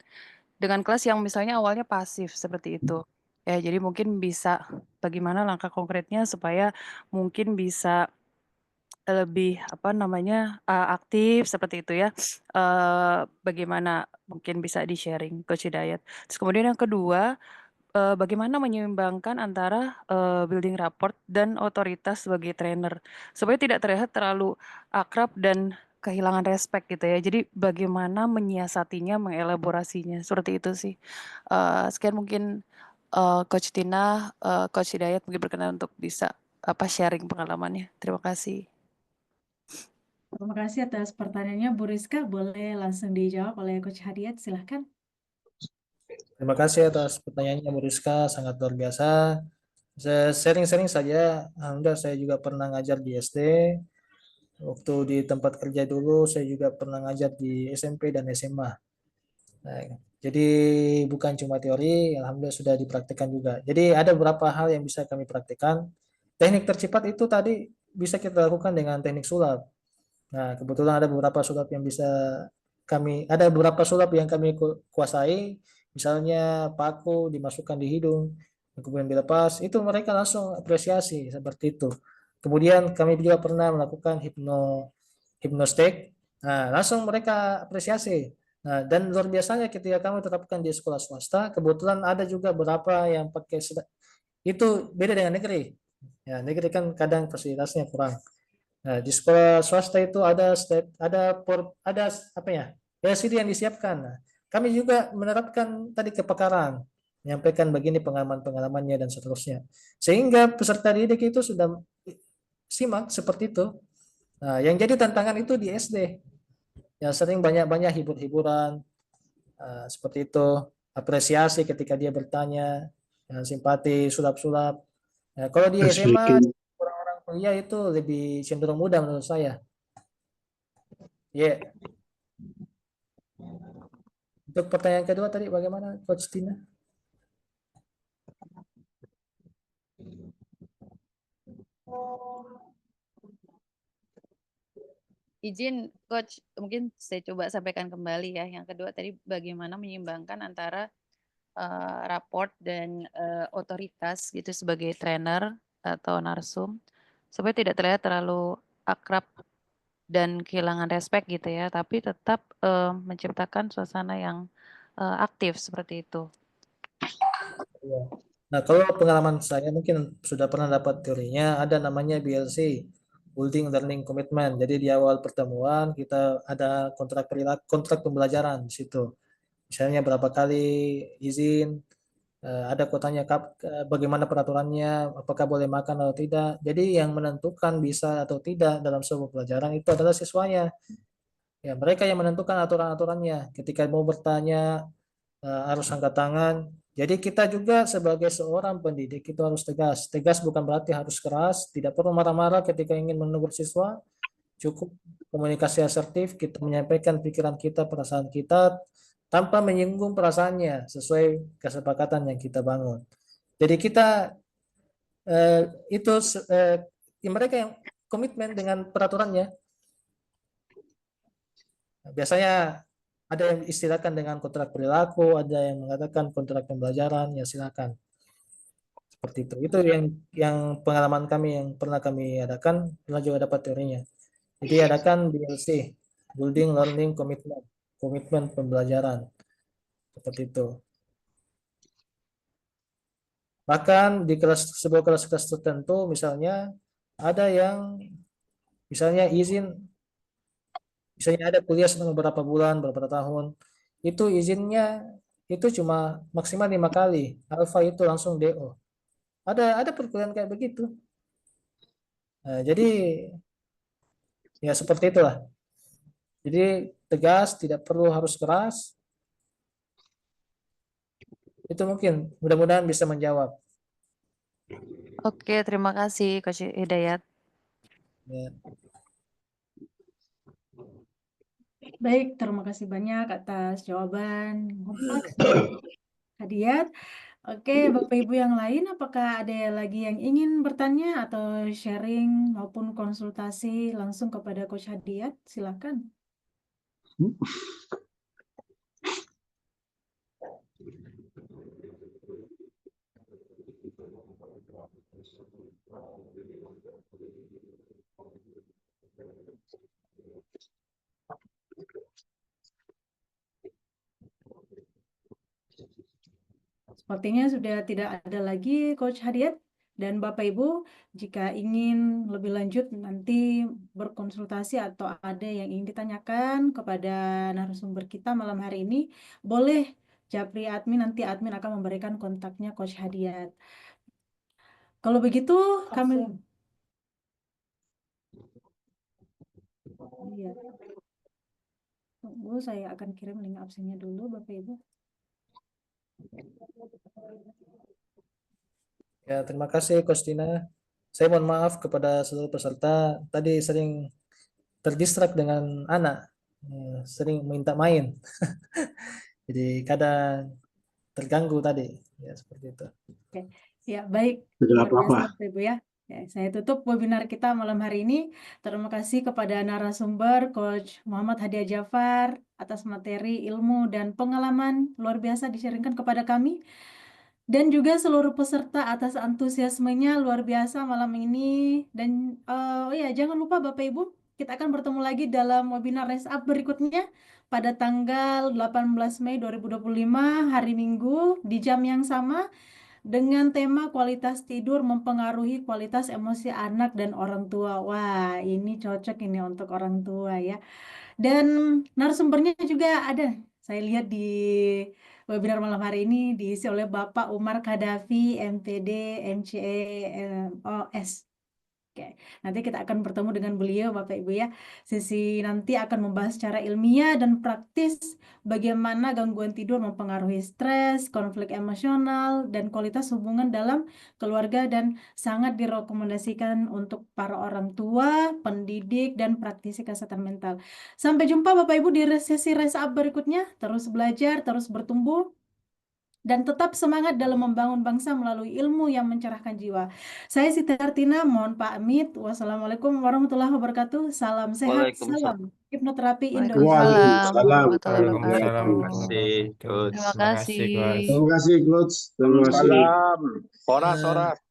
Speaker 7: dengan kelas yang misalnya awalnya pasif seperti itu. Ya, jadi mungkin bisa bagaimana langkah konkretnya supaya mungkin bisa lebih aktif seperti itu ya. Bagaimana mungkin bisa di-sharing Coach Hidayat. Terus kemudian yang kedua, bagaimana menyeimbangkan antara building rapport dan otoritas sebagai trainer supaya tidak terlihat terlalu akrab dan kehilangan respect gitu ya. Jadi bagaimana menyiasatinya, mengelaborasinya seperti itu sih. Sekian mungkin Coach Tina, Coach Hidayat mungkin berkenan untuk bisa sharing pengalamannya. Terima kasih.
Speaker 1: Terima kasih atas pertanyaannya, Bu Rizka. Boleh langsung dijawab oleh Coach Hadiat, silahkan.
Speaker 2: Terima kasih atas pertanyaannya Bu Rizka, sangat luar biasa. Saya sering-sering saja, alhamdulillah saya juga pernah ngajar di SD. Waktu di tempat kerja dulu saya juga pernah ngajar di SMP dan SMA. Nah, jadi bukan cuma teori, alhamdulillah sudah dipraktikkan juga. Jadi ada beberapa hal yang bisa kami praktikkan. Teknik tercepat itu tadi bisa kita lakukan dengan teknik sulap. Nah, kebetulan ada beberapa sulap yang kami kuasai, misalnya paku dimasukkan di hidung, kemudian dilepas, itu mereka langsung apresiasi seperti itu. Kemudian kami juga pernah melakukan hypnostic, nah langsung mereka apresiasi. Nah, dan luar biasanya ketika kami terapkan di sekolah swasta, kebetulan ada juga beberapa yang pakai itu beda dengan negeri. Ya, negeri kan kadang fasilitasnya kurang. Nah, di sekolah swasta itu ada LCD yang disiapkan. Nah, kami juga menerapkan tadi kepakaran, menyampaikan begini pengalaman-pengalamannya dan seterusnya. Sehingga peserta didik itu sudah simak seperti itu. Nah, yang jadi tantangan itu di SD. Yang sering banyak-banyak hibur-hiburan seperti itu, apresiasi ketika dia bertanya, simpati, sulap-sulap. Nah, kalau di SMA orang-orang kuliah itu lebih cenderung mudah menurut saya. Ya. Untuk pertanyaan kedua tadi bagaimana Coach Tina?
Speaker 7: Izin Coach, mungkin saya coba sampaikan kembali ya. Yang kedua tadi bagaimana menyeimbangkan antara raport dan otoritas gitu sebagai trainer atau narsum supaya tidak terlihat terlalu akrab dan kehilangan respect gitu ya, tapi tetap menciptakan suasana yang aktif seperti itu.
Speaker 2: Nah, kalau pengalaman saya mungkin sudah pernah dapat teorinya, ada namanya BLC, Building Learning Commitment. Jadi di awal pertemuan kita ada kontrak pembelajaran di situ. Misalnya berapa kali izin, ada kotanya bagaimana peraturannya, apakah boleh makan atau tidak. Jadi yang menentukan bisa atau tidak dalam sebuah pelajaran itu adalah siswanya. Ya, mereka yang menentukan aturan-aturannya. Ketika mau bertanya harus angkat tangan. Jadi kita juga sebagai seorang pendidik itu harus tegas. Tegas bukan berarti harus keras, tidak perlu marah-marah ketika ingin menegur siswa. Cukup komunikasi asertif, kita menyampaikan pikiran kita, perasaan kita, tanpa menyinggung perasaannya sesuai kesepakatan yang kita bangun. Jadi kita mereka yang komitmen dengan peraturannya. Biasanya ada yang istilahkan dengan kontrak perilaku, ada yang mengatakan kontrak pembelajaran, ya silakan. Seperti itu. Itu yang pengalaman kami yang pernah kami adakan, pernah juga dapat teorinya. Jadi adakan BLC, Building Learning Commitment, komitmen pembelajaran. Seperti itu. Bahkan di sebuah kelas tertentu misalnya ada yang misalnya misalnya ada kuliah selama beberapa bulan, beberapa tahun, itu izinnya itu cuma maksimal 5 kali, alfa itu langsung DO. Ada perkuliahan kayak begitu. Nah, jadi ya seperti itulah. Jadi tegas, tidak perlu harus keras. Itu mungkin, mudah-mudahan bisa menjawab.
Speaker 7: Oke, terima kasih Coach Hidayat.
Speaker 2: Ya.
Speaker 1: Baik, terima kasih banyak atas jawaban kompak Hadiat. Oke, Bapak Ibu yang lain, apakah ada lagi yang ingin bertanya atau sharing maupun konsultasi langsung kepada Coach Hadiat? Silakan. Sepertinya sudah tidak ada lagi Coach Hadiat dan Bapak Ibu, jika ingin lebih lanjut nanti berkonsultasi atau ada yang ingin ditanyakan kepada narasumber kita malam hari ini, boleh japri admin, nanti admin akan memberikan kontaknya Coach Hadiat. Kalau begitu kami Iya. Tunggu, saya akan kirim link absennya dulu Bapak Ibu.
Speaker 2: Ya, terima kasih Coach Tina. Saya mohon maaf kepada seluruh peserta. Tadi sering terdistrak dengan anak, sering minta main. Jadi kadang terganggu tadi. Ya, seperti itu.
Speaker 1: Oke. Ya, baik.
Speaker 4: Tidak
Speaker 1: Luar
Speaker 4: apa-apa.
Speaker 1: biasa, Bapak Ibu ya. Ya, saya tutup webinar kita malam hari ini. Terima kasih kepada narasumber Coach Muhammad Hadiah Jafar atas materi, ilmu, dan pengalaman luar biasa di-sharingkan kepada kami. Dan juga seluruh peserta atas antusiasmenya luar biasa malam ini. Dan ya jangan lupa Bapak Ibu, kita akan bertemu lagi dalam webinar Rise Up berikutnya pada tanggal 18 Mei 2025 hari Minggu di jam yang sama dengan tema kualitas tidur mempengaruhi kualitas emosi anak dan orang tua. Wah, ini cocok ini untuk orang tua ya. Dan narasumbernya juga ada. Saya lihat di webinar malam hari ini diisi oleh Bapak Umar Kadafi, MPD, MCOS. Oke, nanti kita akan bertemu dengan beliau Bapak Ibu ya. Sesi nanti akan membahas secara ilmiah dan praktis bagaimana gangguan tidur mempengaruhi stres, konflik emosional, dan kualitas hubungan dalam keluarga dan sangat direkomendasikan untuk para orang tua, pendidik, dan praktisi kesehatan mental. Sampai jumpa Bapak Ibu di sesi Rise Up berikutnya. Terus belajar, terus bertumbuh, dan tetap semangat dalam membangun bangsa melalui ilmu yang mencerahkan jiwa. Saya Siti Artina, mohon pamit. Wassalamualaikum warahmatullahi wabarakatuh. Salam sehat, salam hipnoterapi Indonesia.
Speaker 7: Waalaikumsalam warahmatullahi
Speaker 4: Waalaikumsalam.
Speaker 7: wabarakatuh.
Speaker 5: Terima kasih, Coach.
Speaker 7: Terima kasih.
Speaker 4: Terima kasih, Coach. Terima kasih.
Speaker 8: Salam. Horas, horas.